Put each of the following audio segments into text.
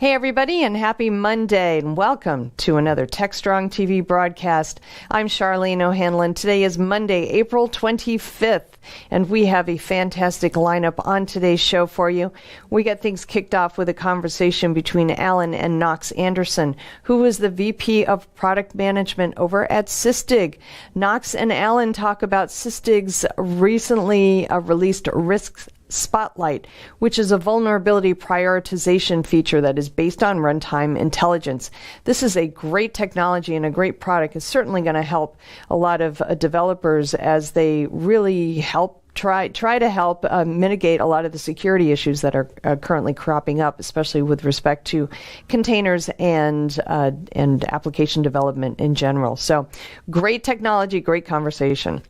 Hey everybody, and happy Monday, and welcome to another Techstrong TV broadcast. I'm Charlene O'Hanlon. Today is Monday, April 25th, and we have a fantastic lineup on today's show for you. We get things kicked off with a conversation between Alan and Knox Anderson, who is the VP of Product Management over at Sysdig. Knox and Alan talk about Sysdig's recently released Risk Spotlight, which is a vulnerability prioritization feature that is based on runtime intelligence. This is a great technology and a great product. It's certainly going to help a lot of developers as they really help try to help mitigate a lot of the security issues that are currently cropping up, especially with respect to containers and application development in general. So great technology, great conversation.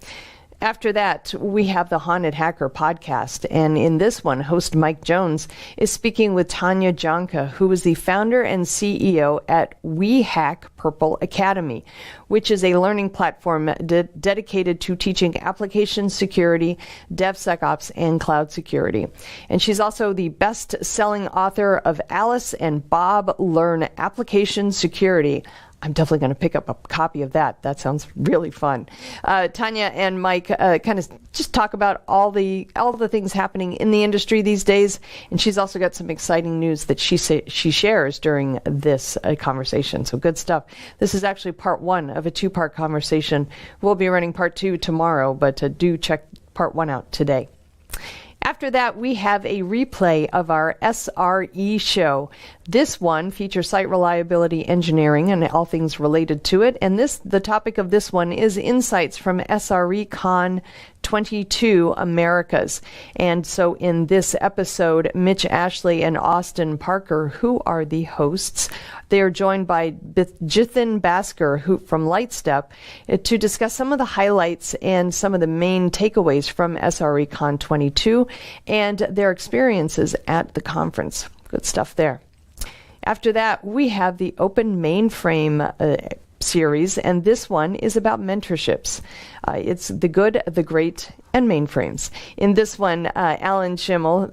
After that, we have the Haunted Hacker podcast, and in this one, host Mike Jones is speaking with Tanya Janka, who is the founder and CEO at We Hack Purple Academy, which is a learning platform dedicated to teaching application security, DevSecOps, and cloud security. And she's also the best-selling author of Alice and Bob Learn Application Security. I'm definitely going to pick up a copy of that. That sounds really fun. Tanya and Mike kind of just talk about all the things happening in the industry these days, and she's also got some exciting news that she shares during this conversation. So good stuff. This is actually part one of a two-part conversation. We'll be running part two tomorrow, but do check part one out today. After that, we have a replay of our SRE show. This one features site reliability engineering and all things related to it. And the topic of this one is insights from Srecon 22 Americas. And so in this episode, Mitch Ashley and Austin Parker, who are the hosts, they are joined by Jithin Bhaskar from Lightstep to discuss some of the highlights and some of the main takeaways from Srecon 22 and their experiences at the conference. Good stuff there. After that, we have the Open Mainframe series, and this one is about mentorships. It's the good, the great, and mainframes. In this one, Alan Schimmel,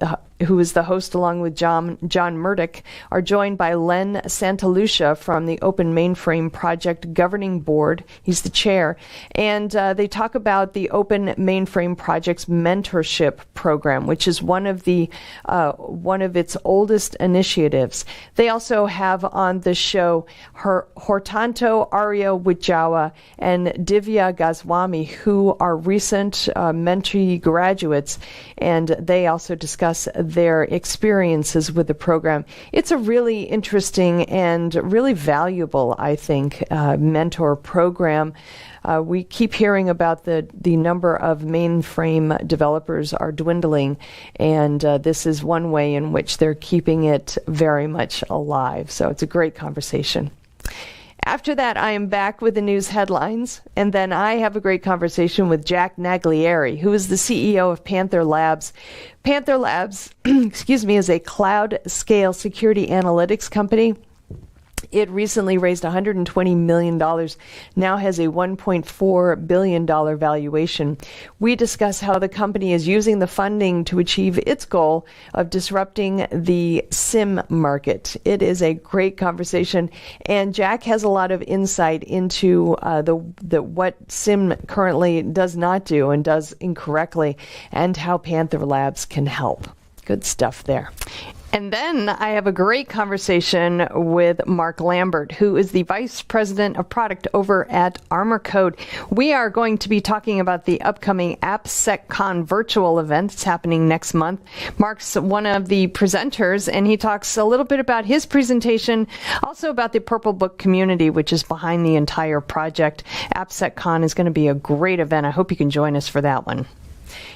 who is the host along with John Murdoch, are joined by Len Santalucia from the Open Mainframe Project Governing Board. He's the chair. And they talk about the Open Mainframe Project's Mentorship program, which is one of its oldest initiatives. They also have on the show Hortanto Arya Wijawa and Divya Gowami, who are recent mentee graduates, and they also discuss their experiences with the program. It's a really interesting and really valuable, I think, mentor program. We keep hearing about the number of mainframe developers are dwindling, and this is one way in which they're keeping it very much alive. So it's a great conversation. After that, I am back with the news headlines, and then I have a great conversation with Jack Naglieri, who is the CEO of Panther Labs. Panther Labs, is a cloud-scale security analytics company. It recently raised $120 million, now has a $1.4 billion valuation. We discuss how the company is using the funding to achieve its goal of disrupting the SIM market. It is a great conversation, and Jack has a lot of insight into what SIM currently does not do and does incorrectly, and how Panther Labs can help. Good stuff there. And then I have a great conversation with Mark Lambert, who is the Vice President of Product over at Armor Code. We are going to be talking about the upcoming AppSecCon virtual event. It's happening next month. Mark's one of the presenters, and he talks a little bit about his presentation, also about the Purple Book community, which is behind the entire project. AppSecCon is going to be a great event. I hope you can join us for that one.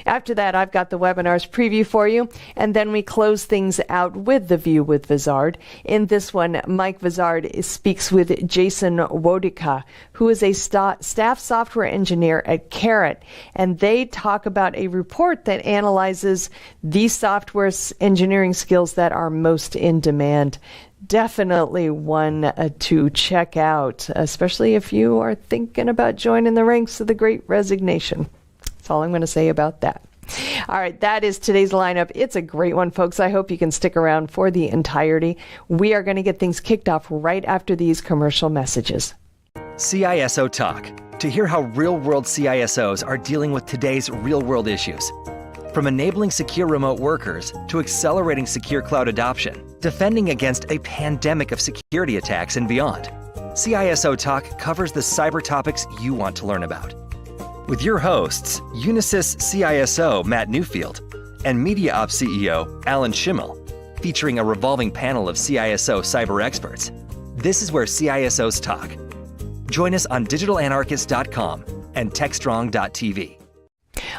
After that, I've got the webinar's preview for you, and then we close things out with The View with Vizard. In this one, Mike Vizard speaks with Jason Wodica, who is a staff software engineer at Carrot, and they talk about a report that analyzes the software engineering skills that are most in demand. Definitely one to check out, especially if you are thinking about joining the ranks of the Great Resignation. That's all I'm going to say about that. All right, that is today's lineup. It's a great one, folks. I hope you can stick around for the entirety. We are going to get things kicked off right after these commercial messages. CISO Talk, to hear how real-world CISOs are dealing with today's real-world issues. From enabling secure remote workers to accelerating secure cloud adoption, defending against a pandemic of security attacks and beyond. CISO Talk covers the cyber topics you want to learn about. With your hosts, Unisys CISO Matt Newfield and Media Ops CEO Alan Schimmel, featuring a revolving panel of CISO cyber experts. This is where CISOs talk. Join us on digitalanarchist.com and techstrong.tv.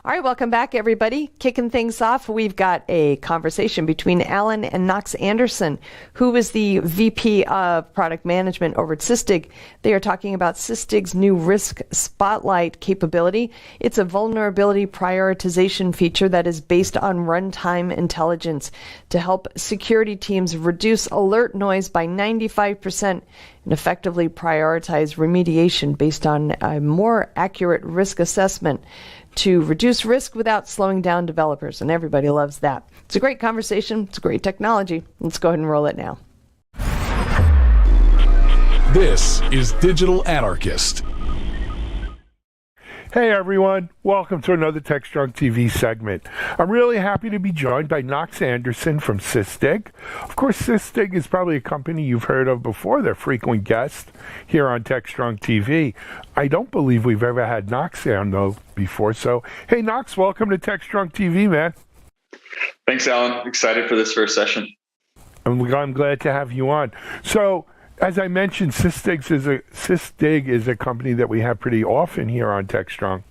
All right, welcome back, everybody. Kicking things off, we've got a conversation between Alan and Knox Anderson, who is the VP of Product Management over at Sysdig. They are talking about Sysdig's new Risk Spotlight capability. It's a vulnerability prioritization feature that is based on runtime intelligence to help security teams reduce alert noise by 95% and effectively prioritize remediation based on a more accurate risk assessment to reduce risk without slowing down developers, and everybody loves that. It's a great conversation. It's great technology. Let's go ahead and roll it now. This is Digital Anarchist. Hey everyone, welcome to another Techstrong TV segment. I'm really happy to be joined by Knox Anderson from Sysdig. Of course, Sysdig is probably a company you've heard of before. They're frequent guests here on Techstrong TV. I don't believe we've ever had Knox on though before. So, hey Knox, welcome to Techstrong TV, man. Thanks, Alan. Excited for this first session. I'm glad to have you on. So, as I mentioned, Sysdig is a company that we have pretty often here on Techstrong.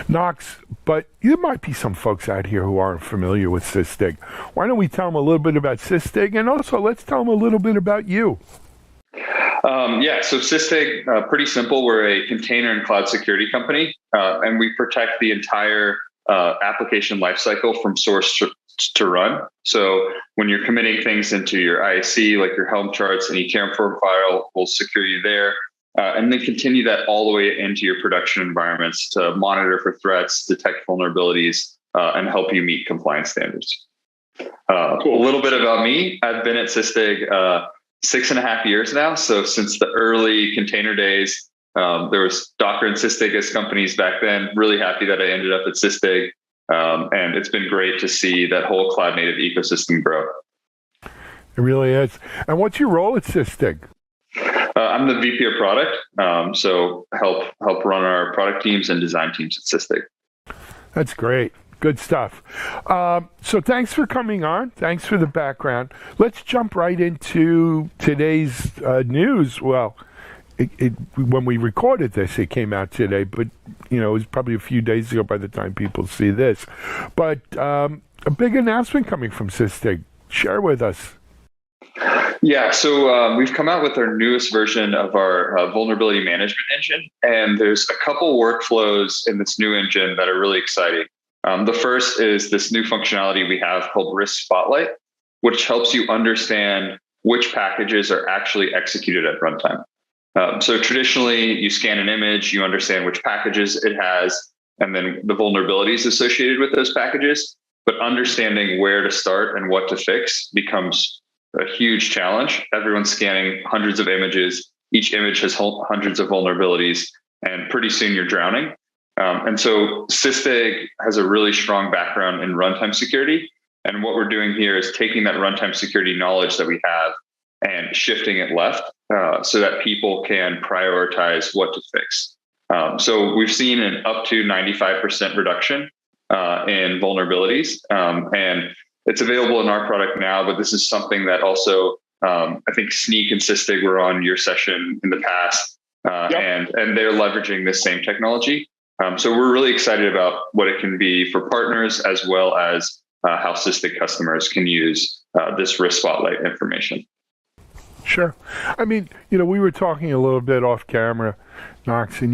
Knox, but there might be some folks out here who aren't familiar with Sysdig. Why don't we tell them a little bit about Sysdig, and also let's tell them a little bit about you. So Sysdig, pretty simple. We're a container and cloud security company, and we protect the entire application lifecycle from source to run. So when you're committing things into your IAC, like your Helm charts and ETRM profile, we'll secure you there. And then continue that all the way into your production environments to monitor for threats, detect vulnerabilities, and help you meet compliance standards. Cool. A little bit about me. I've been at Sysdig 6.5 years now. So since the early container days, there was Docker and Sysdig as companies back then. Really happy that I ended up at Sysdig. And it's been great to see that whole cloud native ecosystem grow. It really is. And what's your role at Sysdig? I'm the VP of product. So help run our product teams and design teams at Sysdig. That's great. Good stuff. So thanks for coming on. Thanks for the background. Let's jump right into today's news. Well, when we recorded this, it came out today, but it was probably a few days ago by the time people see this. But a big announcement coming from Sysdig. Share with us. Yeah, so we've come out with our newest version of our vulnerability management engine, and there's a couple workflows in this new engine that are really exciting. The first is this new functionality we have called Risk Spotlight, which helps you understand which packages are actually executed at runtime. So traditionally, you scan an image, you understand which packages it has, and then the vulnerabilities associated with those packages. But understanding where to start and what to fix becomes a huge challenge. Everyone's scanning hundreds of images. Each image has hundreds of vulnerabilities, and pretty soon you're drowning. And so Sysdig has a really strong background in runtime security. And what we're doing here is taking that runtime security knowledge that we have and shifting it left so that people can prioritize what to fix. So we've seen an up to 95% reduction in vulnerabilities. And it's available in our product now, but this is something that also I think Sneak and Sysdig were on your session in the past, and they're leveraging this same technology. So we're really excited about what it can be for partners, as well as how Sysdig customers can use this Risk Spotlight information. Sure. I mean, we were talking a little bit off camera, Knox, and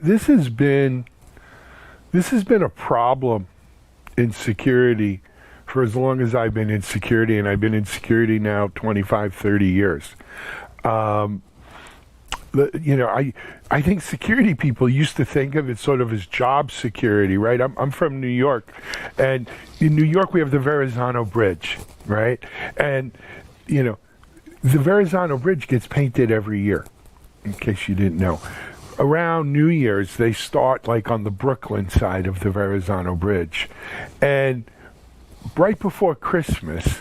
this has been a problem in security for as long as I've been in security, and I've been in security now 25, 30 years. I think security people used to think of it sort of as job security, right? I'm from New York, and in New York we have the Verrazano Bridge, right? And the Verrazano Bridge gets painted every year, in case you didn't know. Around New Year's, they start like on the Brooklyn side of the Verrazano Bridge, and right before Christmas,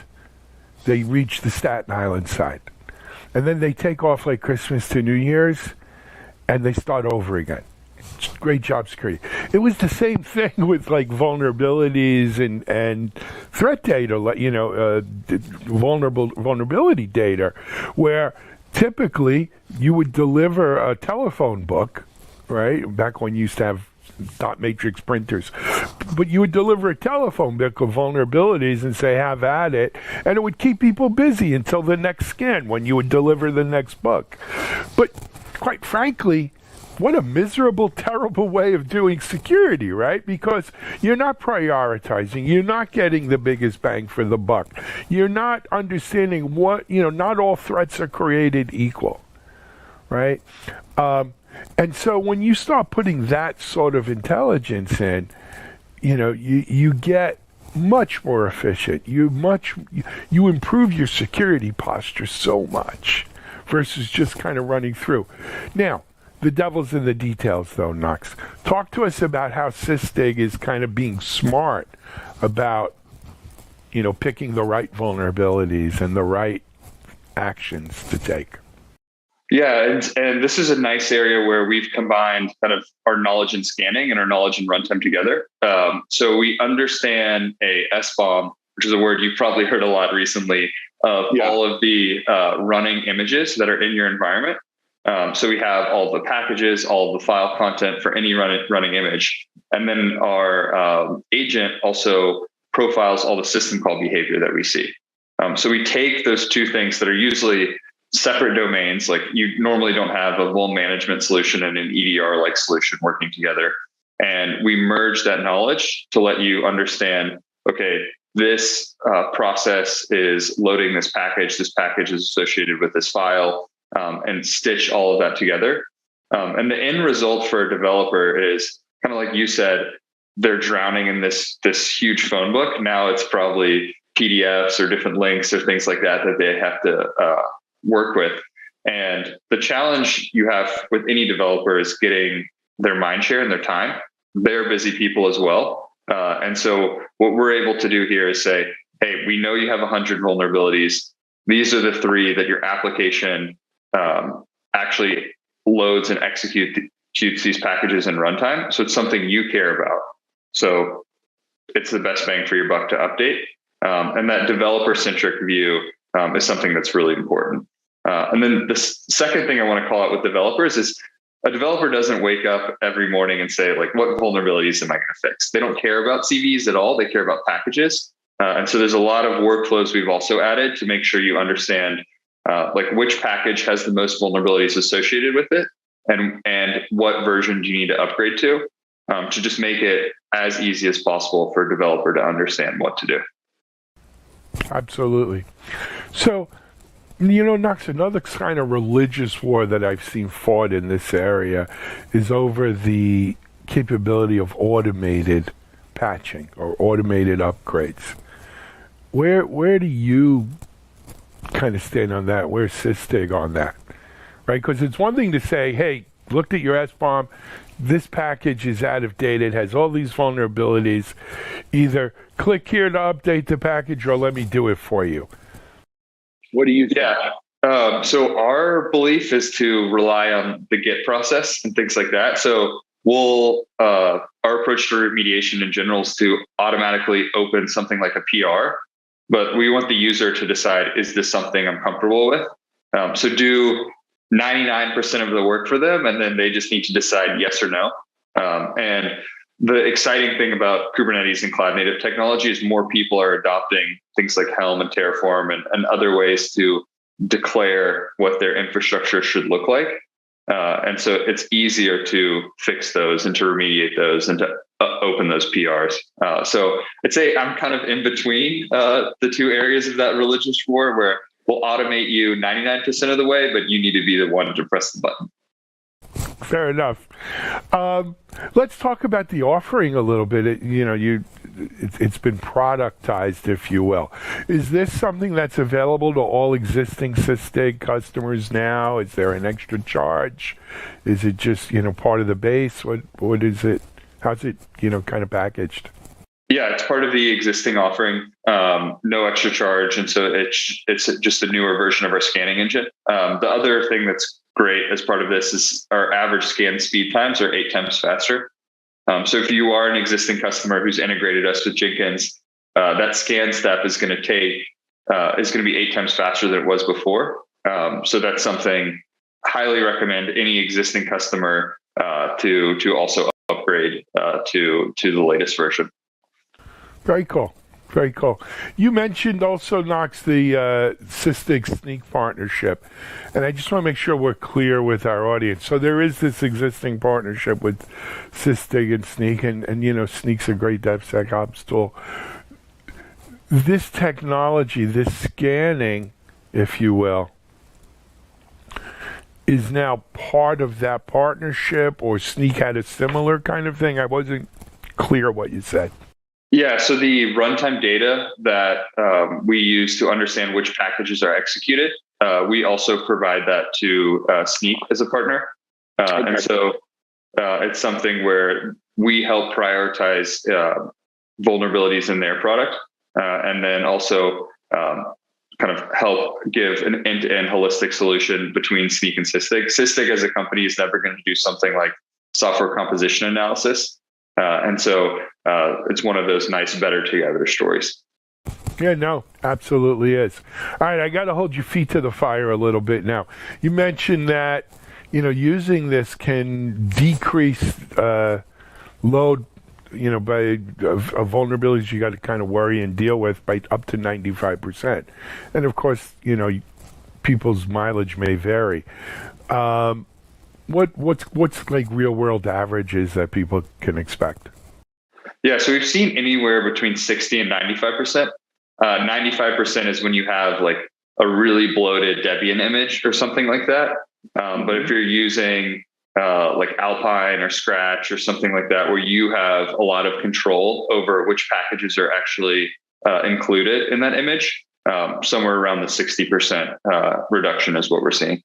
they reach the Staten Island side. And then they take off like Christmas to New Year's, and they start over again. It's great job security. It was the same thing with like vulnerabilities and threat data, vulnerability data, where typically you would deliver a telephone book, right? Back when you used to have dot matrix printers, but you would deliver a telephone book of vulnerabilities and say have at it, and it would keep people busy until the next scan when you would deliver the next book. But quite frankly, what a miserable, terrible way of doing security, right? Because you're not prioritizing, you're not getting the biggest bang for the buck, you're not understanding not all threats are created equal, right? And so when you start putting that sort of intelligence in, you get much more efficient. You improve your security posture so much versus just kind of running through. Now, the devil's in the details, though, Knox. Talk to us about how Sysdig is kind of being smart about, picking the right vulnerabilities and the right actions to take. Yeah, and this is a nice area where we've combined kind of our knowledge in scanning and our knowledge in runtime together. So we understand a SBOM, which is a word you've probably heard a lot recently, of all of the running images that are in your environment. So we have all the packages, all the file content for any running image. And then our agent also profiles all the system call behavior that we see. So we take those two things that are usually separate domains, like you normally don't have a vuln management solution and an EDR-like solution working together. And we merge that knowledge to let you understand, okay, this process is loading this package is associated with this file, and stitch all of that together. And the end result for a developer is kind of like you said, they're drowning in this huge phone book. Now it's probably PDFs or different links or things like that they have to work with. And the challenge you have with any developer is getting their mind share and their time. They're busy people as well. And so what we're able to do here is say, hey, we know you have 100 vulnerabilities. These are the 3 that your application actually loads and executes these packages in runtime. So it's something you care about. So it's the best bang for your buck to update. And that developer-centric view is something that's really important. And then the second thing I want to call out with developers is a developer doesn't wake up every morning and say, like, what vulnerabilities am I going to fix? They don't care about CVs at all. They care about packages. And so there's a lot of workflows we've also added to make sure you understand like which package has the most vulnerabilities associated with it and what version do you need to upgrade to just make it as easy as possible for a developer to understand what to do. Absolutely. So, Knox, another kind of religious war that I've seen fought in this area is over the capability of automated patching or automated upgrades. Where do you kind of stand on that? Where's Sysdig on that? Right? Because it's one thing to say, hey, looked at your SBOM, this package is out of date, it has all these vulnerabilities. Either click here to update the package or let me do it for you. What do you think? Yeah. So our belief is to rely on the Git process and things like that. So we'll our approach to remediation in general is to automatically open something like a PR, but we want the user to decide, is this something I'm comfortable with? So do 99% of the work for them, and then they just need to decide yes or no. And the exciting thing about Kubernetes and cloud native technology is more people are adopting things like Helm and Terraform and other ways to declare what their infrastructure should look like. And so it's easier to fix those and to remediate those and to open those PRs. So I'd say I'm kind of in between the two areas of that religious war, where we'll automate you 99% of the way, but you need to be the one to press the button. Fair enough. Let's talk about the offering a little bit. It's been productized, if you will. Is this something that's available to all existing Sysdig customers now? Is there an extra charge? Is it just part of the base? What is it? How's it kind of packaged? Yeah, it's part of the existing offering. No extra charge, and so it's just a newer version of our scanning engine. The other thing that's great as part of this is our average scan speed times are 8 times faster. So if you are an existing customer who's integrated us with Jenkins, that scan step is going to be 8 times faster than it was before. So that's something highly recommend any existing customer to also upgrade to the latest version. Very cool. Very cool. You mentioned also, Knox, the Sysdig Snyk partnership, and I just want to make sure we're clear with our audience. So there is this existing partnership with Sysdig and Snyk, and Snyk's a great DevSecOps tool. This technology, this scanning, if you will, is now part of that partnership, or Snyk had a similar kind of thing? I wasn't clear what you said. Yeah, so the runtime data that we use to understand which packages are executed, we also provide that to Snyk as a partner. And so it's something where we help prioritize vulnerabilities in their product, and then also kind of help give an end-to-end holistic solution between Snyk and Sysdig. Sysdig as a company is never going to do something like software composition analysis. And so it's one of those nice, better together stories. Yeah, no, absolutely is. All right, I got to hold your feet to the fire a little bit now. You mentioned that, using this can decrease load, by vulnerabilities you got to kind of worry and deal with by up to 95%. And of course, people's mileage may vary. What's like real world averages that people can expect? Yeah, so we've seen anywhere between 60 and 95%. 95% is when you have like a really bloated Debian image or something like that. But if you're using like Alpine or Scratch or something like that, where you have a lot of control over which packages are actually included in that image, somewhere around the 60% reduction is what we're seeing.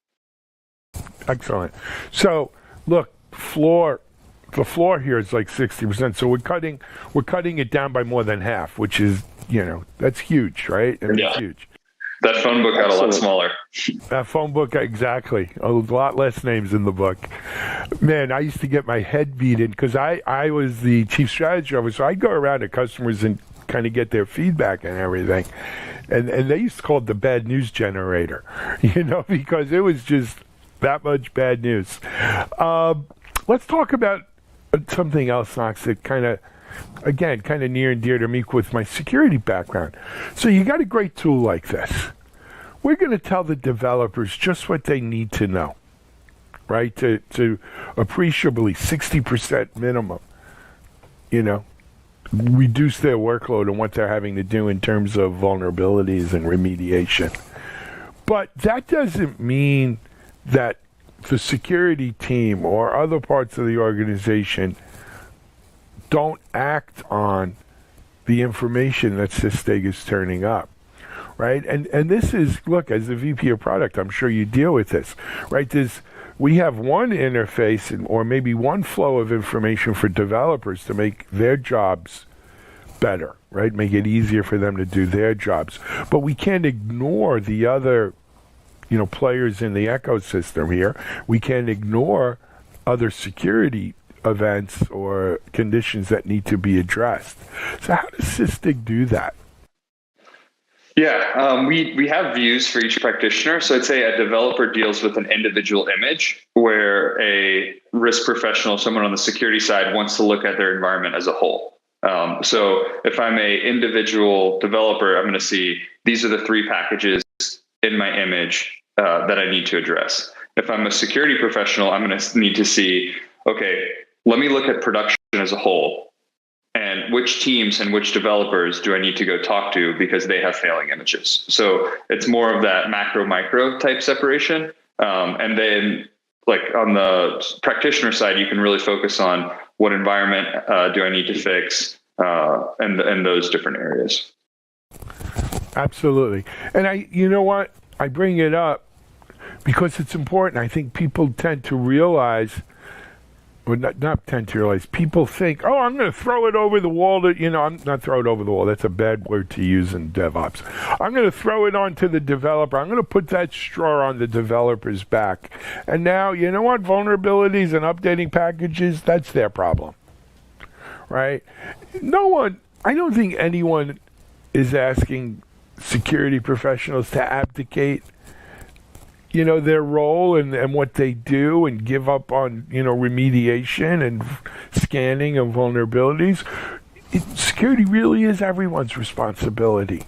Excellent. So, look, the floor here is like 60%. So we're cutting it down by more than half, which is, that's huge, right? I mean, yeah. It's huge. That phone book got a lot smaller. That phone book, exactly. A lot less names in the book. Man, I used to get my head beaten because I was the chief strategy officer. So I'd go around to customers and kind of get their feedback and everything. And they used to call it the bad news generator, because it was just that much bad news. Let's talk about something else, Knox, that kind of near and dear to me with my security background. So you got a great tool like this. We're going to tell the developers just what they need to know, right? To appreciably 60% minimum, reduce their workload and what they're having to do in terms of vulnerabilities and remediation. But that doesn't mean that the security team or other parts of the organization don't act on the information that Sysdig is turning up, right? And this is, look, as the VP of product, I'm sure you deal with this, right? We have one interface or maybe one flow of information for developers to make their jobs better, right? Make it easier for them to do their jobs. But we can't ignore the other players in the ecosystem here. We can't ignore other security events or conditions that need to be addressed. So how does Sysdig do that? Yeah, we have views for each practitioner. So I'd say a developer deals with an individual image, where a risk professional, someone on the security side, wants to look at their environment as a whole. So if I'm a individual developer, I'm going to see these are the 3 packages in my image that I need to address. If I'm a security professional, I'm going to need to see, okay, let me look at production as a whole, and which teams and which developers do I need to go talk to because they have failing images. So it's more of that macro micro type separation. And then like on the practitioner side, you can really focus on what environment do I need to fix, and those different areas. Absolutely. And you know what? I bring it up because it's important. I think people tend to realize, or not tend to realize, people think, oh, I'm going to throw it over the wall I'm not throw it over the wall. That's a bad word to use in DevOps. I'm going to throw it onto the developer. I'm going to put that straw on the developer's back. And now, you know what? Vulnerabilities and updating packages, that's their problem. Right? I don't think anyone is asking security professionals to abdicate, their role and what they do and give up on, remediation and scanning of vulnerabilities. Security really is everyone's responsibility,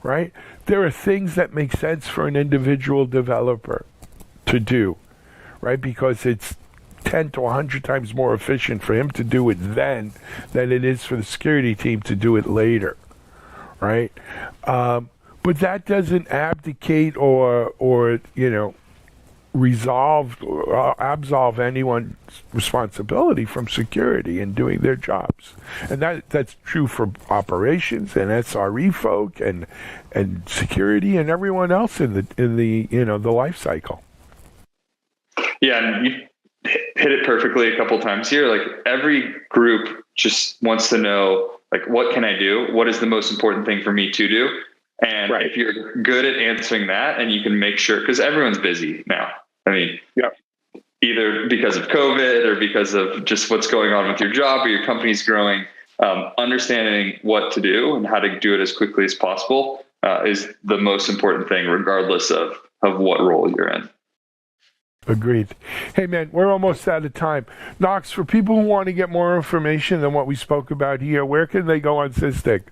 right? There are things that make sense for an individual developer to do, right? Because it's 10 to 100 times more efficient for him to do it then than it is for the security team to do it later, right? But that doesn't abdicate or absolve anyone's responsibility from security and doing their jobs. And that's true for operations and SRE folk and security and everyone else in the life cycle. Yeah, and you hit it perfectly a couple times here. Like every group just wants to know, like, what can I do? What is the most important thing for me to do? And if you're good at answering that, and you can make sure, because everyone's busy now. I mean, either because of COVID or because of just what's going on with your job or your company's growing, understanding what to do and how to do it as quickly as possible is the most important thing, regardless of what role you're in. Agreed. Hey, man, we're almost out of time. Knox, for people who want to get more information than what we spoke about here, where can they go on Sysdig?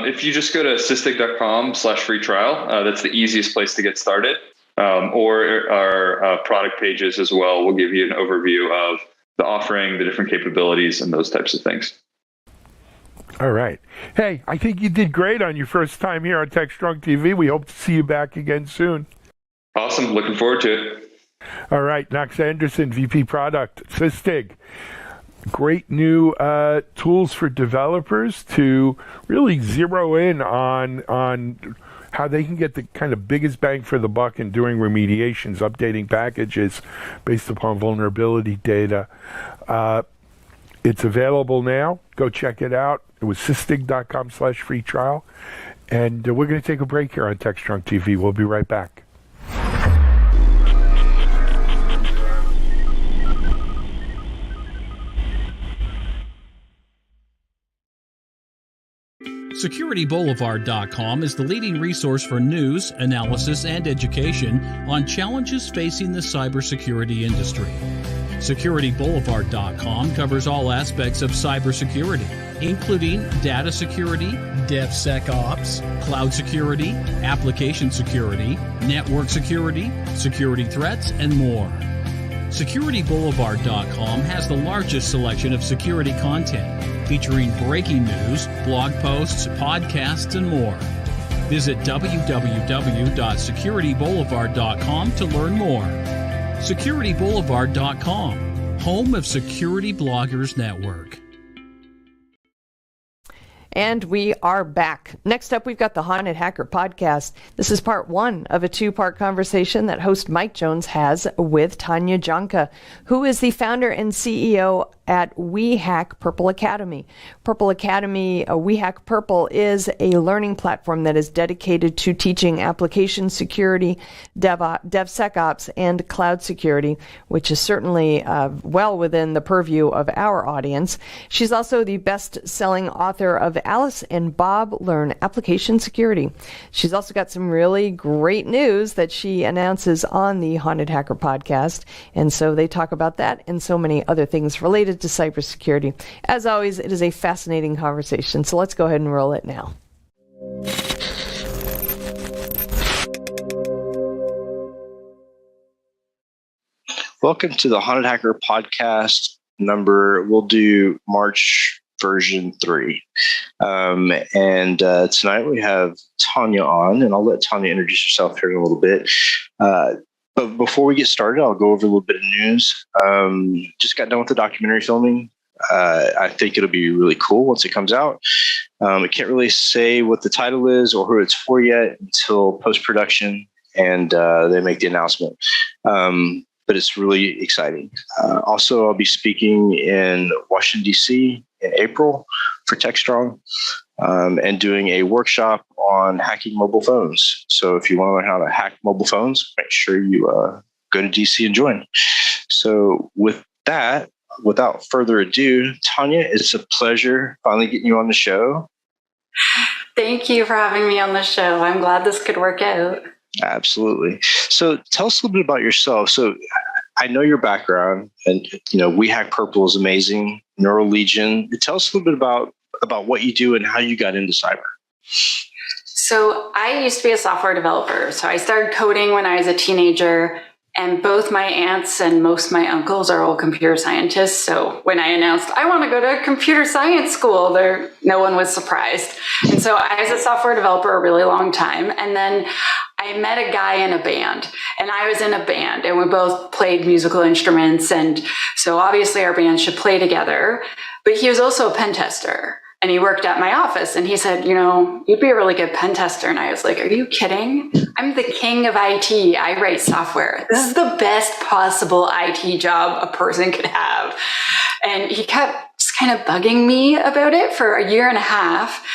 If you just go to sysdig.com/free trial, that's the easiest place to get started. Or our product pages as well will give you an overview of the offering, the different capabilities, and those types of things. All right. Hey, I think you did great on your first time here on Techstrong TV. We hope to see you back again soon. Awesome. Looking forward to it. All right. Knox Anderson, VP Product, Sysdig. Great new tools for developers to really zero in on how they can get the kind of biggest bang for the buck in doing remediations, updating packages based upon vulnerability data. It's available now. Go check it out. It was sysdig.com/free trial. And we're going to take a break here on Techstrong TV. We'll be right back. SecurityBoulevard.com is the leading resource for news, analysis, and education on challenges facing the cybersecurity industry. SecurityBoulevard.com covers all aspects of cybersecurity, including data security, DevSecOps, cloud security, application security, network security, security threats, and more. SecurityBoulevard.com has the largest selection of security content, featuring breaking news, blog posts, podcasts, and more. Visit www.securityboulevard.com to learn more. SecurityBoulevard.com, home of Security Bloggers Network. And we are back. Next up, we've got the Haunted Hacker Podcast. This is part one of a two-part conversation that host Mike Jones has with Tanya Janka, who is the founder and CEO at We Hack Purple Academy. Purple Academy, We Hack Purple, is a learning platform that is dedicated to teaching application security, DevSecOps, and cloud security, which is certainly well within the purview of our audience. She's also the best-selling author of Alice and Bob Learn Application Security. She's also got some really great news that she announces on the Haunted Hacker Podcast, and so they talk about that and so many other things related to cybersecurity. As always, it is a fascinating conversation, so let's go ahead and roll it now. Welcome to the Haunted Hacker Podcast we'll do March version 3. And tonight we have Tanya on, and I'll let Tanya introduce herself here in a little bit. But before we get started, I'll go over a little bit of news. Just got done with the documentary filming. I think it'll be really cool once it comes out. I can't really say what the title is or who it's for yet until post-production and they make the announcement. But it's really exciting. Also, I'll be speaking in Washington, D.C. in April for Techstrong and doing a workshop on hacking mobile phones. So if you want to learn how to hack mobile phones, make sure you go to DC and join. So with that, without further ado, Tanya, it's a pleasure finally getting you on the show. Thank you for having me on the show. I'm glad this could work out. Absolutely. So tell us a little bit about yourself. So I know your background, and We Hack Purple is amazing. Neural Legion. Tell us a little bit about what you do and how you got into cyber. So I used to be a software developer. So I started coding when I was a teenager, and both my aunts and most of my uncles are all computer scientists. So when I announced I want to go to computer science school, no one was surprised. And so I was a software developer a really long time. And then I met a guy in a band, and I was in a band, and we both played musical instruments. And so obviously our band should play together, but he was also a pen tester. And he worked at my office, and he said, you'd be a really good pen tester. And I was like, are you kidding? I'm the king of IT. I write software. This is the best possible IT job a person could have. And he kept just kind of bugging me about it for a year and a half.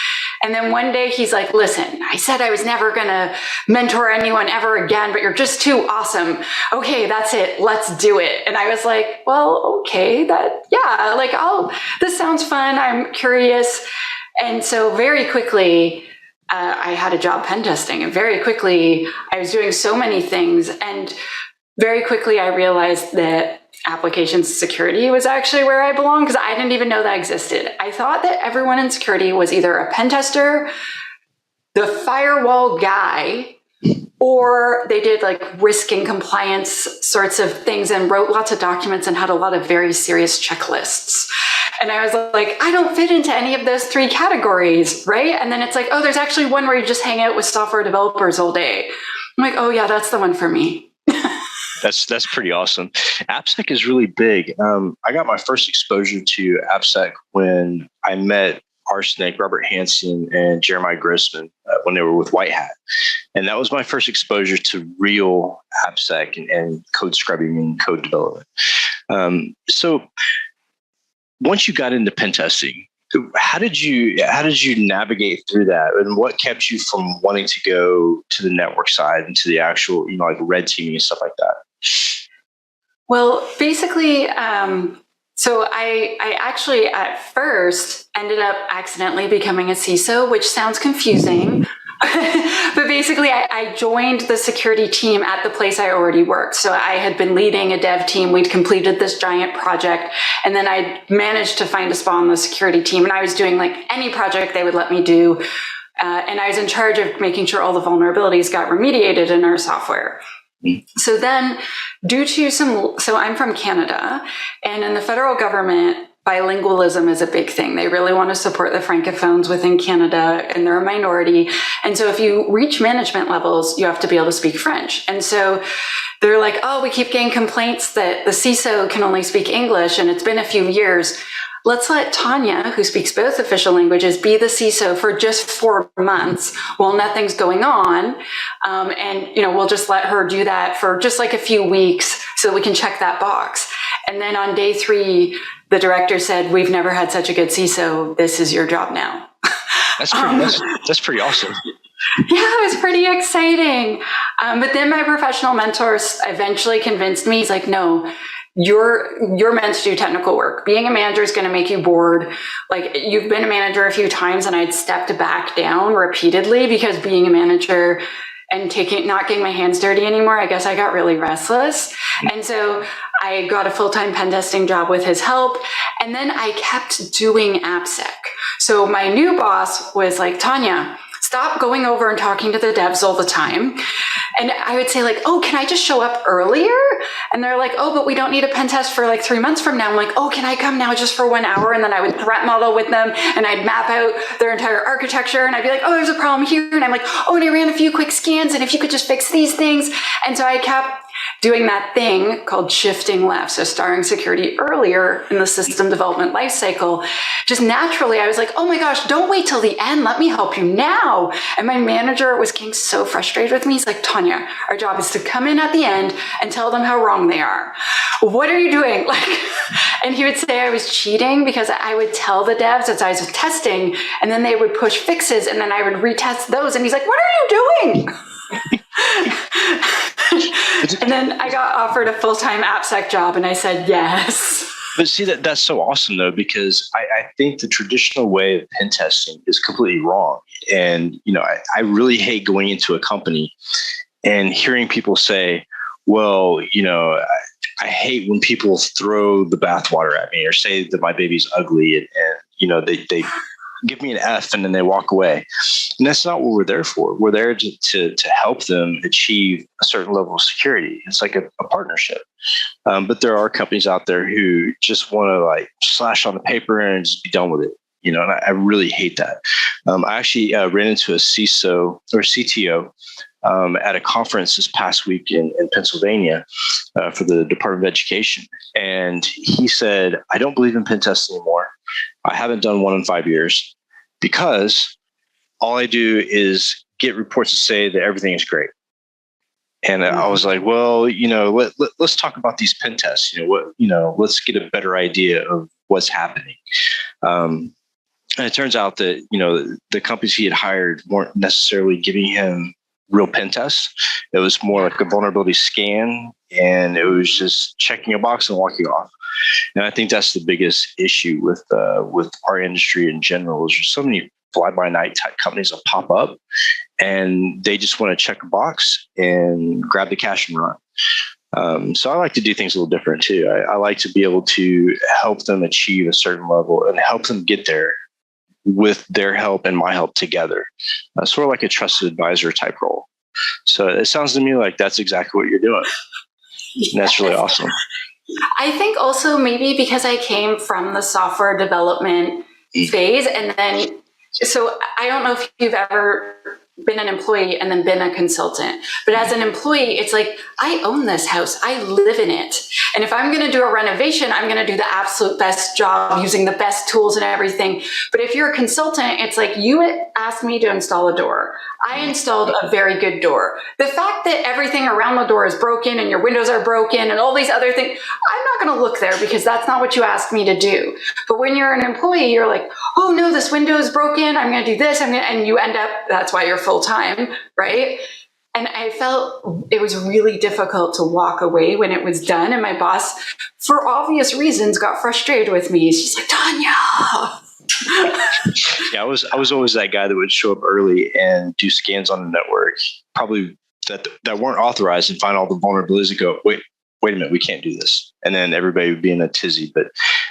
And then one day he's like, listen, I said I was never going to mentor anyone ever again, but you're just too awesome. Okay, that's it. Let's do it. And I was like, well, okay, this sounds fun. I'm curious. And so very quickly, I had a job pen testing, and very quickly I was doing so many things. And very quickly I realized that application security was actually where I belong, because I didn't even know that existed. I thought that everyone in security was either a pen tester, the firewall guy, or they did like risk and compliance sorts of things and wrote lots of documents and had a lot of very serious checklists. And I was like, I don't fit into any of those three categories, right? And then it's like, oh, there's actually one where you just hang out with software developers all day. I'm like, oh yeah, that's the one for me. That's pretty awesome. AppSec is really big. I got my first exposure to AppSec when I met Arsenic, Robert Hansen, and Jeremiah Grossman when they were with White Hat. And that was my first exposure to real AppSec and code scrubbing and code development. So once you got into pen testing, how did you navigate through that, and what kept you from wanting to go to the network side and to the actual, like red teaming and stuff like that? Well, basically, so I actually at first ended up accidentally becoming a CISO, which sounds confusing. But basically, I joined the security team at the place I already worked. So I had been leading a dev team. We'd completed this giant project, and then I managed to find a spot on the security team. And I was doing like any project they would let me do. And I was in charge of making sure all the vulnerabilities got remediated in our software. So then so I'm from Canada, and in the federal government, bilingualism is a big thing. They really want to support the Francophones within Canada, and they're a minority. And so if you reach management levels, you have to be able to speak French. And so they're like, oh, we keep getting complaints that the CISO can only speak English, and it's been a few years. Let's let Tanya, who speaks both official languages, be the CISO for just 4 months while nothing's going on. And we'll just let her do that for just like a few weeks so that we can check that box. And then on day 3, the director said, we've never had such a good CISO. This is your job now. That's pretty awesome. Yeah, it was pretty exciting. But then my professional mentors eventually convinced me. He's like, no, you're meant to do technical work. Being a manager is going to make you bored. Like, you've been a manager a few times, and I'd stepped back down repeatedly because being a manager and not getting my hands dirty anymore, I guess I got really restless. And so I got a full-time pen testing job with his help. And then I kept doing AppSec. So my new boss was like, Tanya, stop going over and talking to the devs all the time. And I would say like, oh, can I just show up earlier? And they're like, oh, but we don't need a pen test for like 3 months from now. I'm like, oh, can I come now just for 1 hour? And then I would threat model with them, and I'd map out their entire architecture. And I'd be like, oh, there's a problem here. And I'm like, oh, and I ran a few quick scans. And if you could just fix these things. And so I kept doing that thing called shifting left. So starting security earlier in the system development lifecycle, just naturally, I was like, oh my gosh, don't wait till the end. Let me help you now. And my manager was getting so frustrated with me. He's like, Tanya, our job is to come in at the end and tell them how wrong they are. What are you doing? And he would say I was cheating because I would tell the devs as I was testing, and then they would push fixes, and then I would retest those. And he's like, what are you doing? And then I got offered a full-time AppSec job, and I said yes. But see, that's so awesome, though, because I think the traditional way of pen testing is completely wrong. And, I really hate going into a company and hearing people say, well, I hate when people throw the bathwater at me or say that my baby's ugly and they give me an F and then they walk away. And that's not what we're there for. We're there to help them achieve a certain level of security. It's like a partnership. But there are companies out there who just want to slash on the paper and just be done with it. And I really hate that. I actually ran into a CISO or CTO at a conference this past week in Pennsylvania for the Department of Education. And he said, I don't believe in pen tests anymore. I haven't done one in 5 years because all I do is get reports to say that everything is great. And I was like, well, let's talk about these pen tests. Let's get a better idea of what's happening. And it turns out that, the companies he had hired weren't necessarily giving him real pen tests. It was more like a vulnerability scan, and it was just checking a box and walking off. And I think that's the biggest issue with our industry in general. Is there's so many fly-by-night type companies that pop up, and they just want to check a box and grab the cash and run. So I like to do things a little different too. I like to be able to help them achieve a certain level and help them get there with their help and my help together. Sort of like a trusted advisor type role. So it sounds to me like that's exactly what you're doing. Yes. And that's really awesome. I think also maybe because I came from the software development phase, and then, so I don't know if you've ever been an employee and then been a consultant, but as an employee, it's like, I own this house, I live in it. And if I'm going to do a renovation, I'm going to do the absolute best job using the best tools and everything. But if you're a consultant, it's like, you asked me to install a door. I installed a very good door. The fact that everything around the door is broken and your windows are broken and all these other things, I'm not going to look there because that's not what you asked me to do. But when you're an employee, you're like, oh no, this window is broken, I'm going to do this, and you end up, that's why you're full time, right? And I felt it was really difficult to walk away when it was done. And my boss, for obvious reasons, got frustrated with me. She's like, Tanya. Yeah, I was always that guy that would show up early and do scans on the network, probably that weren't authorized, and find all the vulnerabilities and go, wait a minute, we can't do this. And then everybody would be in a tizzy. But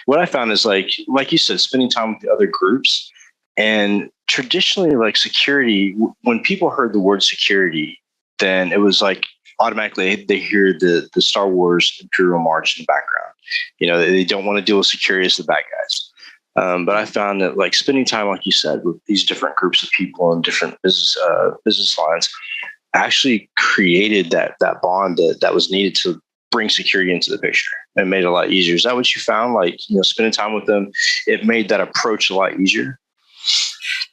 what I found is like you said, spending time with the other groups. And traditionally, like security, when people heard the word security, then it was like automatically they hear the Star Wars Imperial March in the background. They don't want to deal with security as the bad guys. But I found that like spending time, like you said, with these different groups of people and different business lines actually created that bond that was needed to bring security into the picture and made it a lot easier. Is that what you found? Like, spending time with them, it made that approach a lot easier?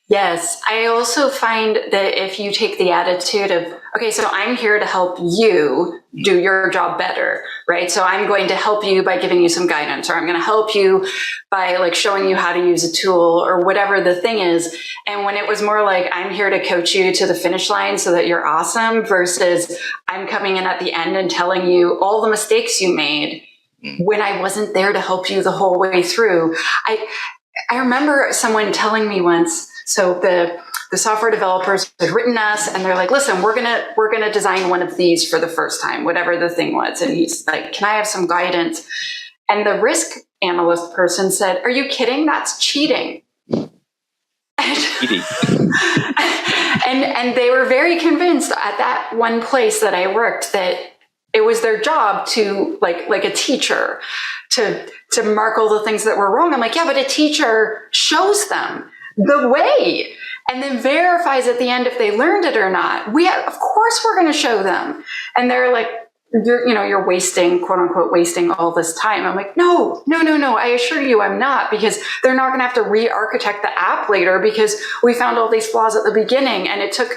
Yes. I also find that if you take the attitude of, okay, so I'm here to help you do your job better, right? So I'm going to help you by giving you some guidance, or I'm going to help you by like showing you how to use a tool or whatever the thing is. And when it was more like, I'm here to coach you to the finish line so that you're awesome, versus I'm coming in at the end and telling you all the mistakes you made when I wasn't there to help you the whole way through. I remember someone telling me once, so the software developers had written us and they're like, listen, we're gonna design one of these for the first time, whatever the thing was. And he's like, can I have some guidance? And the risk analyst person said, are you kidding? That's cheating. Cheating. And they were very convinced at that one place that I worked that it was their job to like a teacher to mark all the things that were wrong. I'm like, yeah, but a teacher shows them the way and then verifies at the end if they learned it or not. Of course we're going to show them. And they're like, you're wasting, quote unquote, wasting all this time. I'm like, no, I assure you I'm not, because they're not going to have to re-architect the app later because we found all these flaws at the beginning. And it took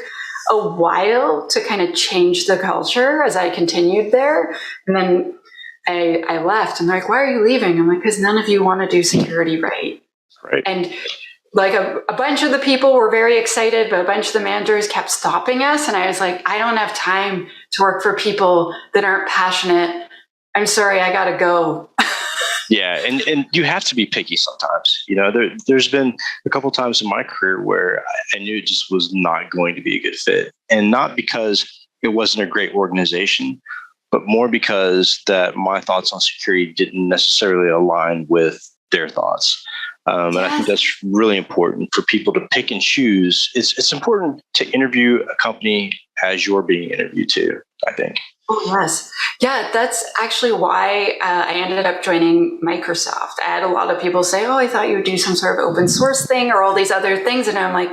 a while to kind of change the culture as I continued there. And then I left, and they're like, why are you leaving? I'm like, because none of you want to do security right. Right. And like a bunch of the people were very excited, but a bunch of the managers kept stopping us. And I was like, I don't have time to work for people that aren't passionate. I'm sorry, I got to go. Yeah, and you have to be picky sometimes. There's been a couple times in my career where I knew it just was not going to be a good fit. And not because it wasn't a great organization, but more because that my thoughts on security didn't necessarily align with their thoughts. And I think that's really important for people to pick and choose. It's important to interview a company as you're being interviewed too, I think. Oh, yes. Yeah, that's actually why I ended up joining Microsoft. I had a lot of people say, I thought you would do some sort of open source thing or all these other things. And I'm like,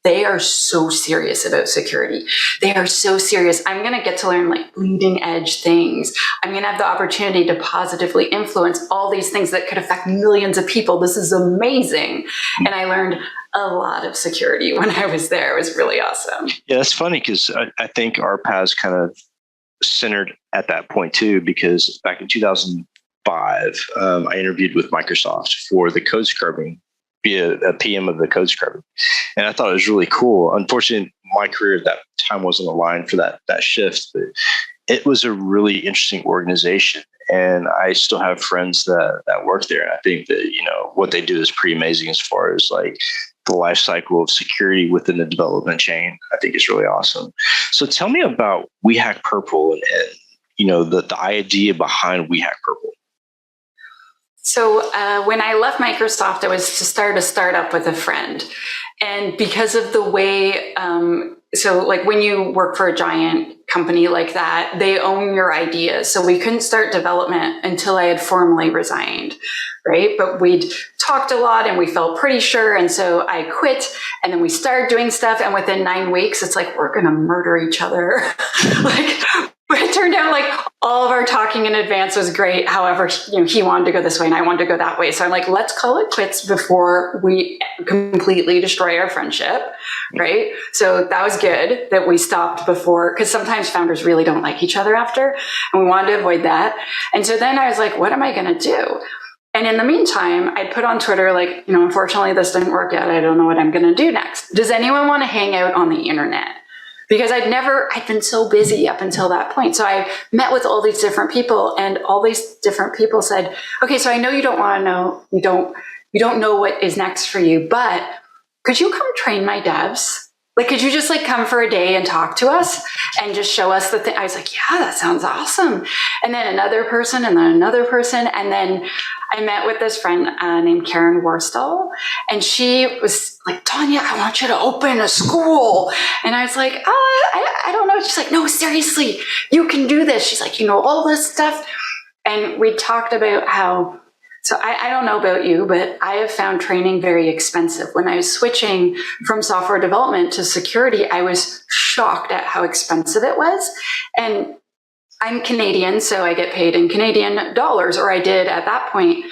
they are so serious about security. They are so serious. I'm going to get to learn like bleeding edge things. I'm going to have the opportunity to positively influence all these things that could affect millions of people. This is amazing. And I learned a lot of security when I was there. It was really awesome. Yeah, that's funny because I think our paths kind of centered at that point too, because back in 2005, I interviewed with Microsoft for the code scrubbing, be a PM of the code scrubbing. And I thought it was really cool. Unfortunately, my career at that time wasn't aligned for that shift, but it was a really interesting organization. And I still have friends that work there. And I think that, what they do is pretty amazing as far as like the life cycle of security within the development chain. I think is really awesome. So tell me about We Hack Purple and the idea behind We Hack Purple. So when I left Microsoft, it was to start a startup with a friend. And because of the way, so like when you work for a giant company like that, they own your ideas. So we couldn't start development until I had formally resigned, right? But we'd talked a lot and we felt pretty sure. And so I quit, and then we started doing stuff. And within 9 weeks, it's like, we're going to murder each other. But it turned out like all of our talking in advance was great. However, he wanted to go this way and I wanted to go that way. So I'm like, let's call it quits before we completely destroy our friendship, right? So that was good that we stopped before, because sometimes founders really don't like each other after, and we wanted to avoid that. And so then I was like, what am I going to do? And in the meantime, I put on Twitter, like, unfortunately, this didn't work yet. I don't know what I'm going to do next. Does anyone want to hang out on the internet? Because I'd been so busy up until that point. So I met with all these different people, and all these different people said, okay, so I know you don't want to know, you don't know what is next for you, but could you come train my devs? Like, could you just like come for a day and talk to us and just show us the thing? I was like, yeah, that sounds awesome. And then another person, and then another person. And then I met with this friend named Karen Worstall, and she was like, Tanya, I want you to open a school. And I was like, I don't know. She's like, no, seriously, you can do this. She's like, all this stuff. And we talked about how, so I don't know about you, but I have found training very expensive. When I was switching from software development to security, I was shocked at how expensive it was. And I'm Canadian, so I get paid in Canadian dollars, or I did at that point.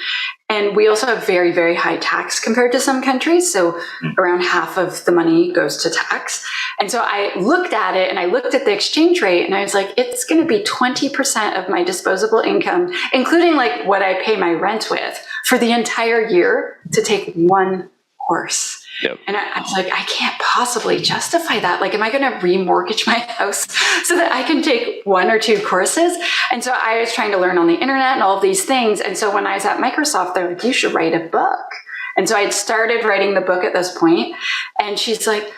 And we also have very, very high tax compared to some countries. So around half of the money goes to tax. And so I looked at it, and I looked at the exchange rate, and I was like, it's going to be 20% of my disposable income, including like what I pay my rent with, for the entire year to take one course. Yep. And I was like, I can't possibly justify that. Like, am I going to remortgage my house so that I can take 1 or 2 courses? And so I was trying to learn on the internet and all of these things. And so when I was at Microsoft, they're like, you should write a book. And so I had started writing the book at this point. And she's like,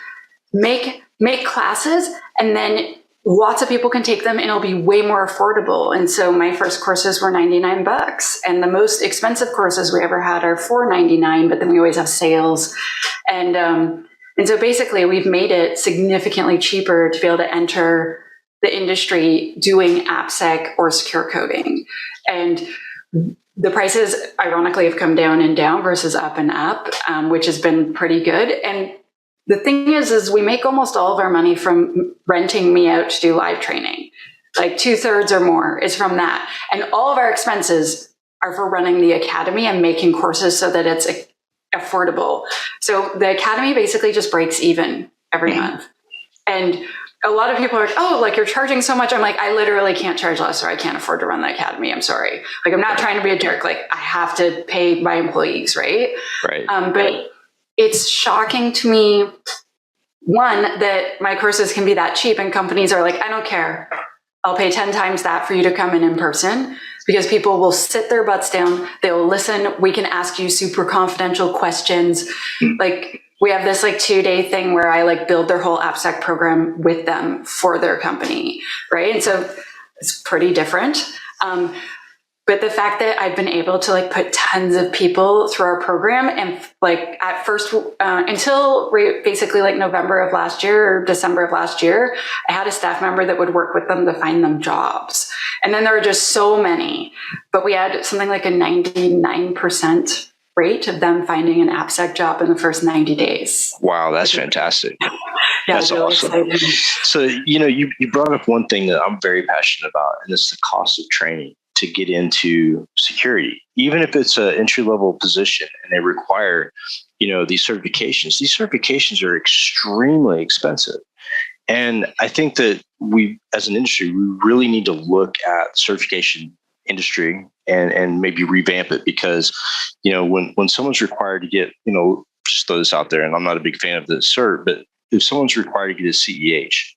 make classes, and then lots of people can take them, and it'll be way more affordable. And so my first courses were $99, and the most expensive courses we ever had are $4.99, but then we always have sales. And so basically we've made it significantly cheaper to be able to enter the industry doing AppSec or secure coding. And the prices ironically have come down and down versus up and up, which has been pretty good. And the thing is we make almost all of our money from renting me out to do live training. like 2/3 or more is from that. And all of our expenses are for running the academy and making courses so that it's affordable. So the academy basically just breaks even every month. And a lot of people are, oh, like you're charging so much. I'm like, I literally can't charge less, or I can't afford to run the academy. I'm sorry. Like, I'm not trying to be a jerk. Like, I have to pay my employees, right? Right. But it's shocking to me, one, that my courses can be that cheap, and companies are like, I don't care. I'll pay 10 times that for you to come in person, because people will sit their butts down. They will listen. We can ask you super confidential questions. Like, we have this like 2-day thing where I like build their whole AppSec program with them for their company, right? And so it's pretty different. But the fact that I've been able to like put tons of people through our program, and like at first, until basically like November of last year or December of last year, I had a staff member that would work with them to find them jobs. And then there were just so many, but we had something like a 99% rate of them finding an AppSec job in the first 90 days. Wow, that's fantastic. Yeah, that's really awesome. exciting. So, you brought up one thing that I'm very passionate about, and it's the cost of training to get into security. Even if it's an entry-level position and they require, these certifications are extremely expensive. And I think that we, as an industry, we really need to look at the certification industry and maybe revamp it, because, when someone's required to get, just throw this out there, and I'm not a big fan of the cert, but if someone's required to get a CEH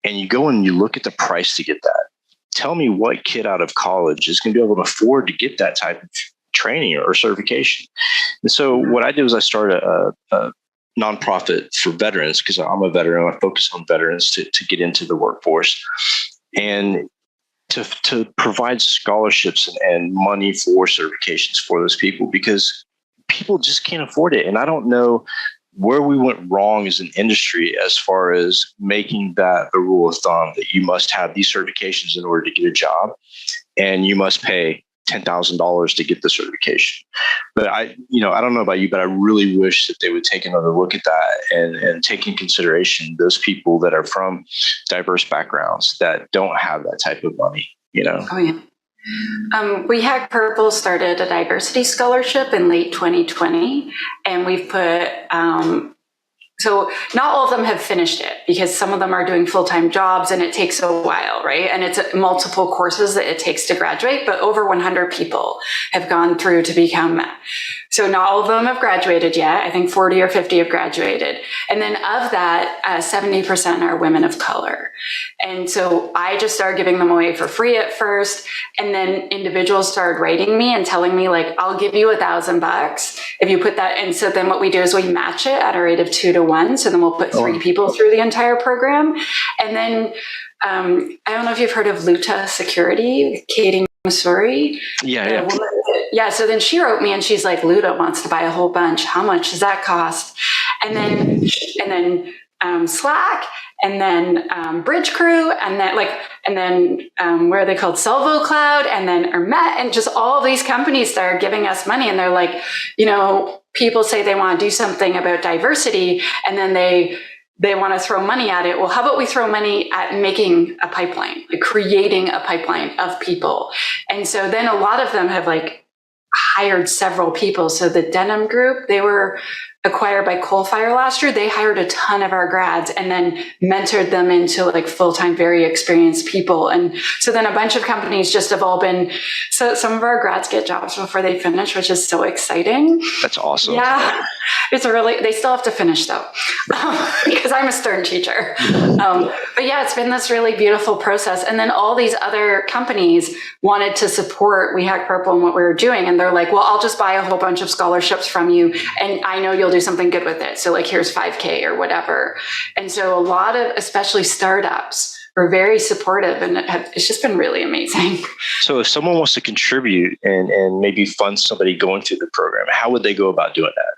and you go and you look at the price to get that, tell me what kid out of college is going to be able to afford to get that type of training or certification. And so what I did was I started a nonprofit for veterans, because I'm a veteran. I focus on veterans to get into the workforce, and to provide scholarships and money for certifications for those people, because people just can't afford it. And I don't know where we went wrong as an industry as far as making that the rule of thumb that you must have these certifications in order to get a job, and you must pay $10,000 to get the certification. But I don't know about you, but I really wish that they would take another look at that and take in consideration those people that are from diverse backgrounds that don't have that type of money, Oh, yeah. We Hack Purple started a diversity scholarship in late 2020, and we've put, so not all of them have finished it, because some of them are doing full-time jobs and it takes a while, right? And it's multiple courses that it takes to graduate, but over 100 people have gone through to become. So not all of them have graduated yet. I think 40 or 50 have graduated. And then of that, 70% are women of color. And so I just started giving them away for free at first. And then individuals started writing me and telling me, like, I'll give you $1,000 if you put that. And so then what we do is we match it at a rate of 2 to 1. So then we'll put 3 people through the entire program. And then I don't know if you've heard of Luta Security, Katie Missouri. Yeah. Yeah. So then she wrote me and she's like, Luta wants to buy a whole bunch. How much does that cost? And then Slack, and then Bridge Crew, and then where are they called? Salvo Cloud, and then Ermet, and just all of these companies that are giving us money. And they're like, people say they want to do something about diversity, and then they want to throw money at it. Well, how about we throw money at making a pipeline, like creating a pipeline of people? And so then a lot of them have like hired several people. So the Denim Group, they were acquired by Coalfire last year. They hired a ton of our grads and then mentored them into like full-time, very experienced people. And so then a bunch of companies just have all been, so some of our grads get jobs before they finish, which is so exciting. That's awesome. Yeah. It's they still have to finish though, because I'm a stern teacher. But yeah, it's been this really beautiful process. And then all these other companies wanted to support We Hack Purple and what we were doing. And they're like, well, I'll just buy a whole bunch of scholarships from you, and I know you'll do something good with it. So like, here's $5,000 or whatever. And so a lot of, especially startups, are very supportive, and it's just been really amazing. So if someone wants to contribute and maybe fund somebody going through the program, how would they go about doing that?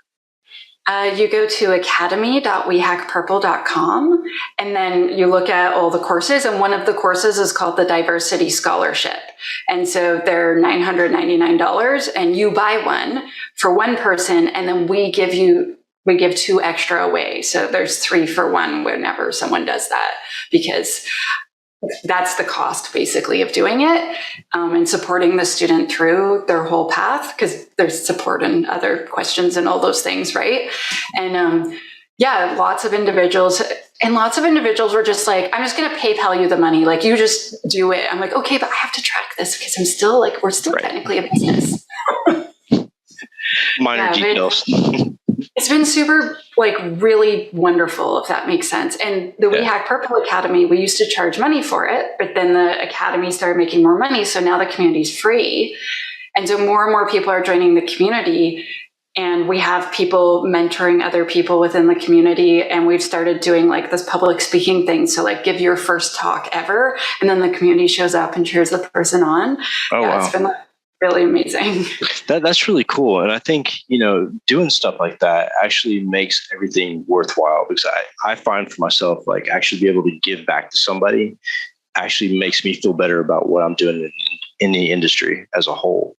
You go to academy.wehackpurple.com, and then you look at all the courses. And one of the courses is called the Diversity Scholarship. And so they're $999, and you buy one for one person, and then we give 2 extra away. So there's 3 for 1 whenever someone does that, because that's the cost basically of doing it, and supporting the student through their whole path, because there's support and other questions and all those things, right? And lots of individuals were just like, I'm just going to PayPal you the money. Like, you just do it. I'm like, okay, but I have to track this because I'm still like, we're still technically a business. Minor details. It's been super, like, really wonderful, if that makes sense. And the We Hack Purple Academy, we used to charge money for it, but then the Academy started making more money. So now the community's free. And so more and more people are joining the community, and we have people mentoring other people within the community. And we've started doing like this public speaking thing. So like, give your first talk ever, and then the community shows up and cheers the person on. Wow. It's been really amazing. That's really cool. And I think, doing stuff like that actually makes everything worthwhile, because I find for myself, like, actually be able to give back to somebody actually makes me feel better about what I'm doing in the industry as a whole.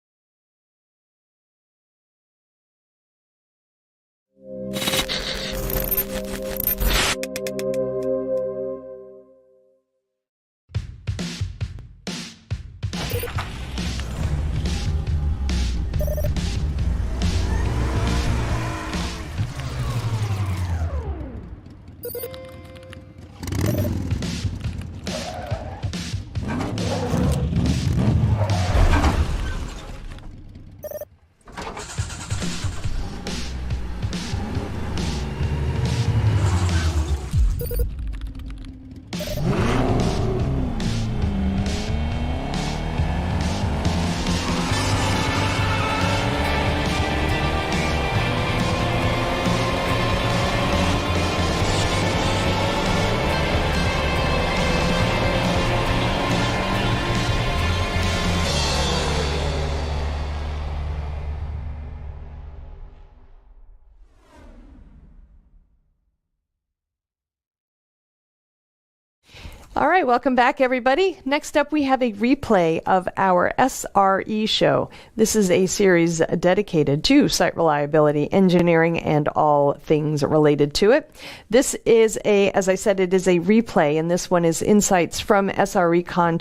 All right, welcome back, everybody. Next up, we have a replay of our SRE show. This is a series dedicated to site reliability engineering and all things related to it. This is as I said, it is a replay, and this one is insights from Srecon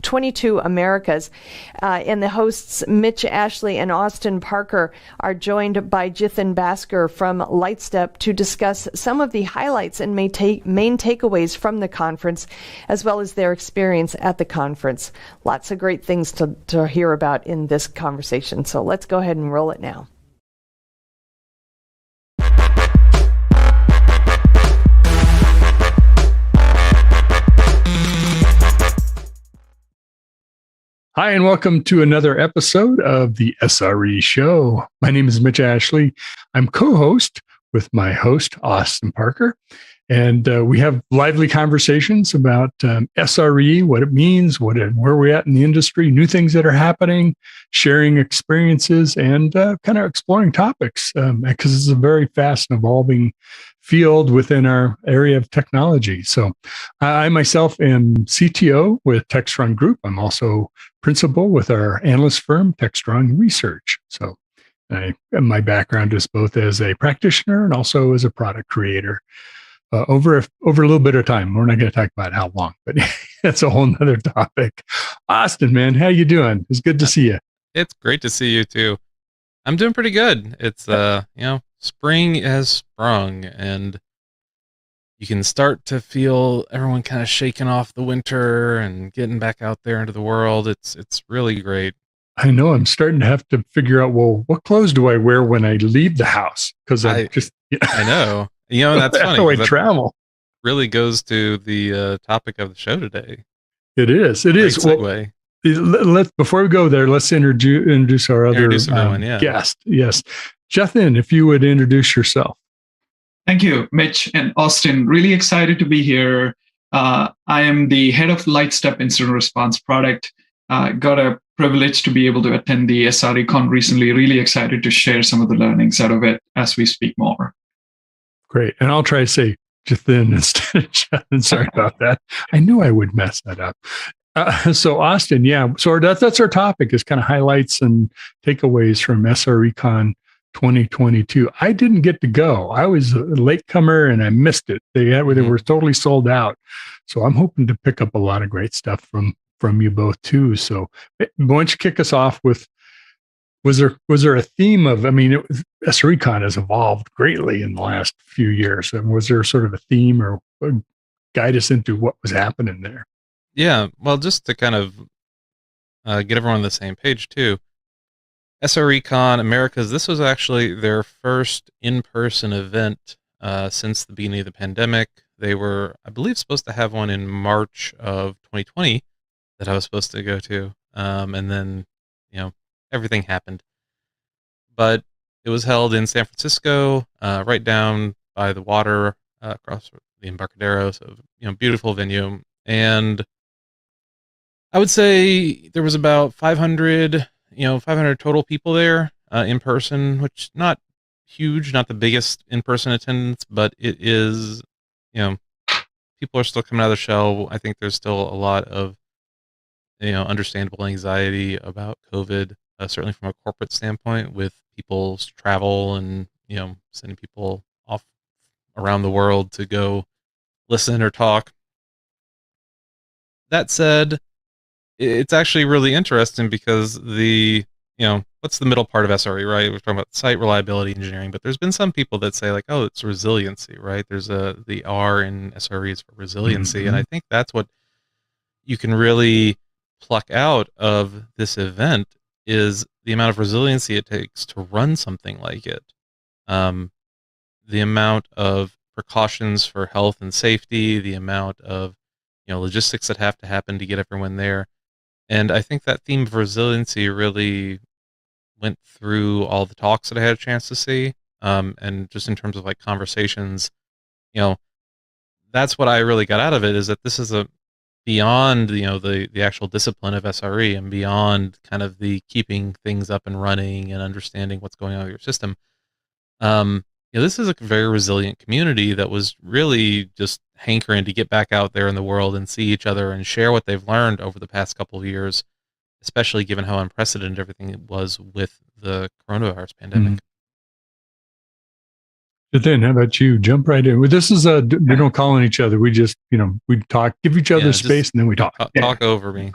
22 Americas. And the hosts, Mitch Ashley and Austin Parker, are joined by Jithan Bhaskar from Lightstep to discuss some of the highlights and main takeaways from the conference, as well as their experience at the conference. Lots of great things to hear about in this conversation. So let's go ahead and roll it now. Hi, and welcome to another episode of the SRE Show. My name is Mitch Ashley. I'm co-host with my host, Austin Parker. And we have lively conversations about SRE, what it means, where we're at in the industry, new things that are happening, sharing experiences, and kind of exploring topics, because it's a very fast and evolving field within our area of technology. So I myself am CTO with Techstrong Group. I'm also principal with our analyst firm, Techstrong Research. So my background is both as a practitioner and also as a product creator. Over a little bit of time. We're not going to talk about how long, but that's a whole nother topic. Austin, man, how you doing? It's good to see you. It's great to see you too. I'm doing pretty good. It's spring has sprung, and you can start to feel everyone kind of shaking off the winter and getting back out there into the world. It's really great. I know. I'm starting to have to figure out, well, what clothes do I wear when I leave the house? Because I know. That's funny. How I travel really goes to the topic of the show today. It is. Segue. Well, before we go there, let's introduce our other guest. Yes. Jithan, if you would introduce yourself. Thank you, Mitch and Austin. Really excited to be here. I am the head of Lightstep Incident Response product. Got a privilege to be able to attend the SRECon recently. Really excited to share some of the learnings out of it as we speak more. Great. And I'll try to say Jithan instead of Jithan. Sorry about that. I knew I would mess that up. So Austin, so that's our topic, is kind of highlights and takeaways from SRECon 2022. I didn't get to go. I was a latecomer and I missed it. They were totally sold out. So I'm hoping to pick up a lot of great stuff from you both too. So why don't you kick us off with, was there a theme of, Srecon has evolved greatly in the last few years. And was there sort of a theme or guide us into what was happening there? Yeah, well, just to kind of get everyone on the same page too. Srecon Americas, this was actually their first in-person event since the beginning of the pandemic. They were, I believe, supposed to have one in March of 2020 that I was supposed to go to. And then, everything happened. But it was held in San Francisco, right down by the water, across the Embarcadero. So, beautiful venue. And I would say there was about 500 total people there in person, which not huge, not the biggest in-person attendance, but it is, people are still coming out of the shell. I think there's still a lot of, understandable anxiety about COVID, certainly from a corporate standpoint with people's travel and, sending people off around the world to go listen or talk. That said, it's actually really interesting because what's the middle part of SRE, right? We're talking about site reliability engineering, but there's been some people that say like, oh, it's resiliency, right? There's the R in SRE is for resiliency. Mm-hmm. And I think that's what you can really pluck out of this event is the amount of resiliency it takes to run something like it. The amount of precautions for health and safety, the amount of, logistics that have to happen to get everyone there. And I think that theme of resiliency really went through all the talks that I had a chance to see. And just in terms of like conversations, that's what I really got out of it is that this is beyond, the actual discipline of SRE and beyond kind of the keeping things up and running and understanding what's going on with your system. This is a very resilient community that was really just hankering to get back out there in the world and see each other and share what they've learned over the past couple of years, especially given how unprecedented everything was with the coronavirus pandemic. But then how about you? Jump right in. Well, this is we don't call on each other. We just, we talk, give each other space and then we talk. Talk over me.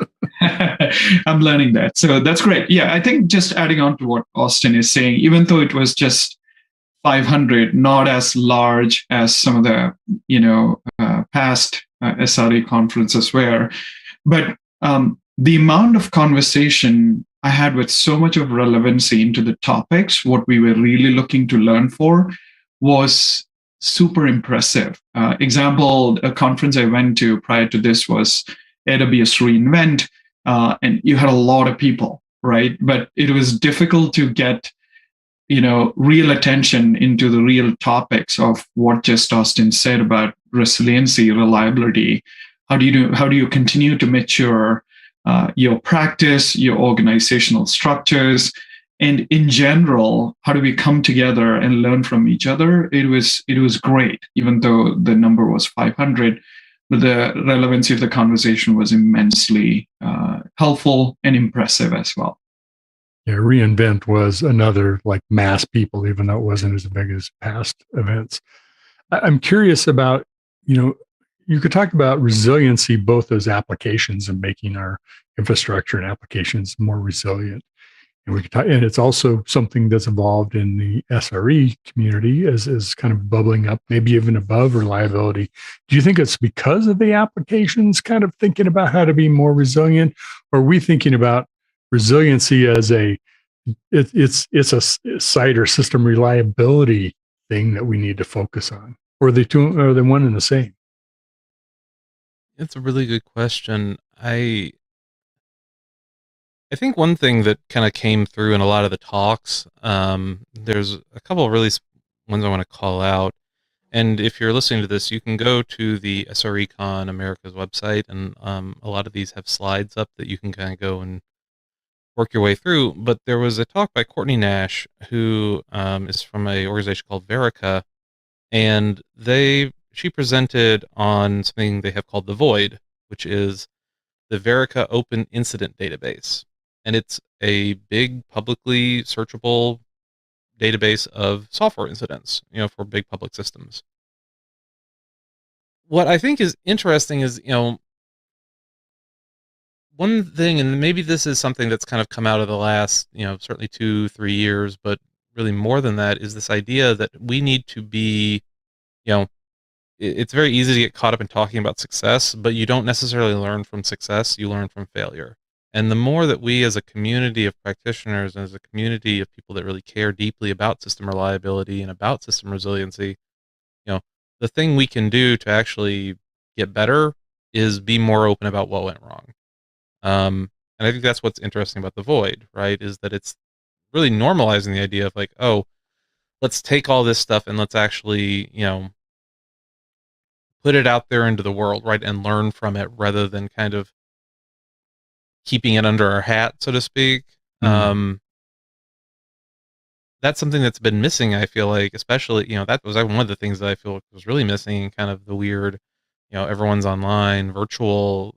I'm learning that. So that's great. Yeah, I think just adding on to what Austin is saying, even though it was just 500, not as large as some of the, past SRE conferences were, but the amount of conversation I had with so much of relevancy into the topics, what we were really looking to learn for was super impressive. Example, a conference I went to prior to this was AWS reInvent, and you had a lot of people, right? But it was difficult to get real attention into the real topics of what just Austin said about resiliency, reliability. How do you continue to mature your practice, your organizational structures, and in general, how do we come together and learn from each other? It was great, even though the number was 500, but the relevancy of the conversation was immensely helpful and impressive as well. Yeah, reInvent was another like mass people, even though it wasn't as big as past events. I'm curious about, you could talk about resiliency, both as applications and making our infrastructure and applications more resilient. And we could talk, and it's also something that's evolved in the SRE community as kind of bubbling up, maybe even above reliability. Do you think it's because of the applications kind of thinking about how to be more resilient, or are we thinking about resiliency as it's a site or system reliability thing that we need to focus on, or are they one and the same? It's a really good question. I think one thing that kind of came through in a lot of the talks, there's a couple of really ones I want to call out. And if you're listening to this, you can go to the Srecon Americas website, and a lot of these have slides up that you can kind of go and work your way through. But there was a talk by Courtney Nash, who is from an organization called Verica, and she presented on something they have called the Void, which is the Verica Open Incident Database. And it's a big, publicly searchable database of software incidents, for big public systems. What I think is interesting is, one thing, and maybe this is something that's kind of come out of the last, certainly 2-3 years, but really more than that, is this idea that we need to be, it's very easy to get caught up in talking about success, but you don't necessarily learn from success, you learn from failure. And the more that we as a community of practitioners and as a community of people that really care deeply about system reliability and about system resiliency, the thing we can do to actually get better is be more open about what went wrong. And I think that's what's interesting about the Void, right? Is that it's really normalizing the idea of like, oh, let's take all this stuff and let's actually, put it out there into the world, right? And learn from it rather than kind of keeping it under our hat, so to speak. That's something that's been missing, I feel like, especially, that was one of the things that I feel was really missing, kind of the weird, everyone's online, virtual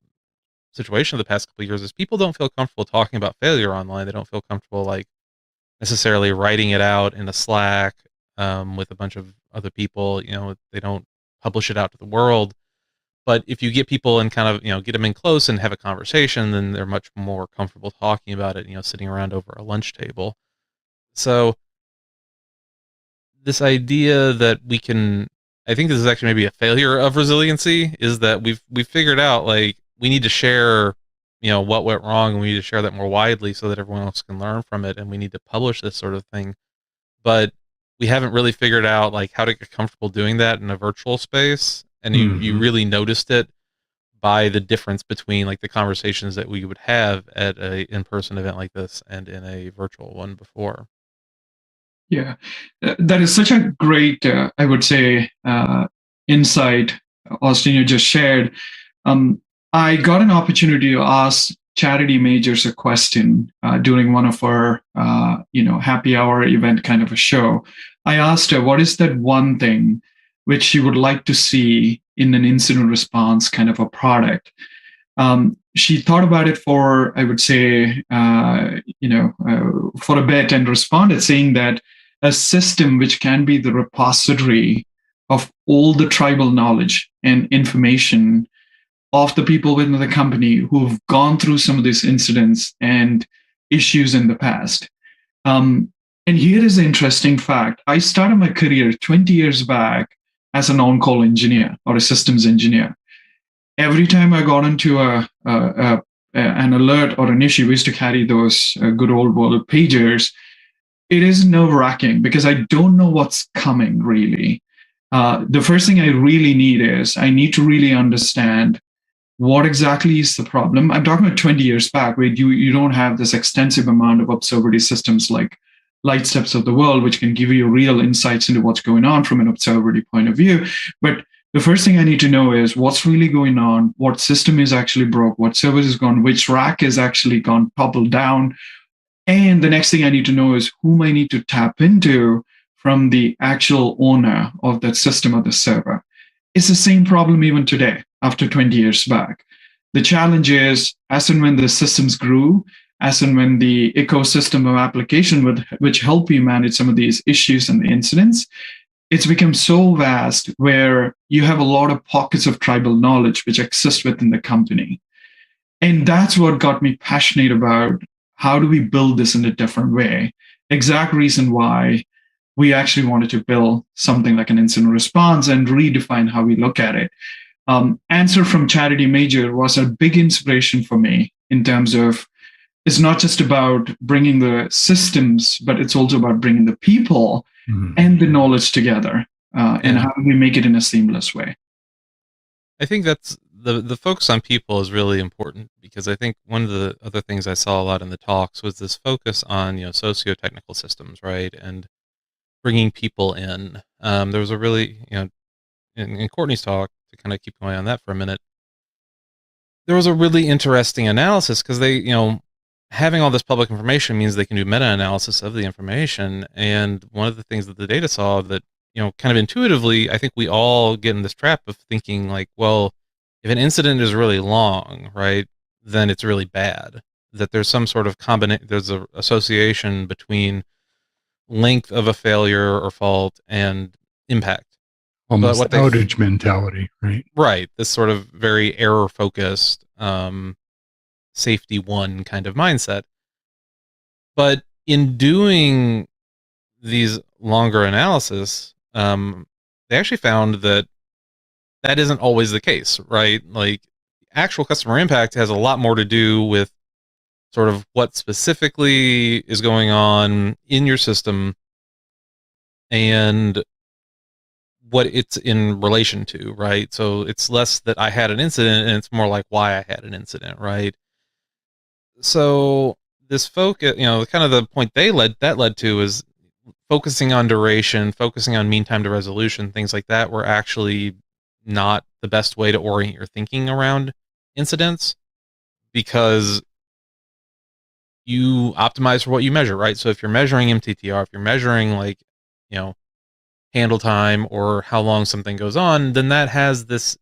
situation of the past couple of years, is people don't feel comfortable talking about failure online. They don't feel comfortable, like, necessarily writing it out in a Slack with a bunch of other people. They don't publish it out to the world. But if you get people and kind of, get them in close and have a conversation, then they're much more comfortable talking about it, sitting around over a lunch table. So this idea that we can, I think this is actually maybe a failure of resiliency, is that we've figured out, like, we need to share, what went wrong, and we need to share that more widely so that everyone else can learn from it, and we need to publish this sort of thing. But we haven't really figured out, like, how to get comfortable doing that in a virtual space. And you really noticed it by the difference between, like, the conversations that we would have at a in-person event like this and in a virtual one before. Yeah, that is such a great, I would say, insight, Austin, you just shared. I got an opportunity to ask charity majors a question during one of our, happy hour event kind of a show. I asked her, what is that one thing which she would like to see in an incident response kind of a product? She thought about it for, I would say, for a bit, and responded saying that a system which can be the repository of all the tribal knowledge and information of the people within the company who've gone through some of these incidents and issues in the past. And here is an interesting fact. I started my career 20 years back as an on-call engineer or a systems engineer. Every time I got into an alert or an issue, we used to carry those good old world pagers. It is nerve-wracking because I don't know what's coming, really. The first thing I really need is I need to really understand what exactly is the problem. I'm talking about 20 years back, where you don't have this extensive amount of observability systems like Lightsteps of the world, which can give you real insights into what's going on from an observability point of view. But the first thing I need to know is what's really going on, what system is actually broke, what service is gone, which rack is actually gone toppled down. And the next thing I need to know is whom I need to tap into from the actual owner of that system or the server. It's the same problem even today, after 20 years back. The challenge is, as and when the systems grew, as and when the ecosystem of application which help you manage some of these issues and the incidents, it's become so vast where you have a lot of pockets of tribal knowledge which exist within the company. And that's what got me passionate about how do we build this in a different way. Exact reason why we actually wanted to build something like an incident response and redefine how we look at it. Answer from Charity Major was a big inspiration for me in terms of it's not just about bringing the systems, but it's also about bringing the people and the knowledge together and how do we make it in a seamless way. I think that's the focus on people is really important, because I think one of the other things I saw a lot in the talks was this focus on, socio-technical systems, right? And bringing people in. There was a really, in Courtney's talk, to kind of keep going on that for a minute, there was a really interesting analysis because they, having all this public information means they can do meta-analysis of the information. And one of the things that the data saw that, kind of intuitively, I think we all get in this trap of thinking like, well, if an incident is really long, right, then it's really bad. That there's some sort of there's an association between length of a failure or fault and impact. Almost what outage mentality, right? Right. This sort of very error focused, safety one kind of mindset. But in doing these longer analysis, they actually found that isn't always the case, right? Like actual customer impact has a lot more to do with sort of what specifically is going on in your system and what it's in relation to, right? So it's less that I had an incident and it's more like why I had an incident, right? So this focus, kind of the point that led to is focusing on duration, focusing on mean time to resolution, things like that were actually not the best way to orient your thinking around incidents, because you optimize for what you measure, right? So if you're measuring MTTR, if you're measuring handle time or how long something goes on, then that has this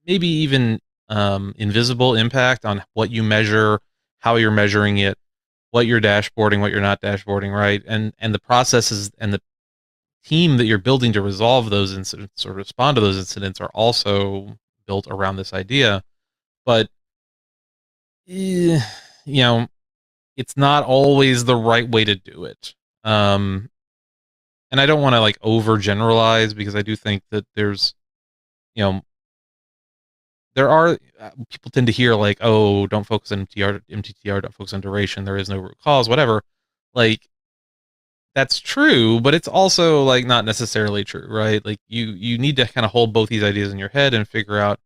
maybe even invisible impact on what you measure, how you're measuring it, what you're dashboarding, what you're not dashboarding, right? And the processes and the team that you're building to resolve those incidents or respond to those incidents are also built around this idea. But it's not always the right way to do it. And I don't want to overgeneralize, because I do think that there's, there are people tend to hear oh, don't focus on MTTR, don't focus on duration. There is no root cause, whatever. That's true, but it's also not necessarily true, right? You need to kind of hold both these ideas in your head and figure out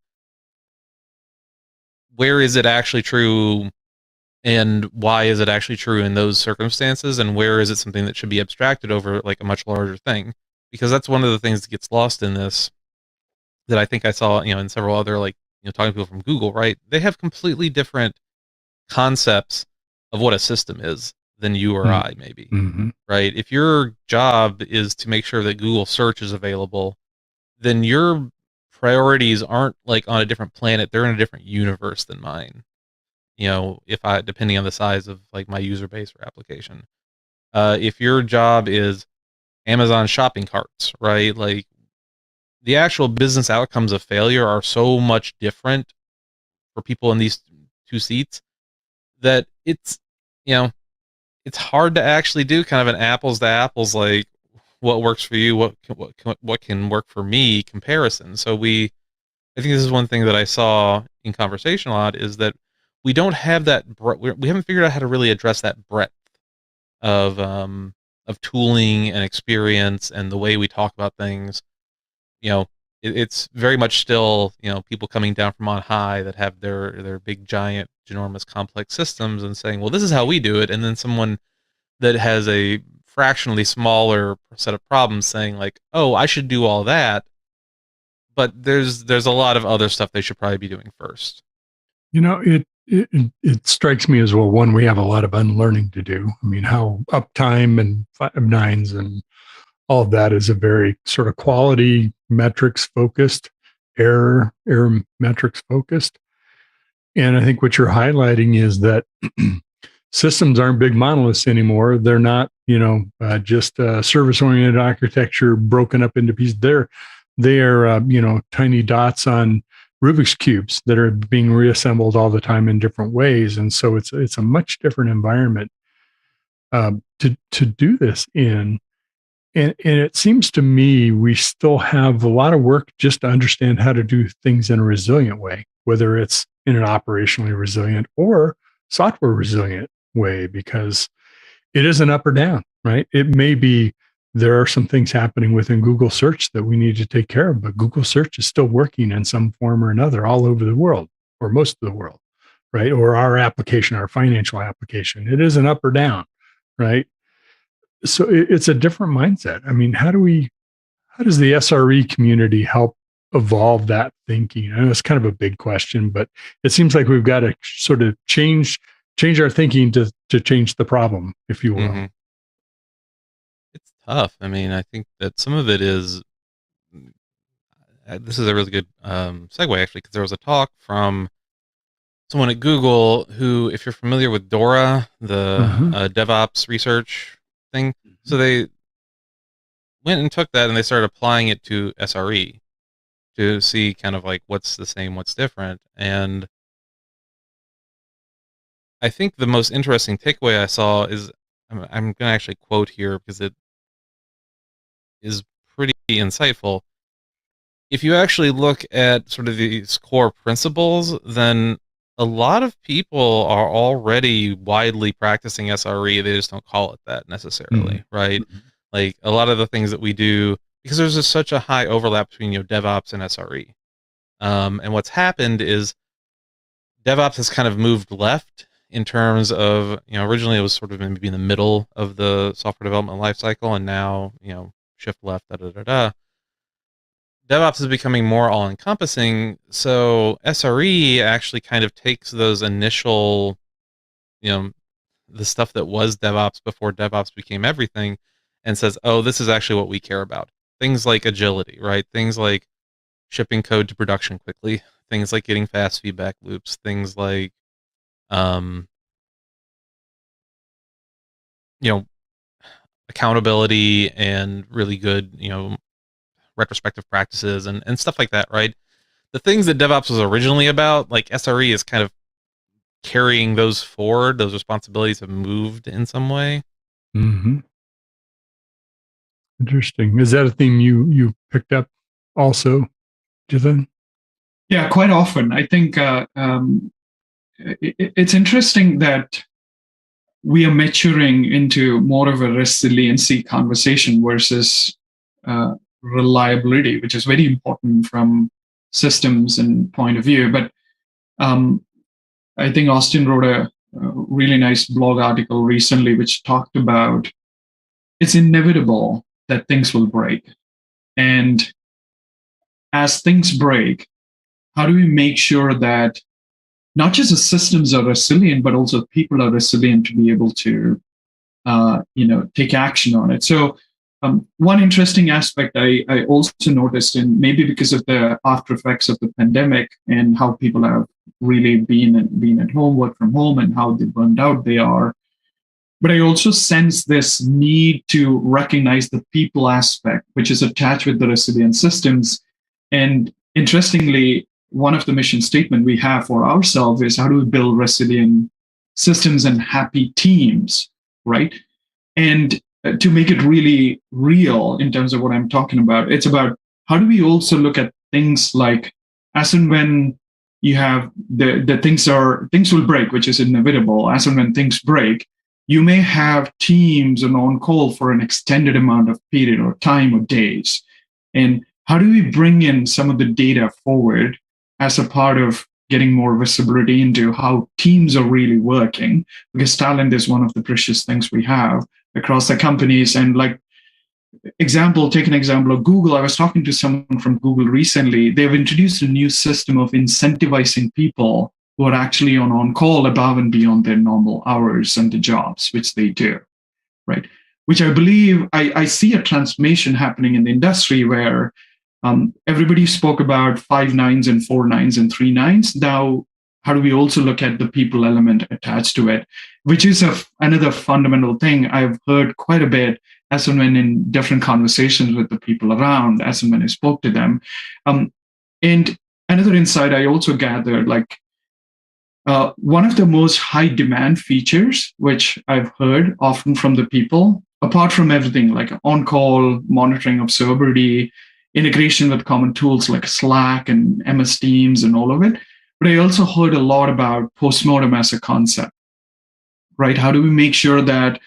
where is it actually true and why is it actually true in those circumstances, and where is it something that should be abstracted over a much larger thing? Because that's one of the things that gets lost in this, that I think I saw, in several other, talking to people from Google, right? They have completely different concepts of what a system is than you or I, maybe, right? If your job is to make sure that Google search is available, then your priorities aren't on a different planet. They're in a different universe than mine. Depending on the size of my user base or application. If your job is Amazon shopping carts, right? The actual business outcomes of failure are so much different for people in these two seats that it's hard to actually do kind of an apples to apples, what works for you, what can work for me comparison. So I think this is one thing that I saw in conversation a lot, is that we don't have that. We haven't figured out how to really address that breadth of tooling and experience and the way we talk about things. It's very much still people coming down from on high that have their big giant ginormous complex systems and saying, well, this is how we do it, and then someone that has a fractionally smaller set of problems saying oh, I should do all that, but there's a lot of other stuff they should probably be doing first. It strikes me as, well, one, we have a lot of unlearning to do. I mean, how uptime and 5.9s and all of that is a very sort of quality metrics focused, error metrics focused. And I think what you're highlighting is that systems aren't big monoliths anymore. They're not, just service-oriented architecture broken up into pieces. They are tiny dots on Rubik's cubes that are being reassembled all the time in different ways. And so it's a much different environment to do this in. And it seems to me we still have a lot of work just to understand how to do things in a resilient way, whether it's in an operationally resilient or software resilient way, because it isn't up or down, right? It may be there are some things happening within Google Search that we need to take care of, but Google Search is still working in some form or another all over the world, or most of the world, right? Or our application, our financial application, it isn't up or down, right? So it's a different mindset. I mean, how does the SRE community help evolve that thinking? I know it's kind of a big question, but it seems like we've got to sort of change our thinking to change the problem, if you will. Mm-hmm. It's tough. I mean, I think that some of it is, this is a really good segue, actually, because there was a talk from someone at Google who, if you're familiar with DORA, the DevOps research thing, so went and took that and they started applying it to SRE to see kind of like what's the same, what's different. And I think the most interesting takeaway I saw is, I'm going to actually quote here because it is pretty insightful. If you actually look at sort of these core principles, then a lot of people are already widely practicing SRE. They just don't call it that necessarily, right? Like a lot of the things that we do, because there's just such a high overlap between DevOps and SRE. And what's happened is DevOps has kind of moved left in terms of, originally it was sort of maybe in the middle of the software development lifecycle, and now, shift left, DevOps is becoming more all-encompassing, so SRE actually kind of takes those initial, the stuff that was DevOps before DevOps became everything, and says, oh, this is actually what we care about. Things like agility, right? Things like shipping code to production quickly. Things like getting fast feedback loops. Things like, accountability and really good, retrospective practices and stuff like that, right? The things that DevOps was originally about, like SRE is kind of carrying those forward. Those responsibilities have moved in some way. Mm-hmm. Interesting. Is that a theme you picked up also, Jithan? Yeah, quite often. I think it's interesting that we are maturing into more of a resiliency conversation versus reliability, which is very important from systems and point of view. But I think Austin wrote a really nice blog article recently which talked about it's inevitable that things will break. And as things break, how do we make sure that not just the systems are resilient, but also people are resilient to be able to, take action on it? So one interesting aspect I also noticed, and maybe because of the after effects of the pandemic and how people have really been at home, work from home, and how burned out they are. But I also sense this need to recognize the people aspect, which is attached with the resilient systems. And interestingly, one of the mission statement we have for ourselves is how do we build resilient systems and happy teams, right? And to make it really real in terms of what I'm talking about, it's about how do we also look at things like as and when you have the things will break, which is inevitable. As and when things break, you may have teams on call for an extended amount of period or time or days. And how do we bring in some of the data forward as a part of getting more visibility into how teams are really working? Because talent is one of the precious things we have across the companies. And take an example of Google. I was talking to someone from Google recently. They've introduced a new system of incentivizing people who are actually on call above and beyond their normal hours and the jobs which they do, right? Which I believe I see a transformation happening in the industry where everybody spoke about 5 nines and 4 nines and 3 nines. Now, how do we also look at the people element attached to it, which is another fundamental thing I've heard quite a bit as and when in different conversations with the people around, as and when I spoke to them. And another insight I also gathered, one of the most high demand features, which I've heard often from the people, apart from everything like on-call, monitoring, observability, integration with common tools like Slack and MS Teams and all of it. But I also heard a lot about postmortem as a concept, right? How do we make sure that,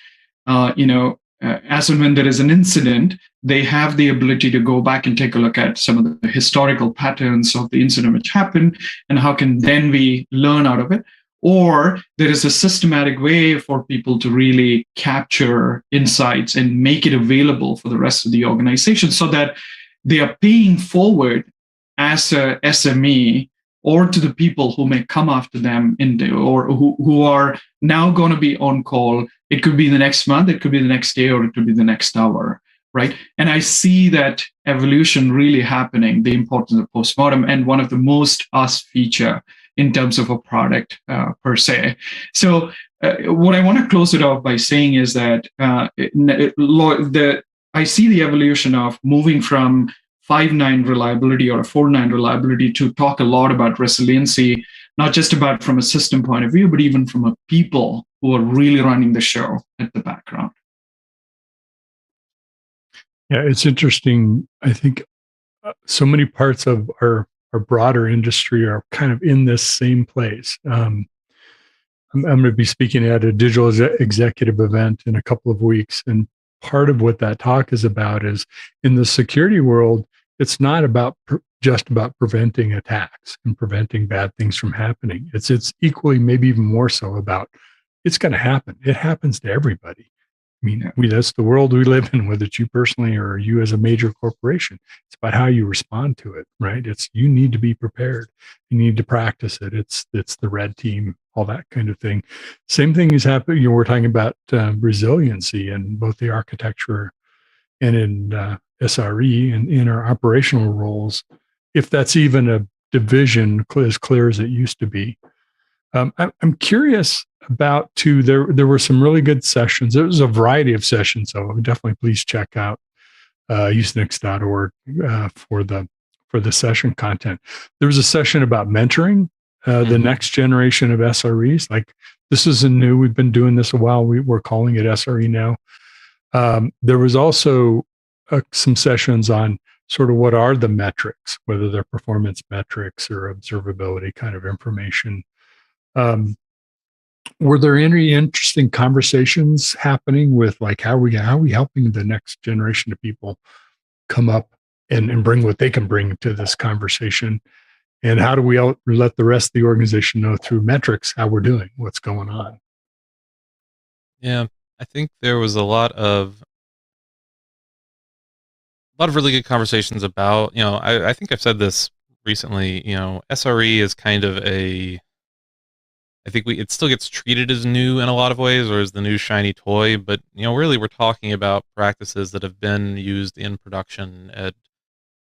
as and when there is an incident, they have the ability to go back and take a look at some of the historical patterns of the incident which happened, and how can then we learn out of it? Or there is a systematic way for people to really capture insights and make it available for the rest of the organization so that they are paying forward as a SME or to the people who may come after them or who are now going to be on call. It could be the next month, it could be the next day, or it could be the next hour, right? And I see that evolution really happening, the importance of postmortem, and one of the most asked feature in terms of a product per se. So what I want to close it off by saying is that the I see the evolution of moving from 5.9 reliability or a 4.9 reliability to talk a lot about resiliency, not just about from a system point of view, but even from a people who are really running the show at the background. Yeah, it's interesting. I think so many parts of our broader industry are kind of in this same place. I'm going to be speaking at a digital executive event in a couple of weeks. And part of what that talk is about is in the security world, it's not about just about preventing attacks and preventing bad things from happening. It's equally, maybe even more so about it's going to happen. It happens to everybody. I mean, that's the world we live in, whether it's you personally or you as a major corporation. It's about how you respond to it, right? You need to be prepared. You need to practice it. It's the red team, all that kind of thing. Same thing is happening. We're talking about resiliency in both the architecture and in SRE and in our operational roles, if that's even a division as clear as it used to be. I'm curious about too. There were some really good sessions. There was a variety of sessions, so definitely please check out usenix.org for the session content. There was a session about mentoring the next generation of SREs. Like this isn't new. We've been doing this a while. We're calling it SRE now. There was also some sessions on sort of what are the metrics, whether they're performance metrics or observability kind of information. Were there any interesting conversations happening with like how are we helping the next generation of people come up and bring what they can bring to this conversation? And how do we let the rest of the organization know through metrics how we're doing, what's going on? Yeah, I think there was a lot of really good conversations about, I think I've said this recently, SRE is kind of I think it still gets treated as new in a lot of ways, or as the new shiny toy, but really we're talking about practices that have been used in production at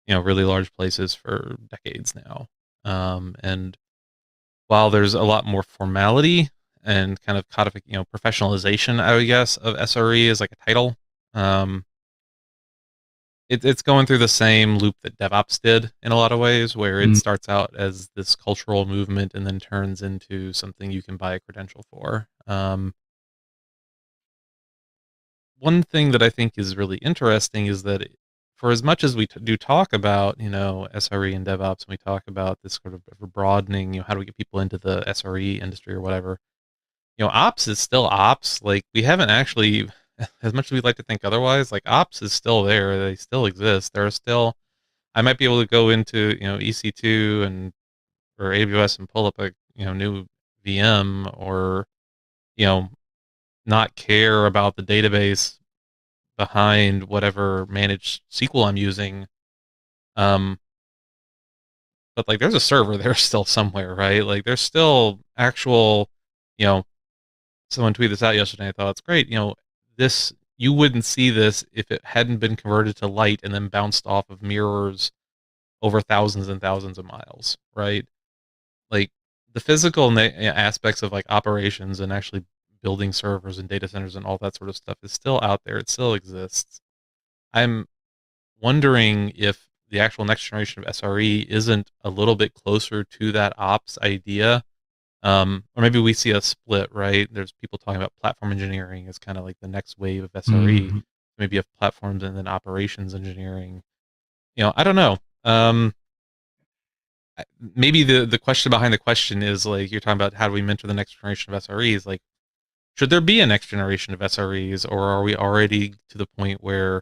really large places for decades now. And while there's a lot more formality and kind of professionalization, I would guess, of SRE as like a title, it's going through the same loop that DevOps did in a lot of ways, where it starts out as this cultural movement and then turns into something you can buy a credential for. One thing that I think is really interesting is that for as much as we do talk about, SRE and DevOps, and we talk about this sort of broadening, how do we get people into the SRE industry or whatever, ops is still ops. Like we haven't actually, as much as we'd like to think otherwise, like ops is still there. They still exist. There are still, I might be able to go into, EC2 or AWS and pull up a, new VM, or, not care about the database behind whatever managed SQL I'm using. But like there's a server there still somewhere, right? Like there's still actual, someone tweeted this out yesterday. I thought it's great. This, you wouldn't see this if it hadn't been converted to light and then bounced off of mirrors over thousands and thousands of miles, right? Like the physical aspects of like operations and actually building servers and data centers and all that sort of stuff is still out there. It still exists. I'm wondering if the actual next generation of SRE isn't a little bit closer to that ops idea. Or maybe we see a split, right? There's people talking about platform engineering as kind of like the next wave of SRE. Maybe you have platforms and then operations engineering. I don't know. Maybe the question behind the question is like, you're talking about how do we mentor the next generation of SREs? Like, should there be a next generation of SREs, or are we already to the point where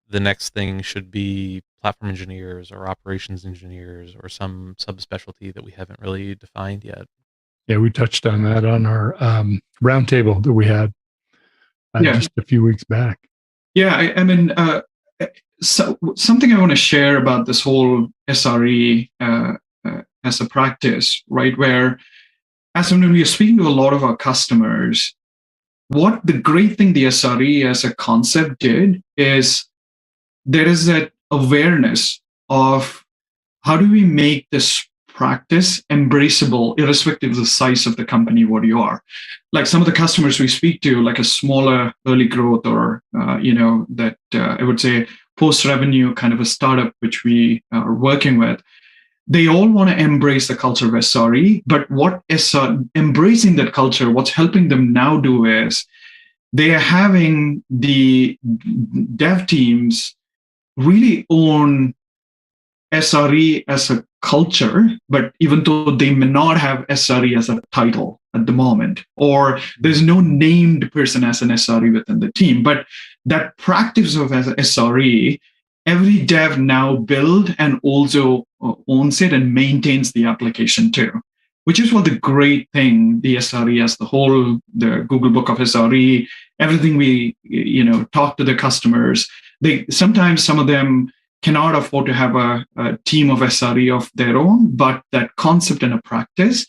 the next thing should be platform engineers or operations engineers or some subspecialty that we haven't really defined yet? Yeah, we touched on that on our roundtable that we had just a few weeks back. Yeah, I mean, so something I want to share about this whole SRE as a practice, right? Where, as when we are speaking to a lot of our customers, what the great thing the SRE as a concept did is there is that awareness of how do we make this practice embraceable, irrespective of the size of the company, what you are. Like some of the customers we speak to, like a smaller early growth or, that I would say post-revenue kind of a startup, which we are working with, they all want to embrace the culture of SRE, but embracing that culture, what's helping them now do is they are having the dev teams really own SRE as a culture, but even though they may not have SRE as a title at the moment, or there's no named person as an SRE within the team, but that practice of as SRE, every dev now build and also owns it and maintains the application too, which is what the great thing, the SRE as the whole, the Google Book of SRE, everything we, talk to the customers, sometimes some of them cannot afford to have a team of SRE of their own, but that concept and a practice,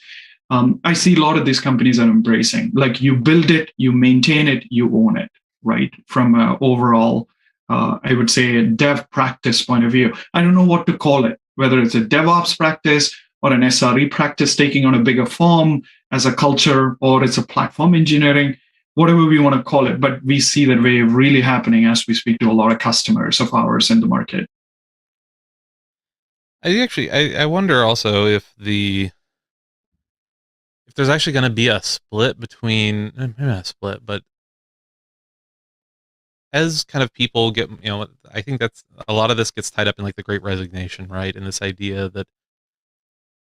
I see a lot of these companies are embracing. Like you build it, you maintain it, you own it, right? From an overall, I would say, a dev practice point of view. I don't know what to call it, whether it's a DevOps practice or an SRE practice taking on a bigger form as a culture, or it's a platform engineering, whatever we want to call it. But we see that wave really happening as we speak to a lot of customers of ours in the market. I wonder also if there's actually going to be a split between, maybe not a split, but as kind of people get, I think that's a lot of this gets tied up in like the Great Resignation, right? And this idea that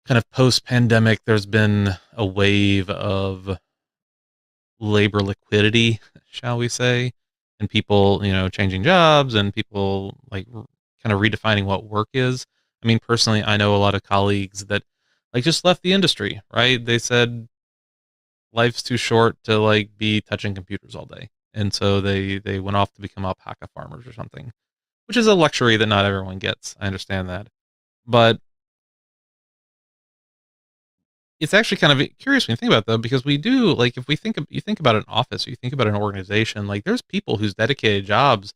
kind of post-pandemic, there's been a wave of labor liquidity, shall we say, and people, changing jobs and people like kind of redefining what work is. I mean, personally, I know a lot of colleagues that like just left the industry, right? They said life's too short to like be touching computers all day. And so they went off to become alpaca farmers or something, which is a luxury that not everyone gets. I understand that. But it's actually kind of curious when you think about it, though, because we do, like, if you think about an office, or you think about an organization, like there's people whose dedicated jobs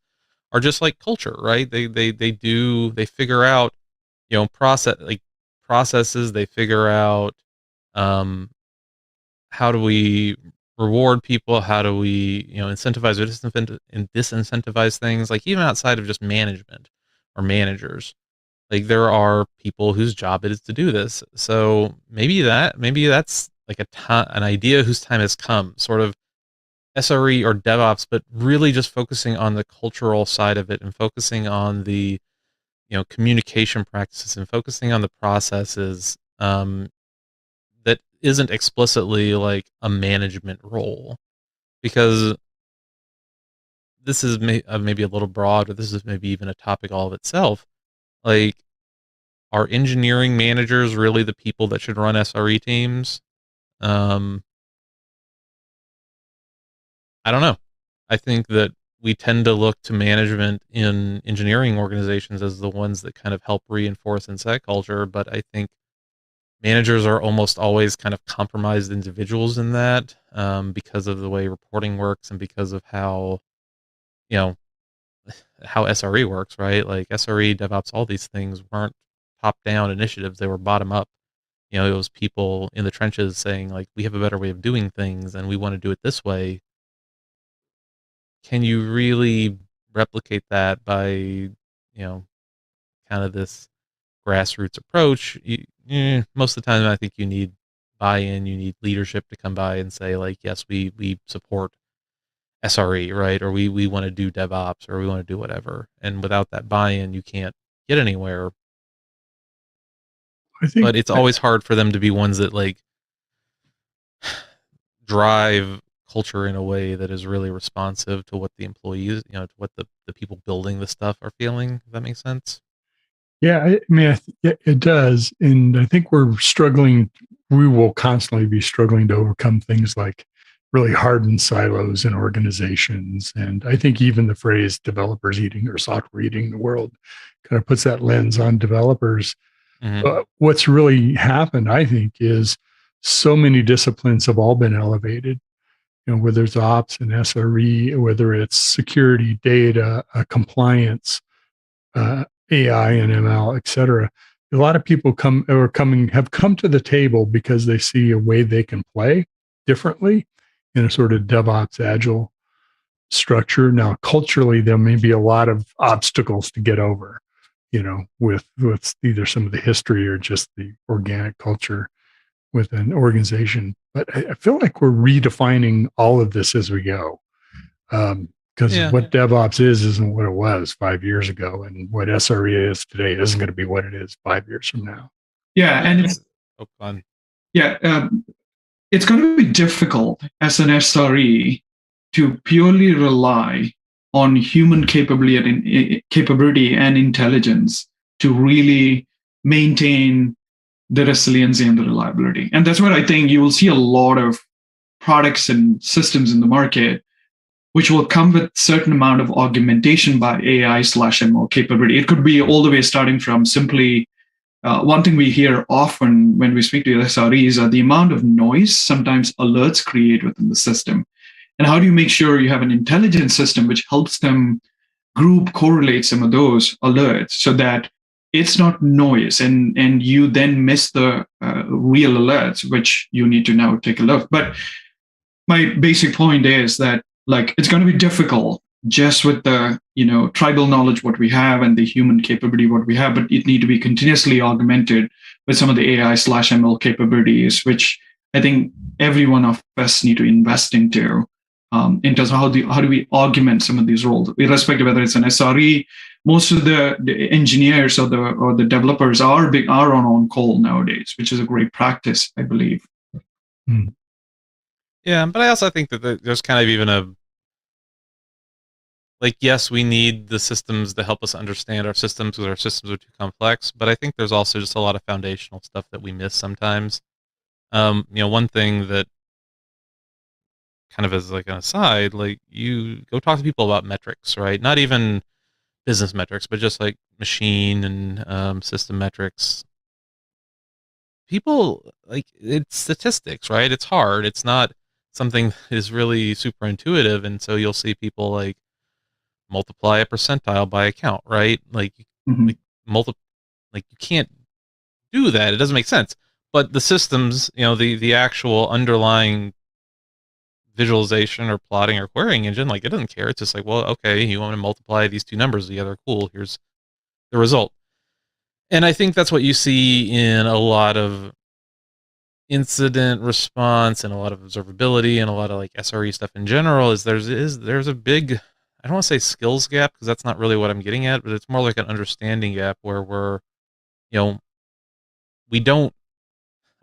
are just like culture, right? They figure out, processes, they figure out, how do we reward people? How do we, incentivize or disincentivize things? Like even outside of just management or managers, like there are people whose job it is to do this. So maybe that's like an idea whose time has come, sort of SRE or DevOps, but really just focusing on the cultural side of it and focusing on the, communication practices and focusing on the processes, that isn't explicitly like a management role, because this is maybe a little broad, or this is maybe even a topic all of itself. Like, are engineering managers really the people that should run SRE teams? I don't know. I think that we tend to look to management in engineering organizations as the ones that kind of help reinforce and set culture, but I think managers are almost always kind of compromised individuals in that, because of the way reporting works and because of how SRE works, right? Like SRE, DevOps, all these things weren't top-down initiatives; they were bottom-up. It was people in the trenches saying, like, we have a better way of doing things, and we want to do it this way. Can you really replicate that by, kind of this grassroots approach? Most of the time, I think you need buy-in, you need leadership to come by and say, like, yes, we support SRE, right? Or we want to do DevOps, or we want to do whatever. And without that buy-in, you can't get anywhere. But it's always hard for them to be ones that like drive culture in a way that is really responsive to what the employees, to what the people building the stuff are feeling. If that makes sense. Yeah, I mean, it does. And I think we will constantly be struggling to overcome things like really hardened silos in organizations. And I think even the phrase developers eating or software eating the world kind of puts that lens on developers. Mm-hmm. What's really happened, I think, is so many disciplines have all been elevated, whether it's ops and SRE, whether it's security, data, compliance, AI and ML, et cetera. a lot of people have come to the table because they see a way they can play differently in a sort of DevOps agile structure. Now, culturally, there may be a lot of obstacles to get over, with either some of the history or just the organic culture with an organization. But I feel like we're redefining all of this as we go. Because what DevOps isn't what it was 5 years ago, and what SRE is today isn't going to be what it is 5 years from now. Yeah, and it's fun. Yeah, it's going to be difficult as an SRE to purely rely on human capability and intelligence to really maintain the resiliency and the reliability. And that's what I think you will see a lot of products and systems in the market, which will come with certain amount of augmentation by AI/ML capability. It could be all the way starting from simply, one thing we hear often when we speak to SREs are the amount of noise sometimes alerts create within the system. And how do you make sure you have an intelligent system which helps them correlate some of those alerts so that it's not noise and you then miss the real alerts, which you need to now take a look. But my basic point is that it's going to be difficult just with the tribal knowledge what we have and the human capability what we have, but it need to be continuously augmented with some of the AI/ML capabilities, which I think every one of us need to invest into. In terms of how do we augment some of these roles, irrespective of whether it's an SRE. Most of the engineers or the developers are on call nowadays, which is a great practice, I believe. Yeah, but I also think that there's kind of even yes, we need the systems to help us understand our systems because our systems are too complex, but I think there's also just a lot of foundational stuff that we miss sometimes. One thing that kind of as an aside, you go talk to people about metrics, right? Not even business metrics, but just machine and system metrics. People it's statistics, right? It's hard. It's not something that is really super intuitive, and so you'll see people multiply a percentile by a count, right? You can't do that. It doesn't make sense. But the systems, the actual underlying visualization or plotting or querying engine, it doesn't care. It's just well, okay, you want to multiply these two numbers together. Cool. Here's the result. And I think that's what you see in a lot of incident response and a lot of observability and a lot of SRE stuff in general is there's a big, I don't want to say skills gap because that's not really what I'm getting at, but it's more like an understanding gap where we don't,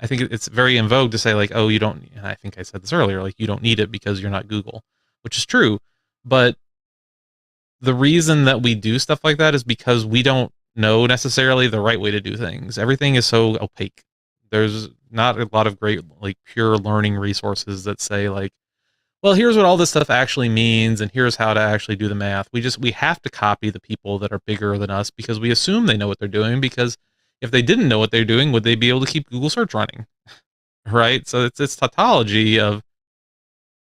I think it's very in vogue to say oh, you don't, and I think I said this earlier, you don't need it because you're not Google, which is true. But the reason that we do stuff like that is because we don't know necessarily the right way to do things. Everything is so opaque. There's not a lot of great pure learning resources that say well, here's what all this stuff actually means and here's how to actually do the math. We have to copy the people that are bigger than us because we assume they know what they're doing, because if they didn't know what they're doing, would they be able to keep Google search running? Right? So it's tautology of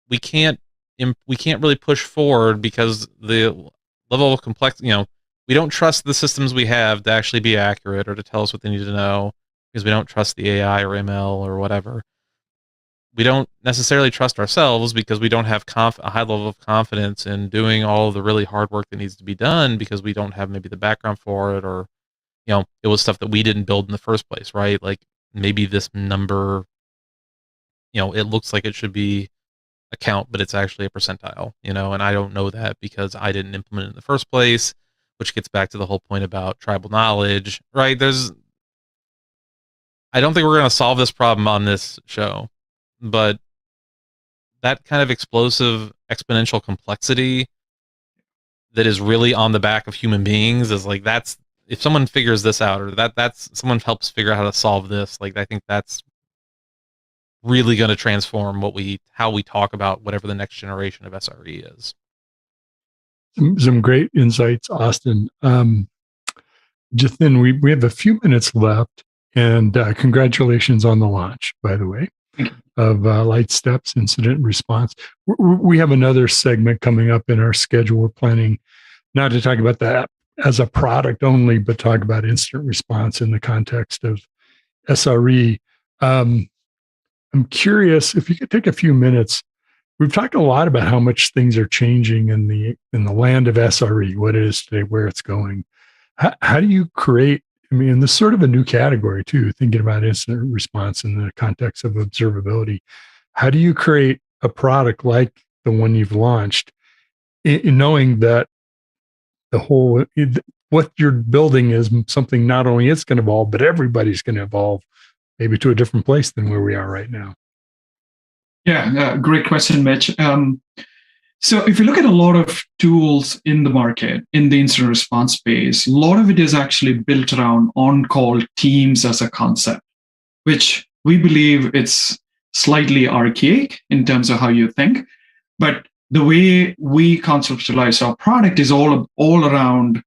we can't really push forward because the level of complexity, we don't trust the systems we have to actually be accurate or to tell us what they need to know because we don't trust the AI or ML or whatever. We don't necessarily trust ourselves because we don't have a high level of confidence in doing all of the really hard work that needs to be done because we don't have maybe the background for it, or it was stuff that we didn't build in the first place, right? Maybe this number, it looks like it should be a count, but it's actually a percentile, and I don't know that because I didn't implement it in the first place, which gets back to the whole point about tribal knowledge, right? I don't think we're going to solve this problem on this show, but that kind of explosive exponential complexity that is really on the back of human beings is that's, if someone figures this out, or that's someone helps figure out how to solve this, I think that's really going to transform how we talk about whatever the next generation of SRE is. Some great insights, Austin. Jathin, we have a few minutes left, and congratulations on the launch, by the way, of Lightstep's incident response. We have another segment coming up in our schedule. We're planning not to talk about that as a product only, but talk about incident response in the context of SRE. I'm curious if you could take a few minutes. We've talked a lot about how much things are changing in the land of SRE, what it is today, where it's going. How do you create? I mean, this is sort of a new category too, thinking about incident response in the context of observability. How do you create a product like the one you've launched, in knowing that what you're building is something not only it's going to evolve, but everybody's going to evolve maybe to a different place than where we are right now? Yeah, great question, Mitch. So if you look at a lot of tools in the market, in the incident response space, a lot of it is actually built around on-call teams as a concept, which we believe it's slightly archaic in terms of how you think. But the way we conceptualize our product is all around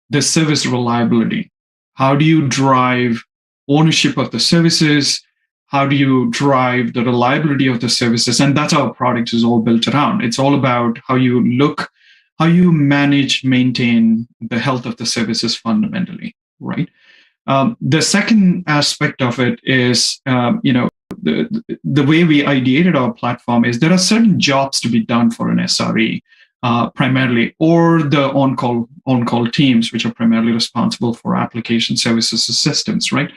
the service reliability. How do you drive ownership of the services? How do you drive the reliability of the services? And that's how our product is all built around. It's all about how you manage, maintain the health of the services fundamentally, right? The second aspect of it is, the way we ideated our platform is there are certain jobs to be done for an SRE, primarily, or the on-call teams, which are primarily responsible for application services systems, right?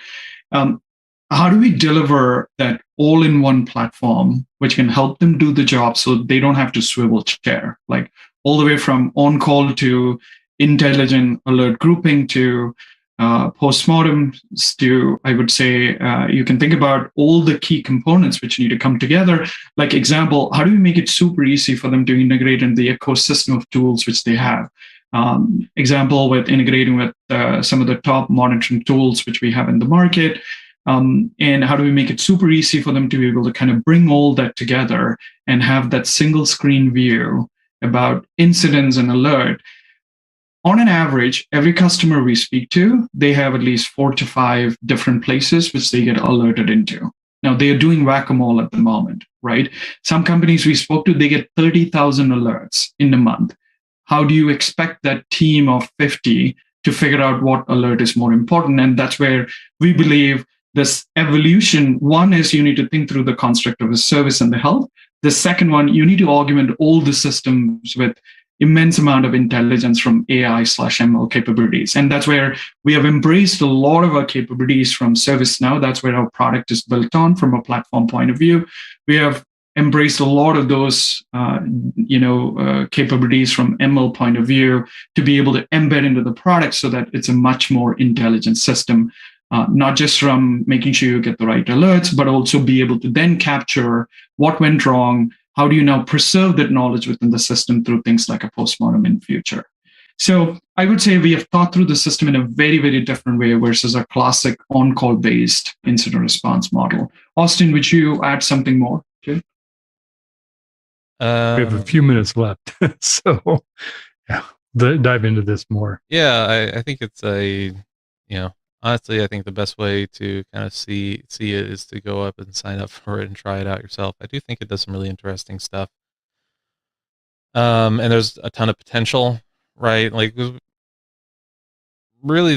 How do we deliver that all-in-one platform, which can help them do the job so they don't have to swivel chair, like all the way from on-call to intelligent alert grouping to postmortems to, I would say, you can think about all the key components which need to come together. Like example, how do we make it super easy for them to integrate in the ecosystem of tools which they have? Example with integrating with some of the top monitoring tools which we have in the market. And how do we make it super easy for them to be able to kind of bring all that together and have that single screen view about incidents and alert? On an average, every customer we speak to, they have at least 4 to 5 different places which they get alerted into. Now, they are doing whack-a-mole at the moment, right? Some companies we spoke to, they get 30,000 alerts in a month. How do you expect that team of 50 to figure out what alert is more important? And that's where we believe this evolution, one is you need to think through the construct of a service and the health. The second one, you need to augment all the systems with immense amount of intelligence from AI/ML capabilities. And that's where we have embraced a lot of our capabilities from ServiceNow. That's where our product is built on from a platform point of view. We have embraced a lot of those capabilities from ML point of view to be able to embed into the product so that it's a much more intelligent system. Not just from making sure you get the right alerts, but also be able to then capture what went wrong. How do you now preserve that knowledge within the system through things like a postmortem in future? So I would say we have thought through the system in a very, very different way versus a classic on-call based incident response model. Austin, would you add something more to it? We have a few minutes left. So yeah, dive into this more. Yeah, I think it's honestly, I think the best way to kind of see it is to go up and sign up for it and try it out yourself. I do think it does some really interesting stuff. And there's a ton of potential, right? Like really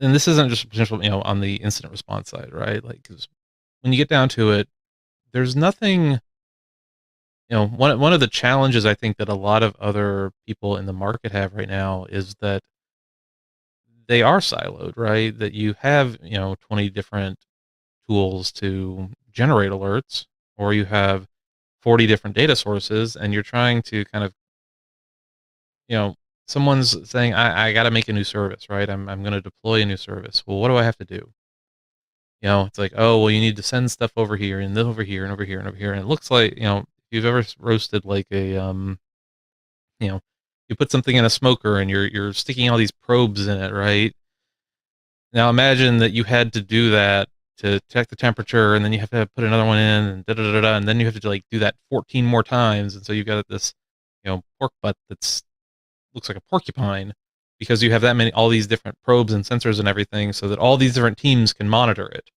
and this isn't just potential, on the incident response side, right? Like, 'cause when you get down to it, there's nothing, one of the challenges I think that a lot of other people in the market have right now is that they are siloed, right? That you have, 20 different tools to generate alerts, or you have 40 different data sources, and you're trying to kind of, someone's saying, I got to make a new service, right? I'm going to deploy a new service. Well, what do I have to do? It's like, oh, well, you need to send stuff over here and then over here and over here and over here. And it looks like, if you've ever roasted like a, you put something in a smoker and you're sticking all these probes in it, right? Now imagine that you had to do that to check the temperature, and then you have to put another one in, and and then you have to do that 14 more times, and so you've got this, pork butt looks like a porcupine because you have all these different probes and sensors and everything, so that all these different teams can monitor it.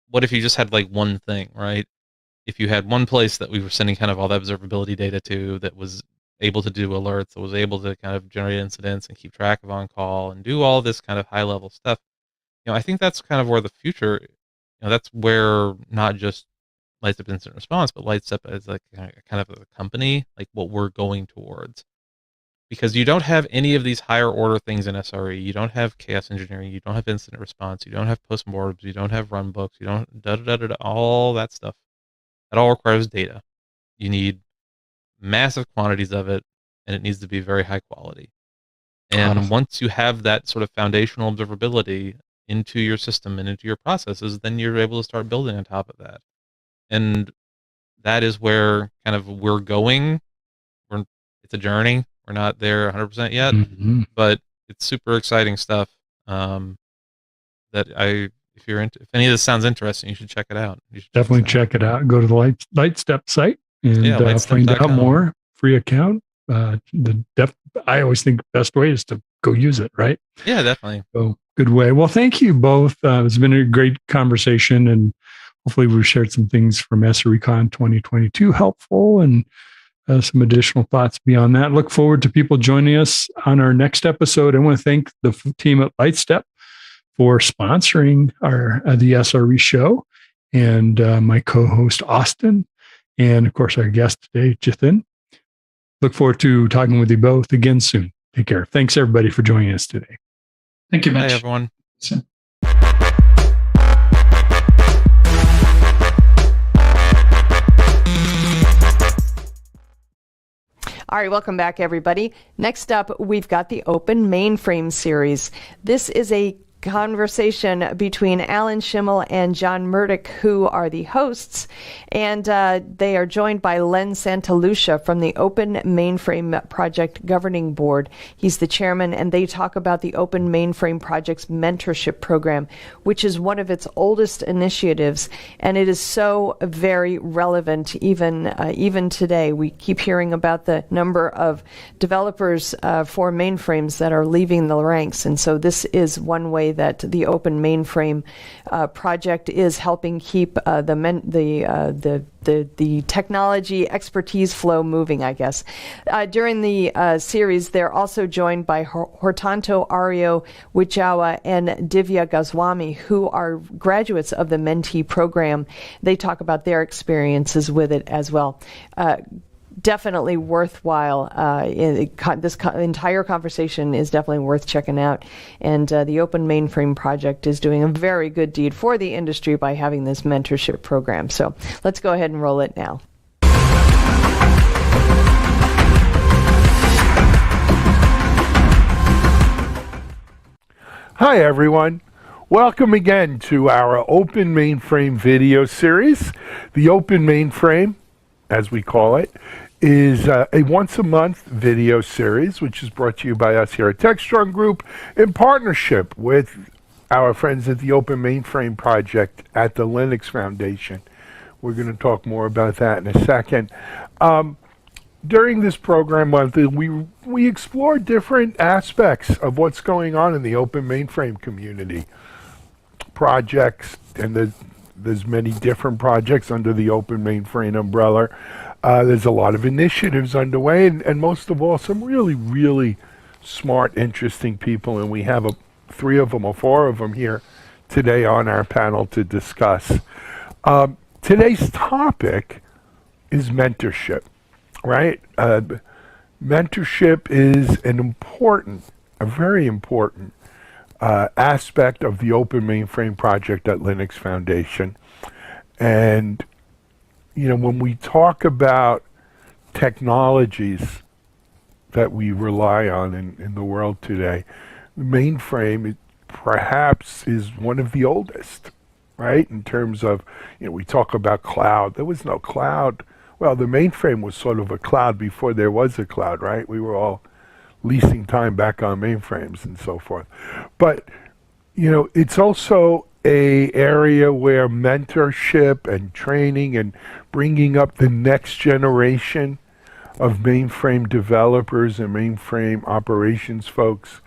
What if you just had like one thing, right? If you had one place that we were sending kind of all the observability data to that was able to do alerts, that was able to kind of generate incidents and keep track of on call and do all this kind of high level stuff. I think that's kind of where the future, that's where not just Lightstep Incident Response, but Lightstep as like kind of a company, like what we're going towards. Because you don't have any of these higher order things in SRE. You don't have chaos engineering. You don't have incident response. You don't have postmortems. You don't have run books. You don't all that stuff. That all requires data. You need massive quantities of it, and it needs to be very high quality. And once you have that sort of foundational observability into your system and into your processes, then you're able to start building on top of that. And that is where kind of we're going. It's a journey. We're not there 100% yet, but it's super exciting stuff. That if any of this sounds interesting, you should check it out. You should definitely check it out. Go to the Lightstep site and find out more. Free account. I always think the best way is to go use it, right? Yeah, definitely. So good way. Well, thank you both. It's been a great conversation, and hopefully we've shared some things from Srecon 2022 helpful, and some additional thoughts beyond that. Look forward to people joining us on our next episode. I want to thank the team at Lightstep for sponsoring the SRE show, and my co-host Austin, and of course our guest today, Jithin. Look forward to talking with you both again soon. Take care. Thanks everybody for joining us today. Thank you, Mitch. Hi, everyone. All right, welcome back, everybody. Next up, we've got the Open Mainframe series. This is a conversation between Alan Schimmel and John Murdoch, who are the hosts, and they are joined by Len Santalucia from the Open Mainframe Project Governing Board. He's the chairman, and they talk about the Open Mainframe Project's mentorship program, which is one of its oldest initiatives, and it is so very relevant even today. We keep hearing about the number of developers for mainframes that are leaving the ranks, and so this is one way that the Open Mainframe project is helping keep the technology expertise flow moving, I guess. During the series, they're also joined by Hortanto Ario Wijawa and Divya Gowami, who are graduates of the Mentee program. They talk about their experiences with it as well. Definitely worthwhile. This entire conversation is definitely worth checking out. And the Open Mainframe Project is doing a very good deed for the industry by having this mentorship program. So let's go ahead and roll it now. Hi, everyone. Welcome again to our Open Mainframe video series. The Open Mainframe, as we call it, is a once-a-month video series, which is brought to you by us here at Techstrong Group in partnership with our friends at the Open Mainframe Project at the Linux Foundation. We're going to talk more about that in a second. During this program month, we explore different aspects of what's going on in the Open Mainframe community. Projects, and there's many different projects under the Open Mainframe umbrella. There's a lot of initiatives underway, and most of all, some really, really smart, interesting people. And we have 3 of them or 4 of them here today on our panel to discuss. Today's topic is mentorship, right? Mentorship is a very important aspect of the Open Mainframe Project at Linux Foundation. And when we talk about technologies that we rely on in the world today, the mainframe perhaps is one of the oldest, right? In terms of, we talk about cloud. There was no cloud. Well, the mainframe was sort of a cloud before there was a cloud, right? We were all leasing time back on mainframes and so forth. But, it's also a area where mentorship and training and bringing up the next generation of mainframe developers and mainframe operations folks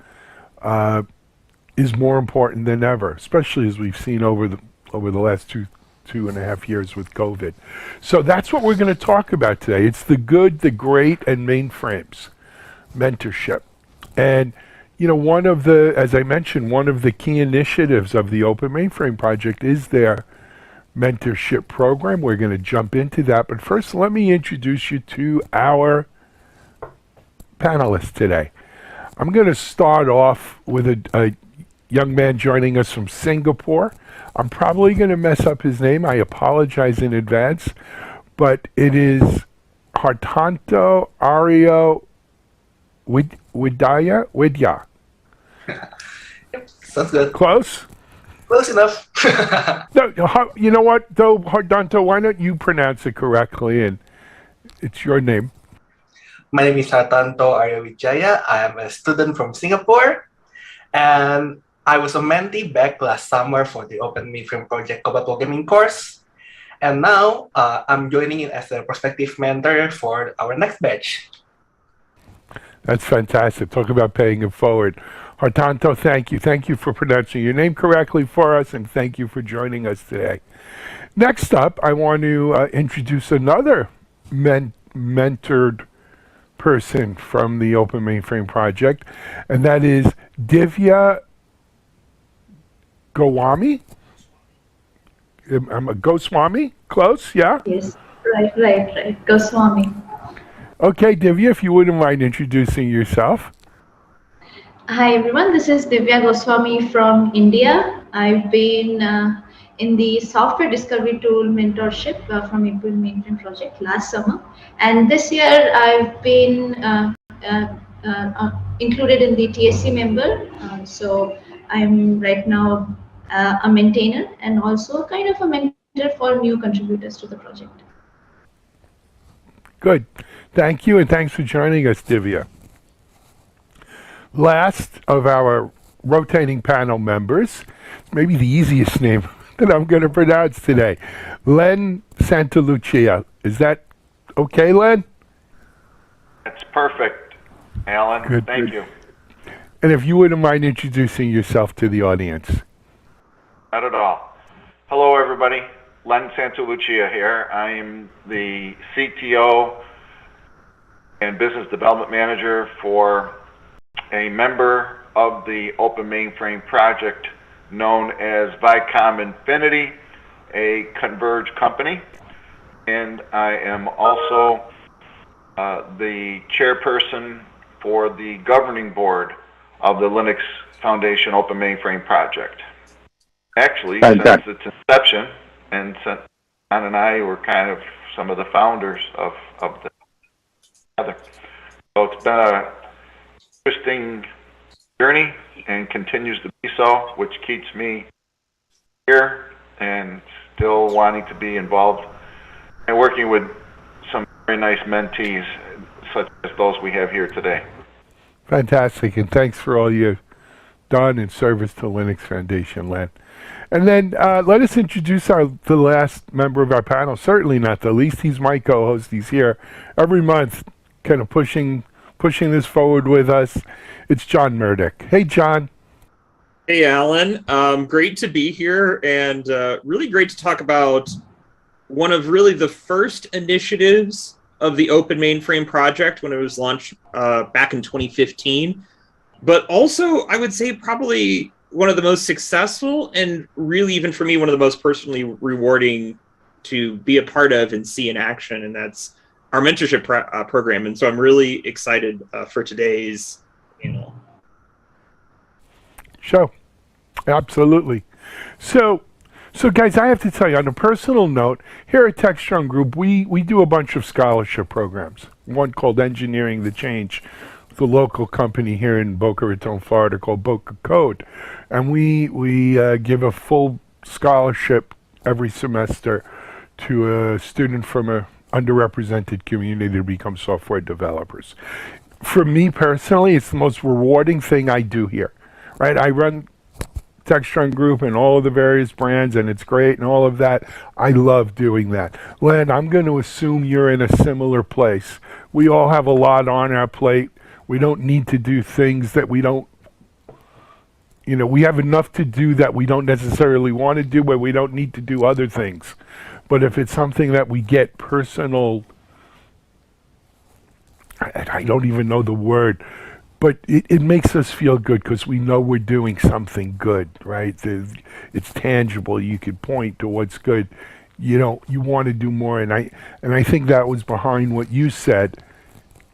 is more important than ever, especially as we've seen over the last 2.5 years with COVID. So that's what we're going to talk about today. It's the good, the great, and mainframes, mentorship. And, you know, as I mentioned, one of the key initiatives of the Open Mainframe Project is their mentorship program. We're going to jump into that. But first, let me introduce you to our panelists today. I'm going to start off with a young man joining us from Singapore. I'm probably going to mess up his name. I apologize in advance. But it is Hartanto Aryo Widya. Sounds good. Close? Close enough. No, you know what, though, Hartanto, why don't you pronounce it correctly? And it's your name. My name is Hartanto Aryawijaya. I am a student from Singapore. And I was a mentee back last summer for the Open Mainframe Project Cobalt Programming course. And now I'm joining in as a prospective mentor for our next batch. That's fantastic. Talk about paying it forward. Hartanto, thank you. Thank you for pronouncing your name correctly for us, and thank you for joining us today. Next up, I want to introduce another mentored person from the Open Mainframe Project, and that is Divya Gowami. I'm a Goswami? Close, yeah? Yes, right. Goswami. Okay, Divya, if you wouldn't mind introducing yourself. Hi, everyone. This is Divya Goswami from India. I've been in the software discovery tool mentorship from Open Mainframe Project last summer. And this year, I've been included in the TSC member. So I'm right now a maintainer and also kind of a mentor for new contributors to the project. Good. Thank you, and thanks for joining us, Divya. Last of our rotating panel members, maybe the easiest name that I'm going to pronounce today, Len Santalucia. Is that okay, Len? That's perfect, Alan. Good, Thank good. you. And if you wouldn't mind introducing yourself to the audience. Not at all. Hello, everybody. Len Santalucia here. I am the CTO and Business Development Manager for a member of the Open Mainframe Project known as Vicom Infinity, a converged company. And I am also the chairperson for the governing board of the Linux Foundation Open Mainframe Project. Actually, since its inception, and John and I were kind of some of the founders of the other. So it's been an interesting journey and continues to be so, which keeps me here and still wanting to be involved and working with some very nice mentees such as those we have here today. Fantastic, and thanks for all you've done in service to Linux Foundation, Len. And then let us introduce the last member of our panel, certainly not the least. He's my co-host. He's here every month, kind of pushing this forward with us. It's John Murdoch. Hey, John. Hey, Alan. Great to be here, and really great to talk about one of really the first initiatives of the Open Mainframe Project when it was launched back in 2015. But also, I would say probably one of the most successful and really, even for me, one of the most personally rewarding to be a part of and see in action, and that's our mentorship program. And so I'm really excited for today's show. Absolutely. So guys, I have to tell you, on a personal note, here at Techstrong Group, we do a bunch of scholarship programs. One called Engineering the Change, the local company here in Boca Raton, Florida, called Boca Code, and we give a full scholarship every semester to a student from a underrepresented community to become software developers. For me personally, it's the most rewarding thing I do here, right? I run Techstrong Group and all of the various brands, and it's great and all of that. I love doing that. Len, I'm going to assume you're in a similar place. We all have a lot on our plate. We don't need to do things that we don't we have enough to do that we don't necessarily want to do, where we don't need to do other things. But if it's something that we get personal, I don't even know the word, but it makes us feel good because we know we're doing something good, right? It's tangible. You could point to what's good. You want to do more, and I think that was behind what you said.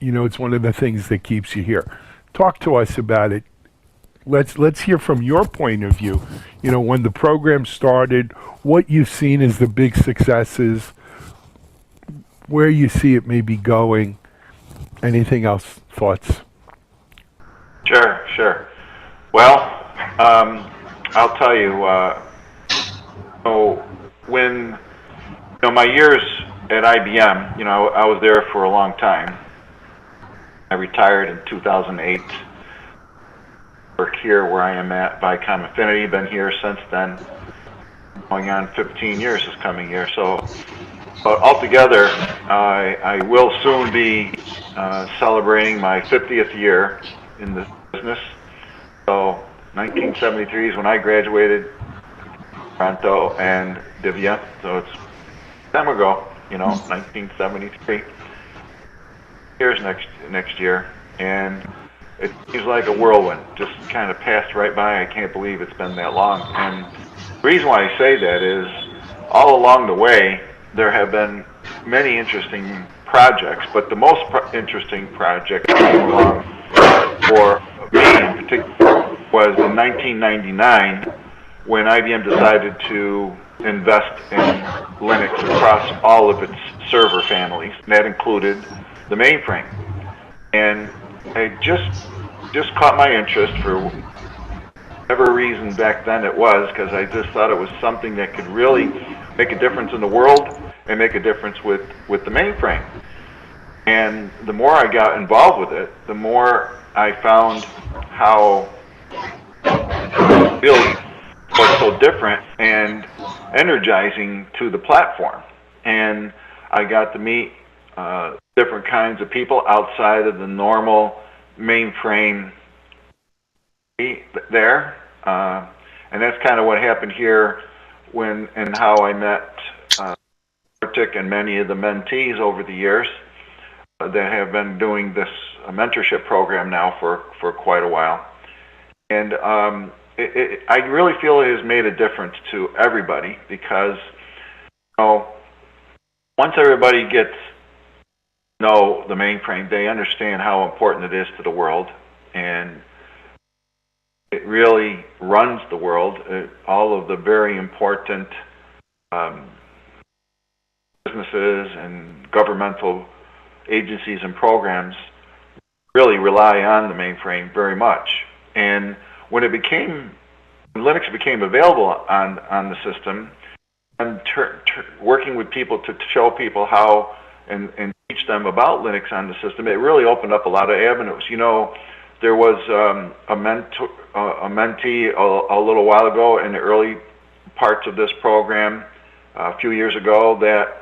It's one of the things that keeps you here. Talk to us about it. Let's hear from your point of view. When the program started, what you've seen as the big successes, where you see it maybe going. Anything else? Thoughts? Sure. Well, I'll tell you. When my years at IBM, I was there for a long time. I retired in 2008. Work here where I am at Vicom Affinity. Been here since then. Going on 15 years this coming year. So, but altogether, I will soon be celebrating my 50th year in the business. So 1973 is when I graduated, Toronto and Divya. So it's time ago, 1973. Years next year, and it seems like a whirlwind. Just kind of passed right by. I can't believe it's been that long. And the reason why I say that is, all along the way, there have been many interesting projects, but the most interesting project that came along for me in particular was in 1999 when IBM decided to invest in Linux across all of its server families. And that included the mainframe. And it just caught my interest for whatever reason back then it was, because I just thought it was something that could really make a difference in the world and make a difference with the mainframe. And the more I got involved with it, the more I found how really was so different and energizing to the platform. And I got to meet different kinds of people outside of the normal mainframe there. And that's kind of what happened here and how I met Arctic and many of the mentees over the years that have been doing this mentorship program now for quite a while. And I really feel it has made a difference to everybody, because once everybody gets to know the mainframe, they understand how important it is to the world, and it really runs the world. All of the very important businesses and governmental agencies and programs really rely on the mainframe very much. And when Linux became available on the system, and working with people to show people how and teach them about Linux on the system, it really opened up a lot of avenues. There was a mentee a little while ago in the early parts of this program a few years ago that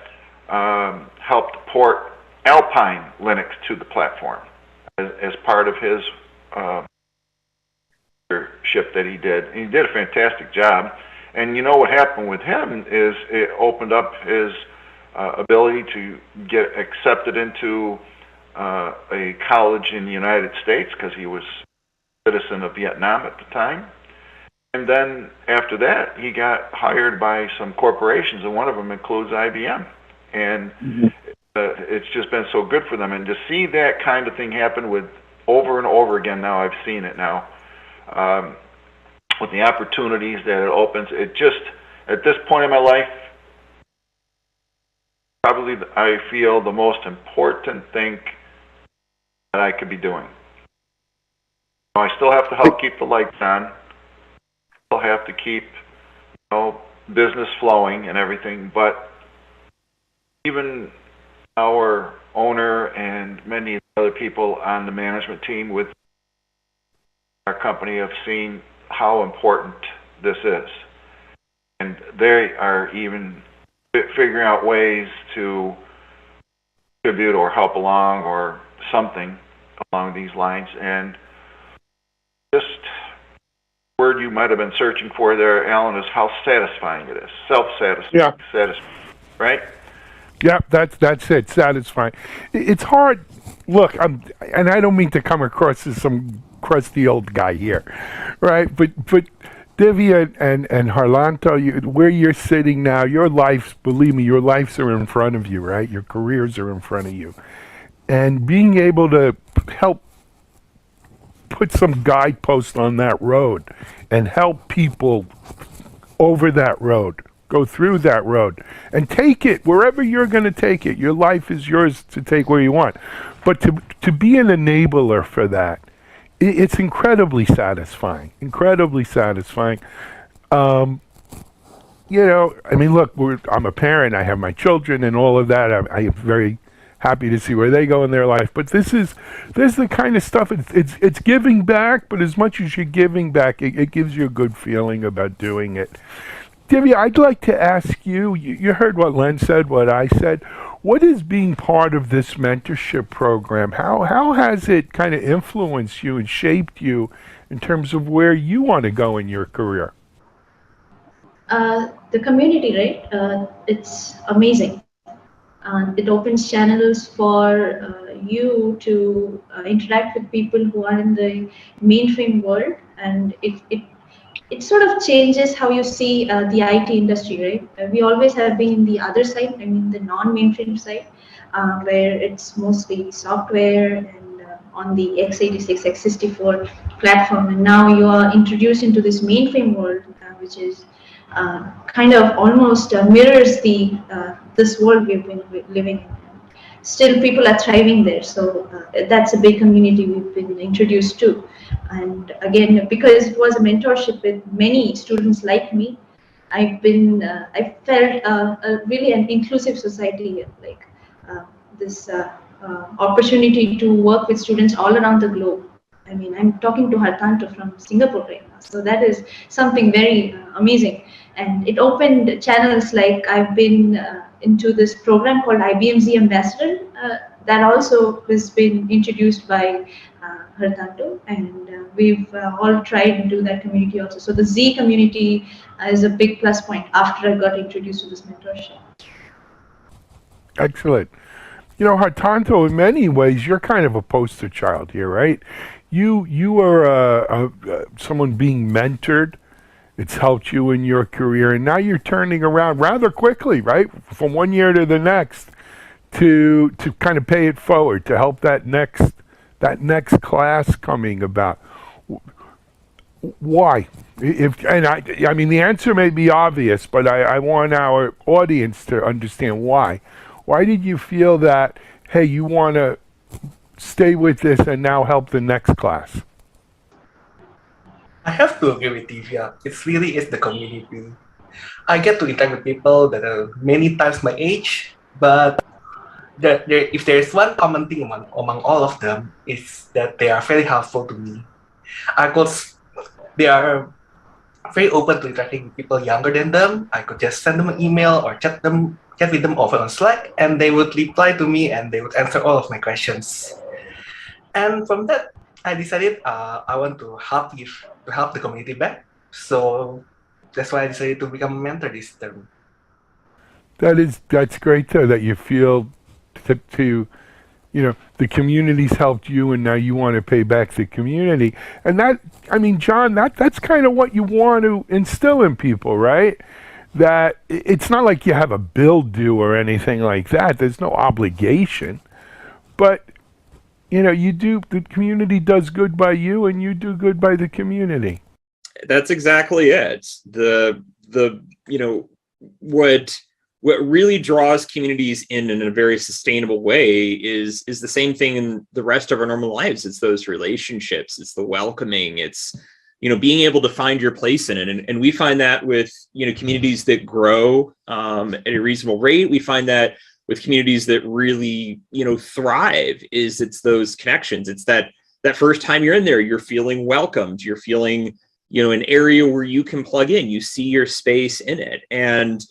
helped port Alpine Linux to the platform as part of his ship that he did. And he did a fantastic job. And what happened with him is it opened up his ability to get accepted into a college in the United States, because he was a citizen of Vietnam at the time. And then after that, he got hired by some corporations, and one of them includes IBM. And it's just been so good for them. And to see that kind of thing happen with over and over again, now I've seen it now, with the opportunities that it opens, it just, at this point in my life, probably I feel the most important thing that I could be doing. I still have to help keep the lights on. Still have to keep, business flowing and everything. But even our owner and many other people on the management team with our company have seen how important this is, and they are even figuring out ways to contribute or help along or something along these lines. And just we're word you might have been searching for there, Alan, is how satisfying it is. Self-satisfying. Yeah. Satisfying, right? Yeah, that's it. Satisfying. It's hard. Look, and I don't mean to come across as some crusty old guy here, right? But Divya and Harlanto, where you're sitting now, your lives, believe me, your lives are in front of you, right? Your careers are in front of you, and being able to help put some guideposts on that road and help people over that road, go through that road, and take it wherever you're going to take it. Your life is yours to take where you want. But to be an enabler for that, it's incredibly satisfying. Incredibly satisfying. You know, I mean, look, I'm a parent. I have my children and all of that. I am very happy to see where they go in their life. But this is the kind of stuff. It's giving back. But as much as you're giving back, it gives you a good feeling about doing it. Divya, I'd like to ask you. You heard what Len said, what I said. What is being part of this mentorship program? How has it kind of influenced you and shaped you in terms of where you want to go in your career? The community, right? It's amazing. It opens channels for you to interact with people who are in the mainframe world, and it sort of changes how you see the IT industry, right? We always have been in the other side, I mean the non-mainframe side, where it's mostly software and on the x86, x64 platform, and now you are introduced into this mainframe world, which is kind of almost mirrors the this world we've been living in. Still, people are thriving there, so that's a big community we've been introduced to. And again, because it was a mentorship with many students like me, I felt really an inclusive society here, like this opportunity to work with students all around the globe. I mean, I'm talking to Hartanto from Singapore right now, so that is something very amazing. And it opened channels, like I've been into this program called IBM Z Ambassador, that also has been introduced by Hartanto, and we've all tried into that community also. So the Z community is a big plus point after I got introduced to this mentorship. Excellent. You know, Hartanto, in many ways, you're kind of a poster child here, right? You are someone being mentored. It's helped you in your career, and now you're turning around rather quickly, right? From one year to the next, to kind of pay it forward, to help that next class coming about. Why? I mean, the answer may be obvious, but I want our audience to understand why. Why did you feel that, hey, you want to stay with this and now help the next class? I have to agree with Divya. It really is the community. I get to interact with people that are many times my age, but if there is one common thing among all of them, is that they are very helpful to me. They are very open to interacting with people younger than them. I could just send them an email or chat with them over on Slack, and they would reply to me and they would answer all of my questions. And from that, I decided I want to help the community back. So that's why I decided to become a mentor this term. That's great though, that you feel to you know, the community's helped you and now you want to pay back the community. And that, I mean, John, that's kind of what you want to instill in people, right? That it's not like you have a bill due or anything like that. There's no obligation. But you know, the community does good by you and you do good by the community. That's exactly it. The you know, what really draws communities in a very sustainable way is the same thing in the rest of our normal lives. It's those relationships, it's the welcoming, it's, you know, being able to find your place in it. And we find that with, you know, communities that grow at a reasonable rate. We find that with communities that really, you know, thrive, it's those connections. It's that first time you're in there, you're feeling welcomed, you're feeling, you know, an area where you can plug in, you see your space in it. And,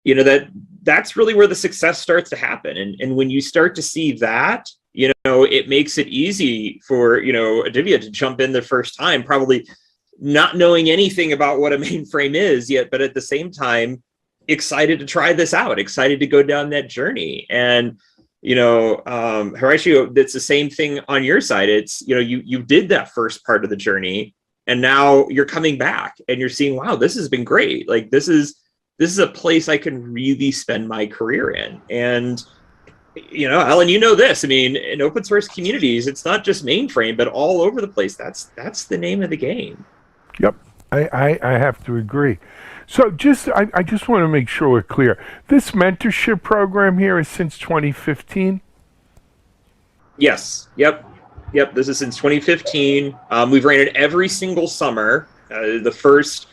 you know, that's really where the success starts to happen. And when you start to see that, you know, it makes it easy for, you know, Divya to jump in the first time, probably not knowing anything about what a mainframe is yet, but at the same time, excited to try this out, excited to go down that journey. And, Horatio, that's the same thing on your side. It's, you did that first part of the journey, and now you're coming back and you're seeing, wow, this has been great. Like, this is a place I can really spend my career in. And, Alan, this. I mean, in open source communities, it's not just mainframe, but all over the place. That's the name of the game. Yep, I have to agree. So I just want to make sure we're clear. This mentorship program here is since 2015? Yes. Yep. This is since 2015. We've ran it every single summer. The first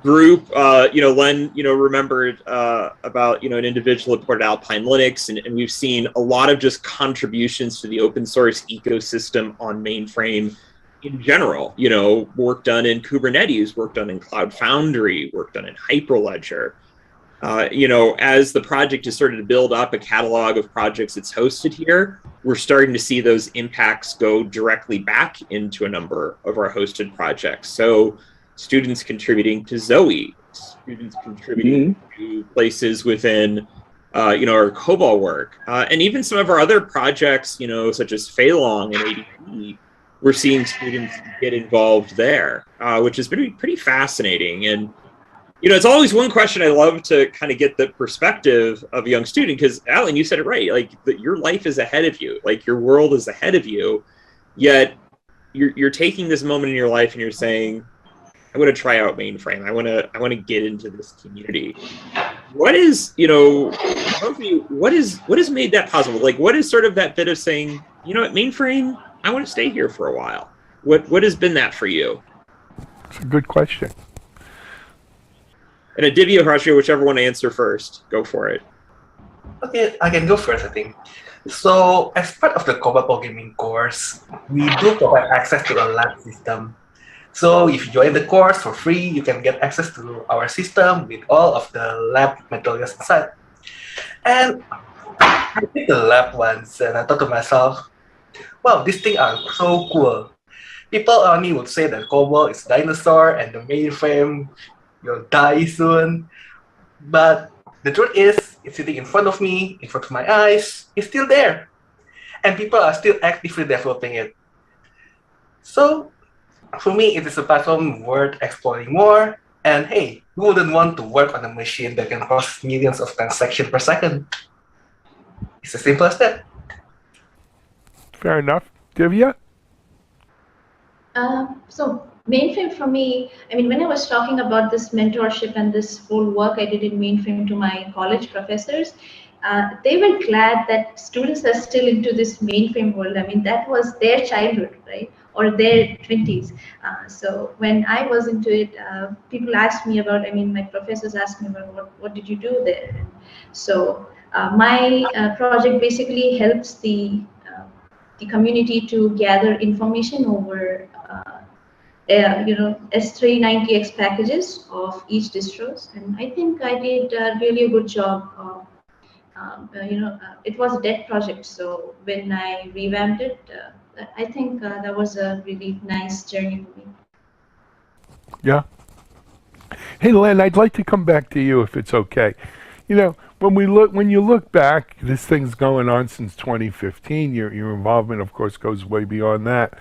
group, Len, remembered about, an individual at Port Alpine Linux, and we've seen a lot of just contributions to the open source ecosystem on mainframe in general. Work done in Kubernetes, work done in Cloud Foundry, work done in Hyperledger. As the project has started to build up a catalog of projects it's hosted here, we're starting to see those impacts go directly back into a number of our hosted projects. So students contributing to Zoe, students contributing to places within, our COBOL work, and even some of our other projects, such as Feilong and ADP, we're seeing students get involved there, which has been pretty fascinating. And, it's always one question I love to kind of get the perspective of a young student, because Alan, you said it right, like your life is ahead of you, like your world is ahead of you, yet you're taking this moment in your life and you're saying, I want to try out mainframe. I want to get into this community. What is, what has made that possible? Like, what is sort of that bit of saying, mainframe, I want to stay here for a while. What has been that for you? It's a good question. And Divya or Horatio, whichever one to answer first, go for it. Okay, I can go first, I think. So, as part of the COBOL programming course, we do provide access to a lab system. So, if you join the course for free, you can get access to our system with all of the lab materials inside. And I did the lab once, and I thought to myself, wow, these things are so cool. People only would say that COBOL is dinosaur and the mainframe will die soon. But the truth is, it's sitting in front of me, in front of my eyes, it's still there. And people are still actively developing it. So, for me, it is a platform worth exploring more. And hey, who wouldn't want to work on a machine that can process millions of transactions per second? It's as simple as that. Fair enough. Divya? So mainframe for me, I mean, when I was talking about this mentorship and this whole work I did in mainframe to my college professors, they were glad that students are still into this mainframe world. I mean, that was their childhood, right? Or their 20s. So when I was into it, people asked me about, my professors asked me about what did you do there? And so my project basically helps the community to gather information over S390X packages of each distros, and I think I did really a good job of, it was a dead project, so when I revamped it, I think that was a really nice journey for me. Yeah. Hey, Len, I'd like to come back to you if it's okay. When you look back, this thing's going on since 2015. Your involvement, of course, goes way beyond that.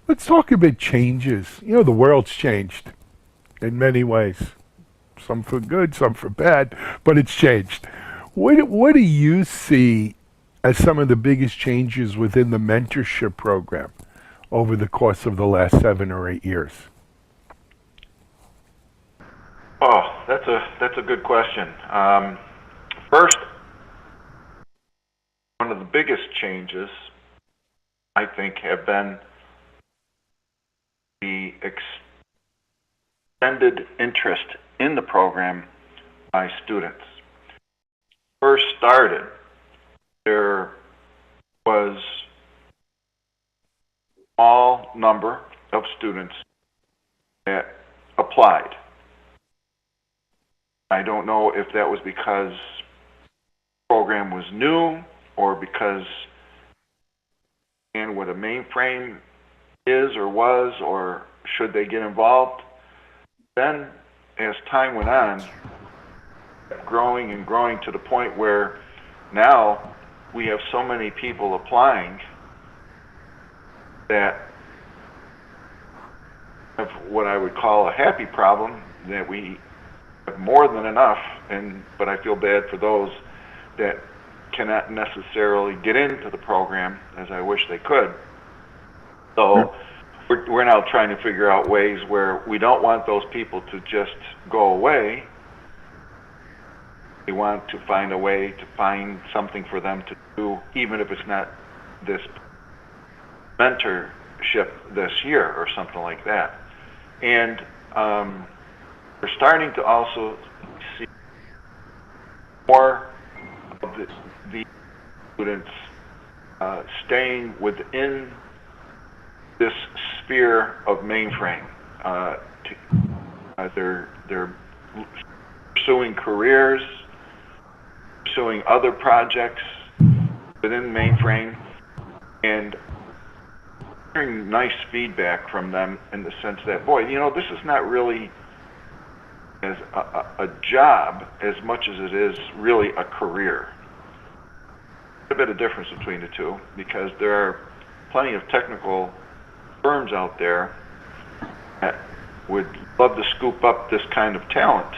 Let's talk about changes. The world's changed in many ways. Some for good, some for bad, but it's changed. What do you see as some of the biggest changes within the mentorship program over the course of the last 7 or 8 years? Oh, that's a good question. First, one of the biggest changes, I think, have been the extended interest in the program by students. First started, there was a small number of students that applied. I don't know if that was because the program was new or because and what a mainframe is or was, or should they get involved. Then, as time went on, growing and growing to the point where now we have so many people applying that have what I would call a happy problem, that we have more than enough, but I feel bad for those that cannot necessarily get into the program as I wish they could. So we're now trying to figure out ways where we don't want those people to just go away. We want to find a way to find something for them to do, even if it's not this mentorship this year or something like that. And we're starting to also see more of the students staying within this sphere of mainframe. They're pursuing careers, pursuing other projects within mainframe, and hearing nice feedback from them in the sense that, boy, this is not really as a job as much as it is really a career. A bit of difference between the two, because there are plenty of technical firms out there that would love to scoop up this kind of talent,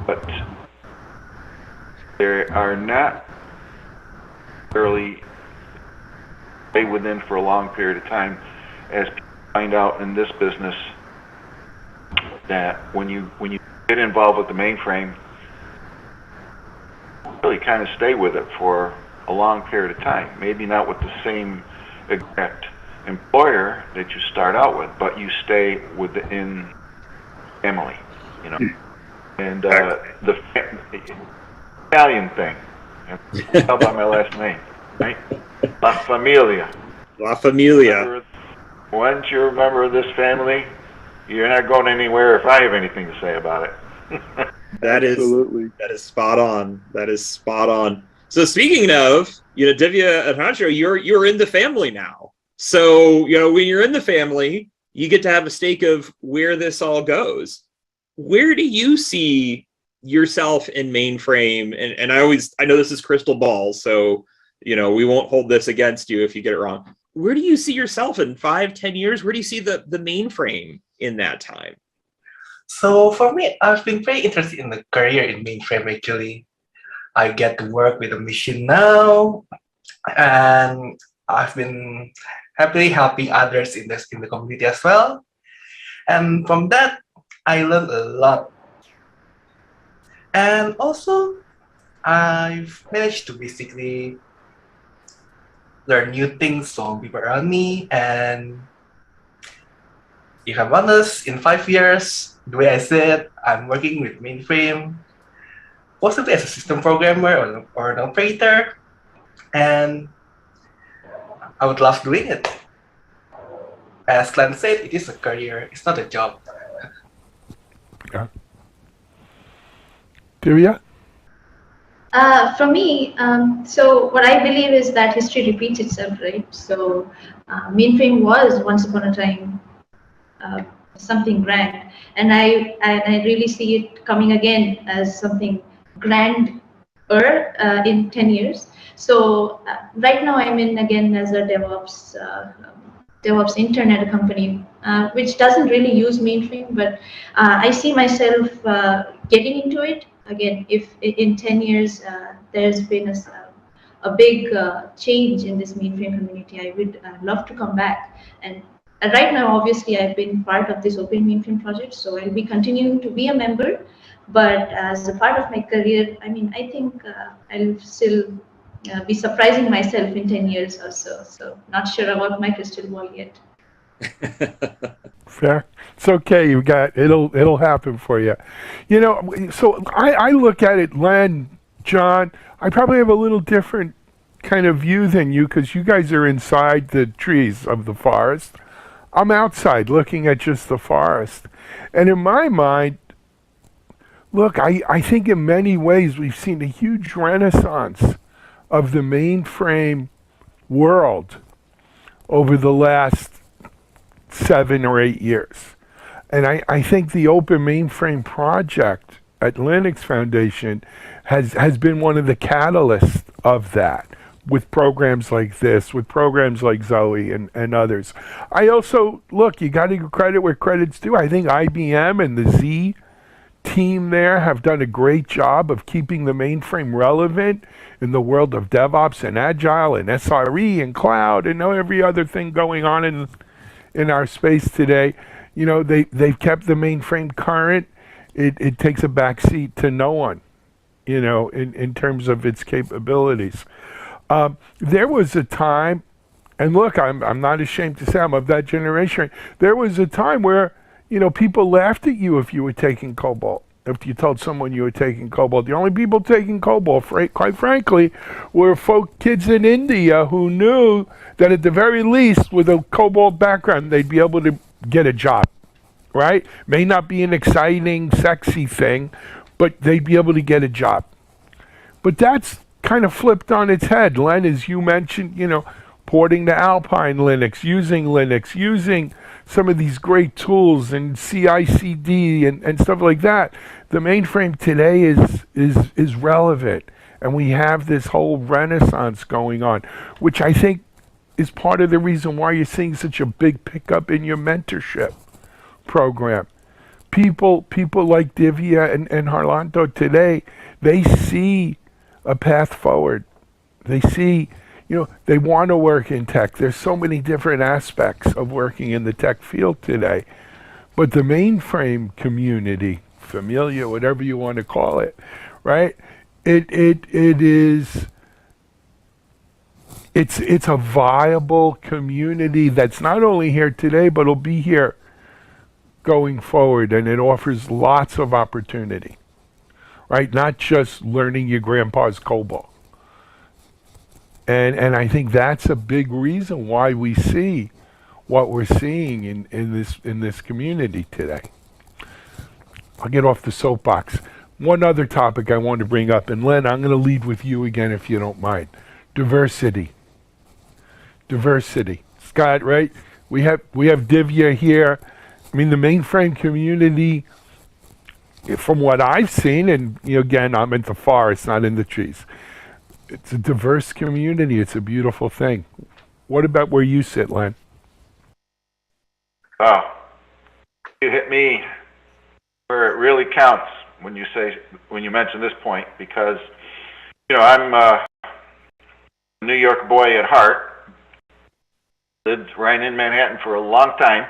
but they are not really stay within for a long period of time, as people find out in this business that when you get involved with the mainframe, you really kind of stay with it for a long period of time. Maybe not with the same exact employer that you start out with, but you stay within family, And the Italian thing, tell by my last name, right? La Familia. La Familia. Once you're a member of this family, you're not going anywhere if I have anything to say about it. That is spot on. That is spot on. So speaking of, Divya and Hancho, you're in the family now. So, when you're in the family, you get to have a stake of where this all goes. Where do you see yourself in mainframe? And I know this is crystal ball, so, we won't hold this against you if you get it wrong. Where do you see yourself in 5-10 years? Where do you see the mainframe in that time? So for me, I've been very interested in the career in mainframe actually. I get to work with a machine now, and I've been happily helping others in the community as well. And from that, I learned a lot. And also, I've managed to basically learn new things from people around me. And if I'm honest, in 5 years, the way I said, I'm working with mainframe, possibly as a system programmer or an operator. And I would love doing it. As Glenn said, it is a career, it's not a job. Yeah. Divya? For me, so what I believe is that history repeats itself, right? So mainframe was once upon a time something grand, and I really see it coming again as something grander in 10 years. So right now I'm in again as a DevOps intern at a company which doesn't really use mainframe, but I see myself getting into it again. If in 10 years there's been a big change in this mainframe community, I would love to come back. And right now, obviously, I've been part of this Open Mainframe project, so I'll be continuing to be a member. But as a part of my career, I think I'll still be surprising myself in 10 years or so. So not sure about my crystal ball yet. Fair. It's okay. It'll happen for you. So I look at it, Len, John, I probably have a little different kind of view than you, because you guys are inside the trees of the forest. I'm outside looking at just the forest. And in my mind, look, I think in many ways we've seen a huge renaissance of the mainframe world over the last 7 or 8 years. And I think the Open Mainframe project at Linux Foundation has been one of the catalysts of that, with programs like this, with programs like Zoe and others. I also, look, you got to give credit where credit's due. I think IBM and the Z team there have done a great job of keeping the mainframe relevant in the world of DevOps and Agile and SRE and cloud and every other thing going on in our space today. You know, they've kept the mainframe current. It takes a backseat to no one, you know, in terms of its capabilities. There was a time, and look, I'm not ashamed to say I'm of that generation. There was a time where, you know, people laughed at you if you were taking COBOL. If you told someone you were taking COBOL, the only people taking COBOL, quite frankly, were kids in India who knew that at the very least, with a COBOL background, they'd be able to get a job, right? May not be an exciting, sexy thing, but they'd be able to get a job. But that's kind of flipped on its head. Len, as you mentioned, you know, porting to Alpine Linux, using some of these great tools and CI/CD and stuff like that. The mainframe today is relevant, and we have this whole renaissance going on, which I think is part of the reason why you're seeing such a big pickup in your mentorship program. People like Divya and Harlanto today, they see a path forward. They see, you know, they want to work in tech. There's so many different aspects of working in the tech field today. But the mainframe community, familia, whatever you want to call it, right? It's a viable community that's not only here today, but will be here going forward, and it offers lots of opportunity, right? Not just learning your grandpa's COBOL. And I think that's a big reason why we see what we're seeing in this community today. I'll get off the soapbox. One other topic I want to bring up, and Len, I'm going to lead with you again if you don't mind. Diversity. Scott, right? We have Divya here. I mean, the mainframe community, from what I've seen, and you know, again, I'm in the forest, not in the trees. It's a diverse community. It's a beautiful thing. What about where you sit, Len? Oh, you hit me where it really counts when you mention this point, because you know I'm a New York boy at heart. Lived right in Manhattan for a long time,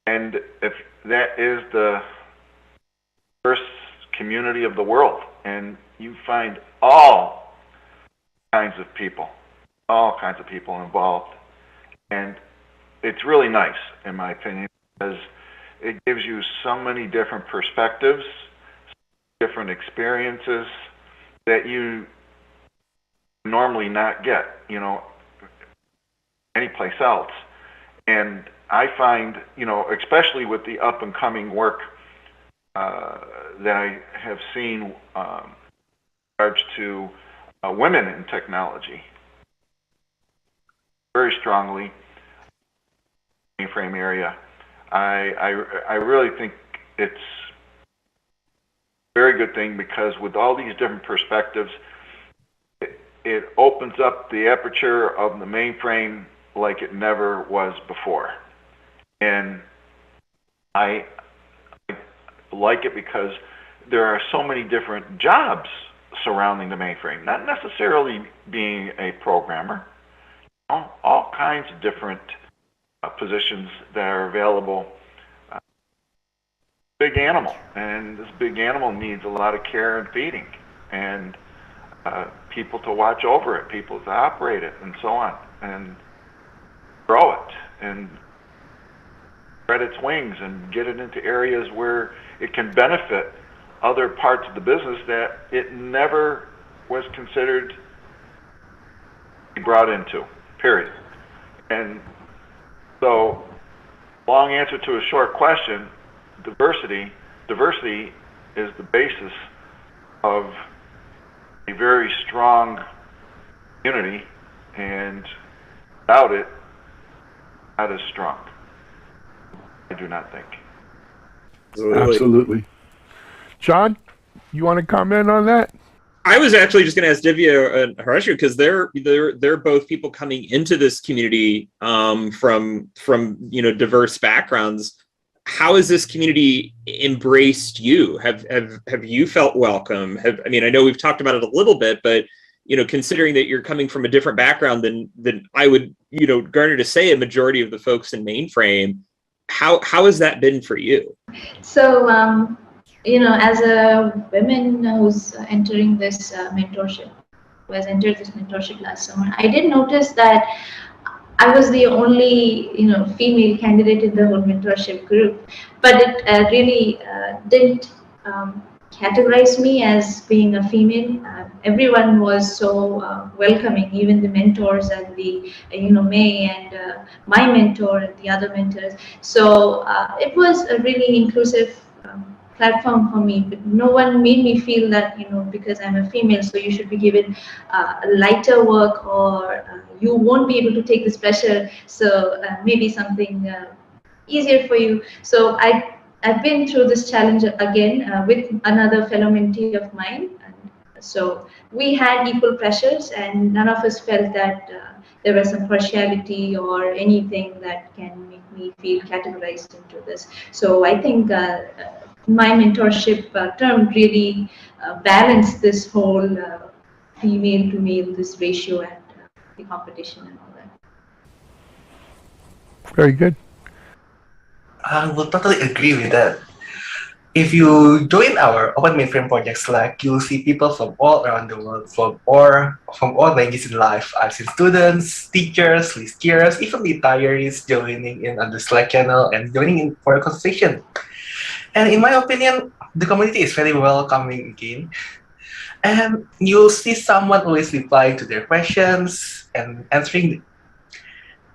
and if that is the first community of the world, and you find all kinds of people involved, and it's really nice, in my opinion, because it gives you so many different perspectives, different experiences that you normally not get, you know, anyplace else. And I find, you know, especially with the up and coming work that I have seen in regards to women in technology, very strongly mainframe area. I really think it's a very good thing, because with all these different perspectives, it opens up the aperture of the mainframe like it never was before. And I like it because there are so many different jobs surrounding the mainframe, not necessarily being a programmer, you know, all kinds of different positions that are available. Big animal, and this big animal needs a lot of care and feeding, and people to watch over it, people to operate it, and so on, and grow it, and spread its wings, and get it into areas where it can benefit other parts of the business that it never was considered to be brought into, period. And so, long answer to a short question, diversity is the basis of a very strong community, and without it, not as strong. I do not think. Absolutely. John, you want to comment on that? I was actually just going to ask Divya and Harshu, because they're both people coming into this community from diverse backgrounds. How has this community embraced you? Have you felt welcome? I know we've talked about it a little bit, but considering that you're coming from a different background than I would garner to say a majority of the folks in Mainframe, how has that been for you? So as a woman who's entering this mentorship, who has entered this mentorship last summer, I did notice that I was the only female candidate in the whole mentorship group, but it really didn't categorize me as being a female. Everyone was so welcoming, even the mentors and the May and my mentor and the other mentors. So it was a really inclusive platform for me, but no one made me feel that because I'm a female, so you should be given lighter work, or you won't be able to take this pressure, so maybe something easier for you. So I've been through this challenge again with another fellow mentee of mine. So we had equal pressures, and none of us felt that there was some partiality or anything that can make me feel categorized into this. So I think my mentorship term really balanced this whole female to male, this ratio, and the competition and all that. Very good. I will totally agree with that. If you join our Open Mainframe project Slack, you'll see people from all around the world, from all ranges in life. I've seen students, teachers, listers, even retirees joining in on the Slack channel and joining in for a conversation. And in my opinion, the community is very welcoming again. And you'll see someone always replying to their questions and answering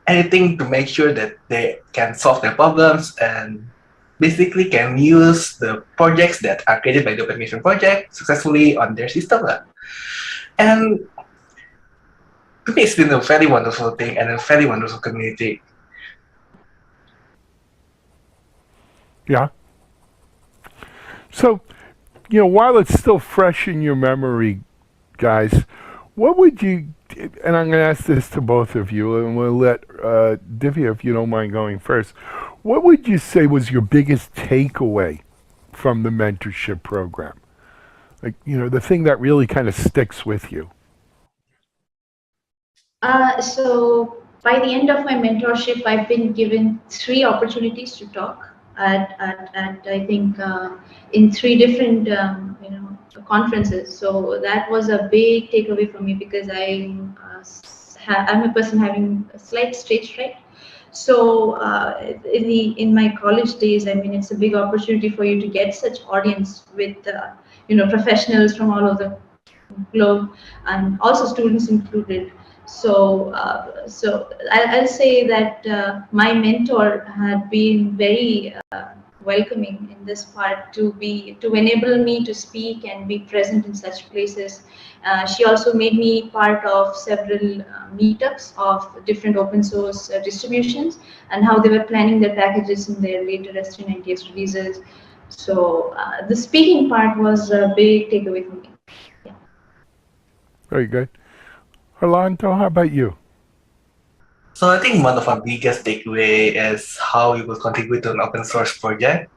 anything to make sure that they can solve their problems and basically can use the projects that are created by the Open Mainframe project successfully on their system. And to me, it's been a very wonderful thing and a very wonderful community. Yeah. So, while it's still fresh in your memory, guys, what would you, and I'm going to ask this to both of you, and we'll let Divya, if you don't mind going first, what would you say was your biggest takeaway from the mentorship program? Like, the thing that really kind of sticks with you. So by the end of my mentorship, I've been given 3 opportunities to talk at I think in 3 different conferences. So that was a big takeaway for me, because I'm a person having a slight stage fright. So in my college days, it's a big opportunity for you to get such audience with professionals from all over the globe, and also students included. So I'll say that my mentor had been very welcoming in this part, to enable me to speak and be present in such places. She also made me part of several meetups of different open source distributions, and how they were planning their packages in their later S390X releases. So the speaking part was a big takeaway for me. Yeah. Very good. Orlando, how about you? So I think one of our biggest takeaway is how you will contribute to an open source project.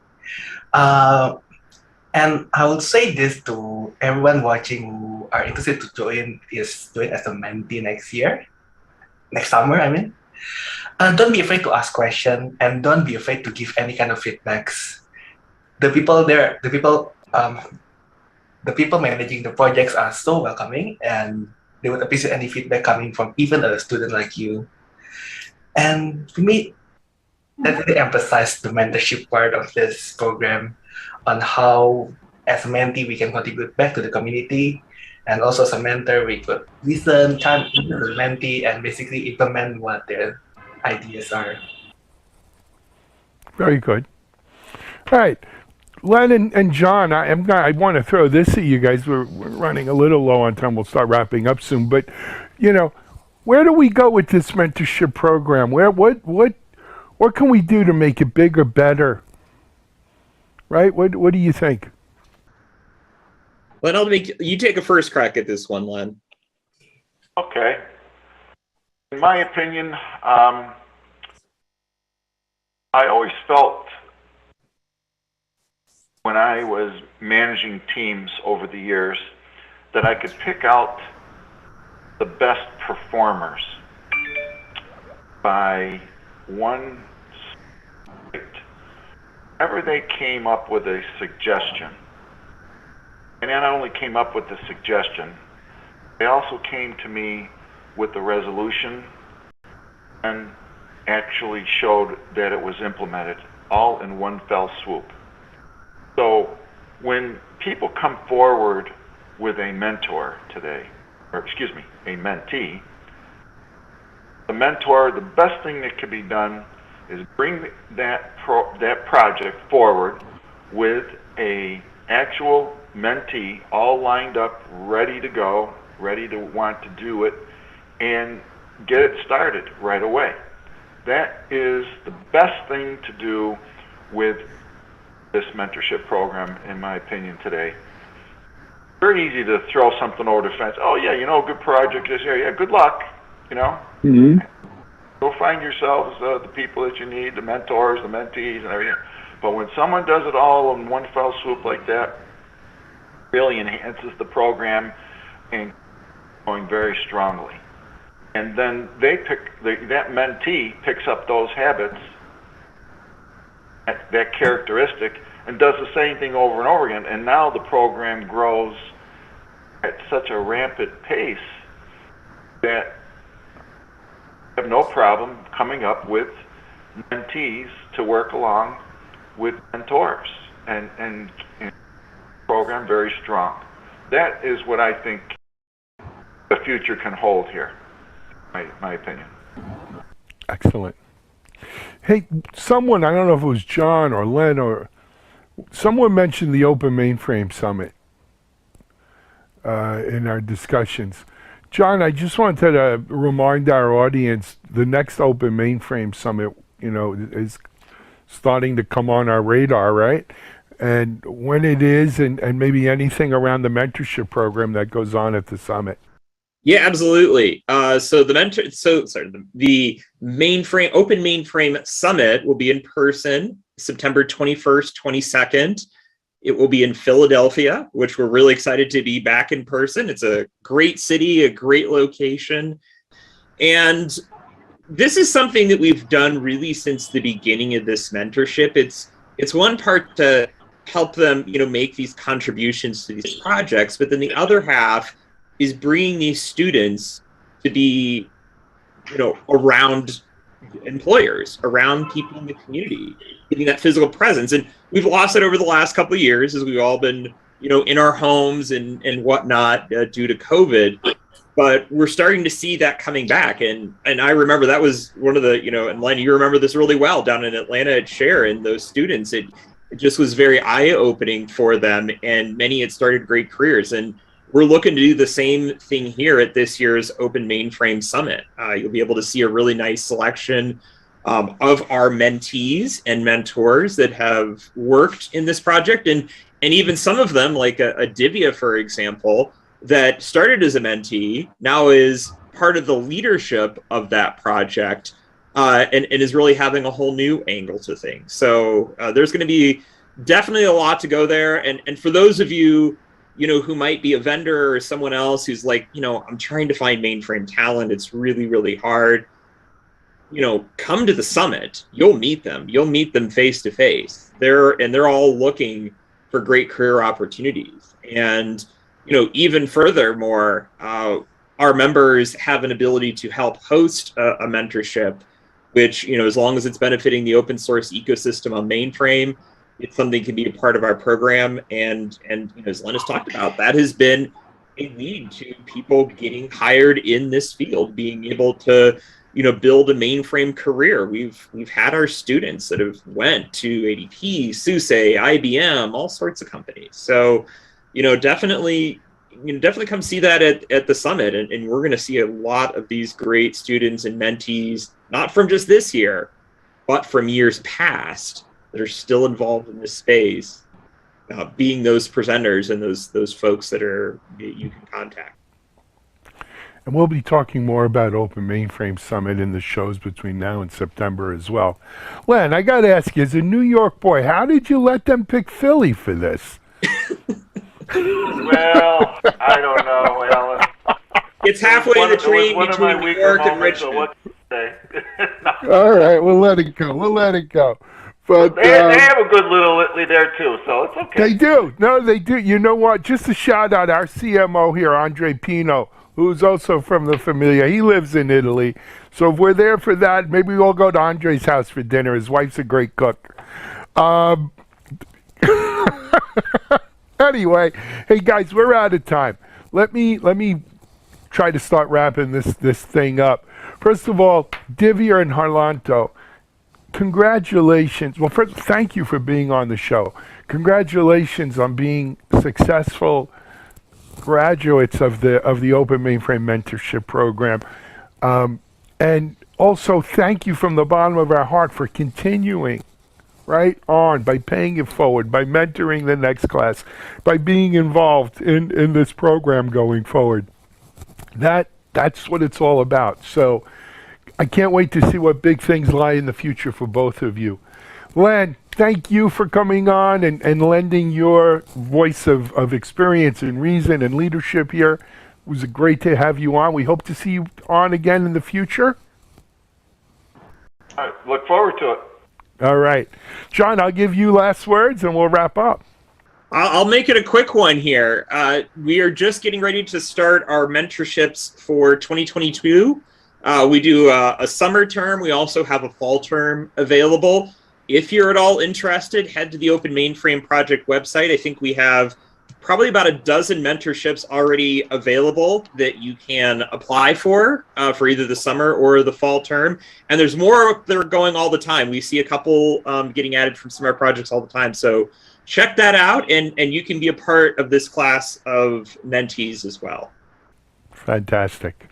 And I would say this to everyone watching who are interested to join as a mentee next summer, I mean. Don't be afraid to ask questions, and don't be afraid to give any kind of feedbacks. The people managing the projects are so welcoming, and they would appreciate any feedback coming from even a student like you. And for me, that really emphasized the mentorship part of this program, on how, as a mentee, we can contribute back to the community, and also as a mentor, we could listen, chime into the mentee, and basically implement what their ideas are. Very good. All right, Len and John, I want to throw this at you guys. We're running a little low on time. We'll start wrapping up soon, but where do we go with this mentorship program? What can we do to make it bigger, better? Right? What do you think? Len, you take a first crack at this one, Len. Okay. In my opinion, I always felt when I was managing teams over the years that I could pick out the best performers by one site. Whenever they came up with a suggestion, and I not only came up with the suggestion, they also came to me with the resolution and actually showed that it was implemented all in one fell swoop. So when people come forward with a mentor today, or excuse me, a mentee, the mentor, the best thing that can be done is bring that project forward with a actual mentee all lined up, ready to go, ready to want to do it, and get it started right away. That is the best thing to do with this mentorship program, in my opinion, today. Very easy to throw something over the fence. Oh yeah, good project is here. Yeah, good luck. Mm-hmm. Go find yourselves the people that you need, the mentors, the mentees, and everything. But when someone does it all in one fell swoop like that, really enhances the program and going very strongly. And then that mentee picks up those habits, that characteristic, and does the same thing over and over again. And now the program grows at such a rampant pace that you have no problem coming up with mentees to work along with mentors and program very strong. That is what I think the future can hold here. My opinion. Excellent. Hey, someone, I don't know if it was John or Len or someone mentioned the Open Mainframe Summit in our discussions. John, I just wanted to remind our audience the next Open Mainframe Summit, is starting to come on our radar, right? And when it is, and maybe anything around the mentorship program that goes on at the summit. Yeah, absolutely. So the Mainframe Open Mainframe Summit will be in person September 21st, 22nd. It will be in Philadelphia, which we're really excited to be back in person. It's a great city, a great location. And this is something that we've done really since the beginning of this mentorship. It's one part to help them, make these contributions to these projects, but then the other half is bringing these students to be, around employers, around people in the community, getting that physical presence. And we've lost it over the last couple of years as we've all been, in our homes and whatnot due to COVID. But we're starting to see that coming back. And I remember that was one of the, and Len, you remember this really well down in Atlanta at Share, and those students, it just was very eye-opening for them. And many had started great careers. And we're looking to do the same thing here at this year's Open Mainframe Summit. You'll be able to see a really nice selection of our mentees and mentors that have worked in this project. And even some of them, like a Divya, for example, that started as a mentee, now is part of the leadership of that project and is really having a whole new angle to things. So there's going to be definitely a lot to go there. And for those of you, who might be a vendor or someone else who's like, I'm trying to find mainframe talent, it's really, really hard. Come to the summit. You'll meet them. You'll meet them face to face. They're all looking for great career opportunities. And, even furthermore, our members have an ability to help host a mentorship, which, as long as it's benefiting the open source ecosystem on Mainframe, it's something that can be a part of our program. And as Len has talked about, that has been a lead to people getting hired in this field, being able to, build a mainframe career. We've had our students that have went to ADP, SUSE, IBM, all sorts of companies. So, definitely come see that at the summit. And we're going to see a lot of these great students and mentees, not from just this year, but from years past that are still involved in this space, being those presenters and those folks that you can contact. And we'll be talking more about Open Mainframe Summit in the shows between now and September as well. Len, I got to ask you, as a New York boy, how did you let them pick Philly for this? Well, I don't know, Alan. It's halfway in the train between New York and Richmond. So what to say? All right, we'll let it go. But they have a good little Italy there too, so it's okay. They do. No, they do. You know what? Just a shout out, our CMO here, Andre Pino, who's also from the Familia. He lives in Italy. So if we're there for that, maybe we'll go to Andre's house for dinner. His wife's a great cook. Anyway, hey guys, we're out of time. Let me try to start wrapping this thing up. First of all, Divya and Harlanto, congratulations. Well, first, thank you for being on the show. Congratulations on being successful graduates of the Open Mainframe Mentorship Program. And also, thank you from the bottom of our heart for continuing right on, by paying it forward, by mentoring the next class, by being involved in this program going forward. That's what it's all about. So I can't wait to see what big things lie in the future for both of you. Len, thank you for coming on and lending your voice of experience and reason and leadership here. It was great to have you on. We hope to see you on again in the future. All right, look forward to it. All right. John, I'll give you last words and we'll wrap up. I'll make it a quick one here. We are just getting ready to start our mentorships for 2022. We do a summer term. We also have a fall term available. If you're at all interested, head to the Open Mainframe Project website. I think we have probably about a dozen mentorships already available that you can apply for either the summer or the fall term. And there's more that are going all the time. We see a couple getting added from some of our projects all the time. So check that out, and you can be a part of this class of mentees as well. Fantastic.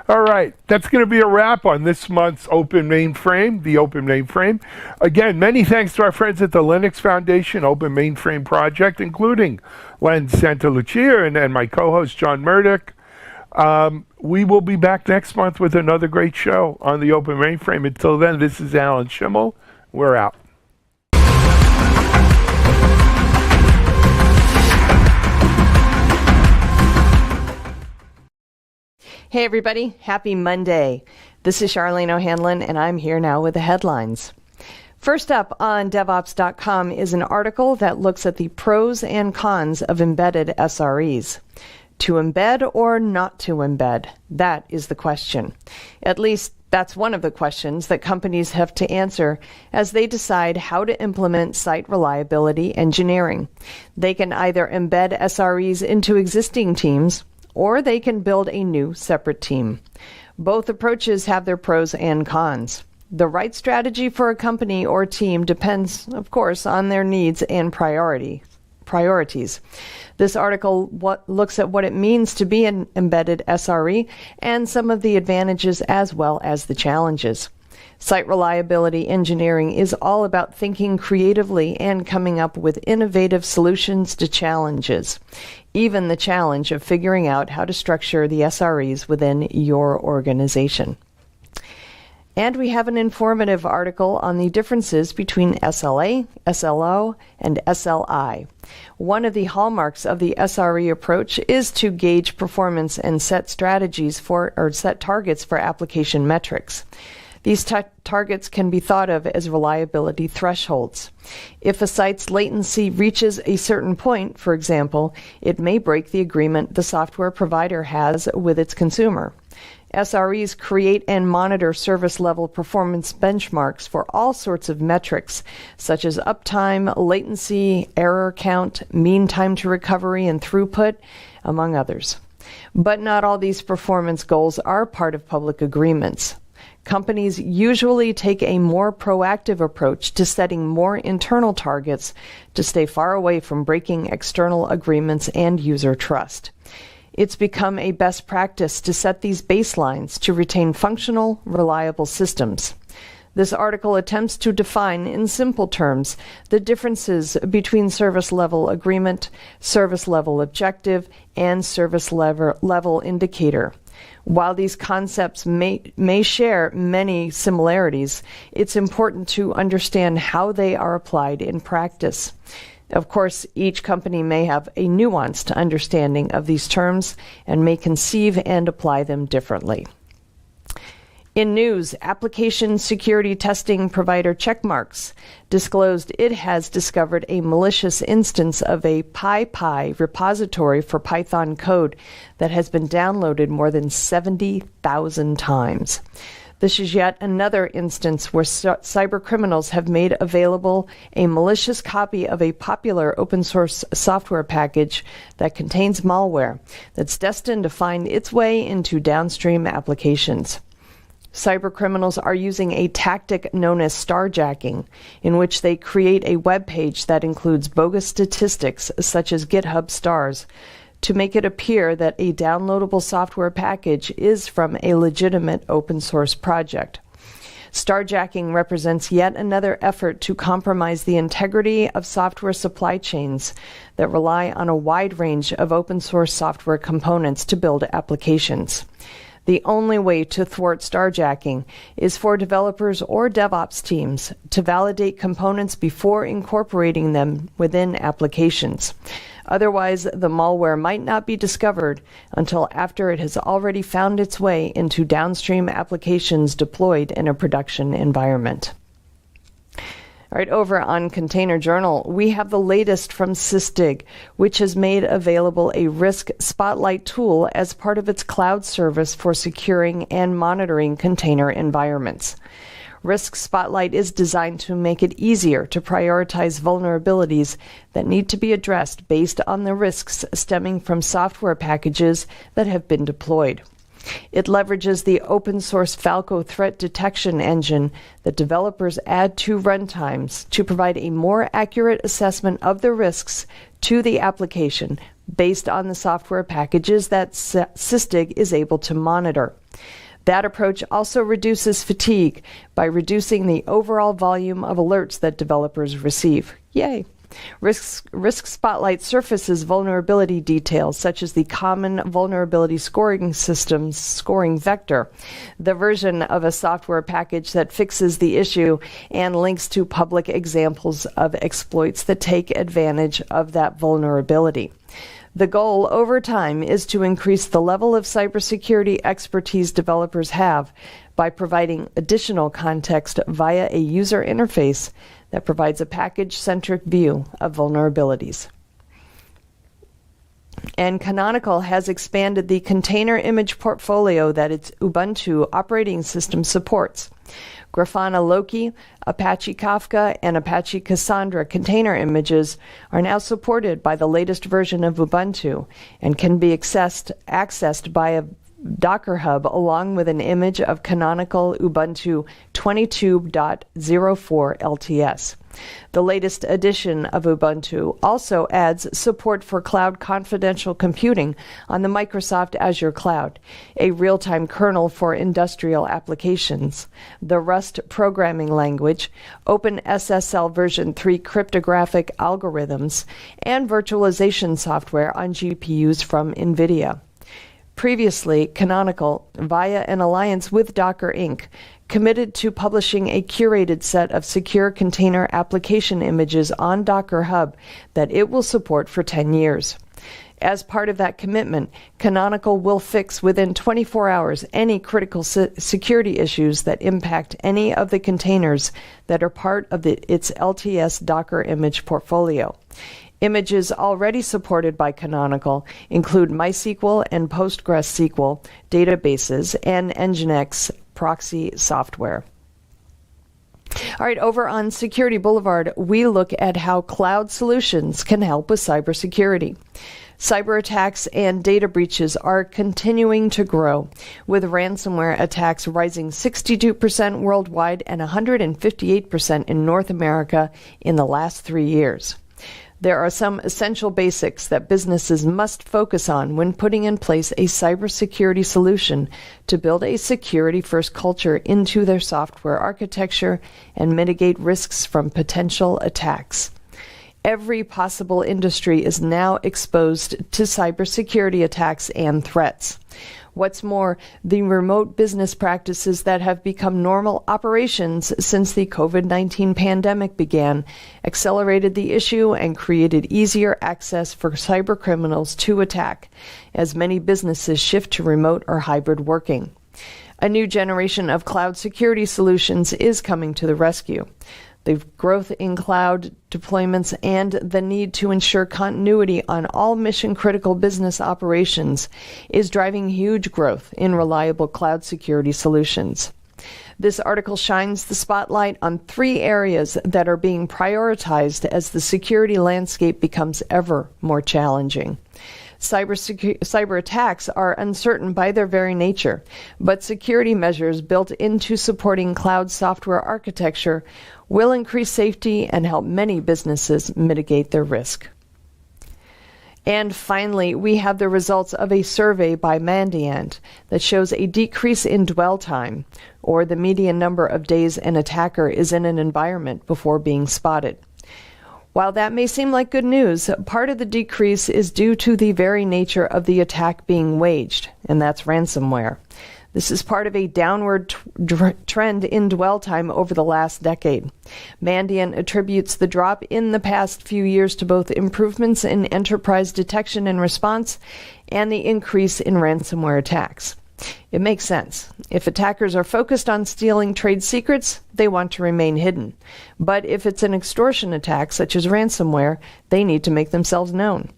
All right, that's going to be a wrap on this month's Open Mainframe, the Open Mainframe. Again, many thanks to our friends at the Linux Foundation Open Mainframe Project, including Len Santalucia and my co-host John Murdoch. We will be back next month with another great show on the Open Mainframe. Until then, this is Alan Schimmel. We're out. Hey everybody, happy Monday. This is Charlene O'Hanlon and I'm here now with the headlines. First up on Devops.com is an article that looks at the pros and cons of embedded SREs. To embed or not to embed? That is the question. At least that's one of the questions that companies have to answer as they decide how to implement site reliability engineering. They can either embed SREs into existing teams, or they can build a new separate team. Both approaches have their pros and cons. The right strategy for a company or team depends, of course, on their needs and priorities. This article looks at what it means to be an embedded SRE and some of the advantages as well as the challenges. Site reliability engineering is all about thinking creatively and coming up with innovative solutions to challenges, even the challenge of figuring out how to structure the SREs within your organization. And we have an informative article on the differences between SLA, SLO, and SLI. One of the hallmarks of the SRE approach is to gauge performance and set targets for application metrics. These targets can be thought of as reliability thresholds. If a site's latency reaches a certain point, for example, it may break the agreement the software provider has with its consumer. SREs create and monitor service-level performance benchmarks for all sorts of metrics, such as uptime, latency, error count, mean time to recovery, and throughput, among others. But not all these performance goals are part of public agreements. Companies usually take a more proactive approach to setting more internal targets to stay far away from breaking external agreements and user trust. It's become a best practice to set these baselines to retain functional, reliable systems. This article attempts to define, in simple terms, the differences between service level agreement, service level objective, and service level indicator. While these concepts may share many similarities, it's important to understand how they are applied in practice. Of course, each company may have a nuanced understanding of these terms and may conceive and apply them differently. In news, application security testing provider Checkmarx disclosed it has discovered a malicious instance of a PyPy repository for Python code that has been downloaded more than 70,000 times. This is yet another instance where cyber criminals have made available a malicious copy of a popular open source software package that contains malware that's destined to find its way into downstream applications. Cybercriminals are using a tactic known as starjacking, in which they create a web page that includes bogus statistics such as GitHub stars to make it appear that a downloadable software package is from a legitimate open source project. Starjacking represents yet another effort to compromise the integrity of software supply chains that rely on a wide range of open source software components to build applications. The only way to thwart starjacking is for developers or DevOps teams to validate components before incorporating them within applications. Otherwise, the malware might not be discovered until after it has already found its way into downstream applications deployed in a production environment. All right, over on Container Journal, we have the latest from Sysdig, which has made available a Risk Spotlight tool as part of its cloud service for securing and monitoring container environments. Risk Spotlight is designed to make it easier to prioritize vulnerabilities that need to be addressed based on the risks stemming from software packages that have been deployed. It leverages the open source Falco threat detection engine that developers add to runtimes to provide a more accurate assessment of the risks to the application based on the software packages that Sysdig is able to monitor. That approach also reduces fatigue by reducing the overall volume of alerts that developers receive. Yay! Risk Spotlight surfaces vulnerability details such as the common vulnerability scoring system's scoring vector, the version of a software package that fixes the issue, and links to public examples of exploits that take advantage of that vulnerability. The goal over time is to increase the level of cybersecurity expertise developers have by providing additional context via a user interface that provides a package-centric view of vulnerabilities. And Canonical has expanded the container image portfolio that its Ubuntu operating system supports. Grafana Loki, Apache Kafka, and Apache Cassandra container images are now supported by the latest version of Ubuntu and can be accessed by a Docker Hub along with an image of canonical Ubuntu 22.04 LTS. The latest edition of Ubuntu also adds support for cloud confidential computing on the Microsoft Azure cloud, a real-time kernel for industrial applications, the Rust programming language, OpenSSL version 3 cryptographic algorithms, and virtualization software on GPUs from NVIDIA. Previously, Canonical, via an alliance with Docker Inc., committed to publishing a curated set of secure container application images on Docker Hub that it will support for 10 years. As part of that commitment, Canonical will fix within 24 hours any critical security issues that impact any of the containers that are part of its LTS Docker image portfolio. Images already supported by Canonical include MySQL and PostgreSQL databases and Nginx proxy software. All right, over on Security Boulevard, we look at how cloud solutions can help with cybersecurity. Cyber attacks and data breaches are continuing to grow, with ransomware attacks rising 62% worldwide and 158% in North America in the last 3 years. There are some essential basics that businesses must focus on when putting in place a cybersecurity solution to build a security-first culture into their software architecture and mitigate risks from potential attacks. Every possible industry is now exposed to cybersecurity attacks and threats. What's more, the remote business practices that have become normal operations since the COVID-19 pandemic began accelerated the issue and created easier access for cybercriminals to attack, as many businesses shift to remote or hybrid working. A new generation of cloud security solutions is coming to the rescue. The growth in cloud deployments and the need to ensure continuity on all mission-critical business operations is driving huge growth in reliable cloud security solutions. This article shines the spotlight on 3 areas that are being prioritized as the security landscape becomes ever more challenging. Cyber attacks are uncertain by their very nature, but security measures built into supporting cloud software architecture will increase safety and help many businesses mitigate their risk. And finally, we have the results of a survey by Mandiant that shows a decrease in dwell time, or the median number of days an attacker is in an environment before being spotted. While that may seem like good news, part of the decrease is due to the very nature of the attack being waged, and that's ransomware. This is part of a downward trend in dwell time over the last decade. Mandiant attributes the drop in the past few years to both improvements in enterprise detection and response and the increase in ransomware attacks. It makes sense. If attackers are focused on stealing trade secrets, they want to remain hidden. But if it's an extortion attack, such as ransomware, they need to make themselves known.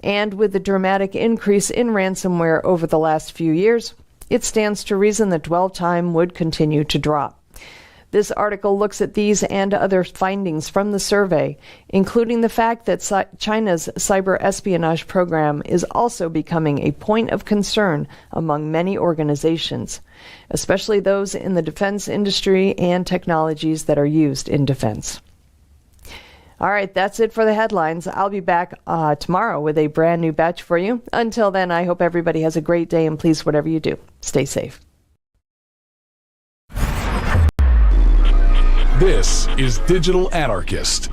And with the dramatic increase in ransomware over the last few years, it stands to reason that dwell time would continue to drop. This article looks at these and other findings from the survey, including the fact that China's cyber espionage program is also becoming a point of concern among many organizations, especially those in the defense industry and technologies that are used in defense. All right, that's it for the headlines. I'll be back tomorrow with a brand new batch for you. Until then, I hope everybody has a great day, and please, whatever you do, stay safe. This is Digital Anarchist.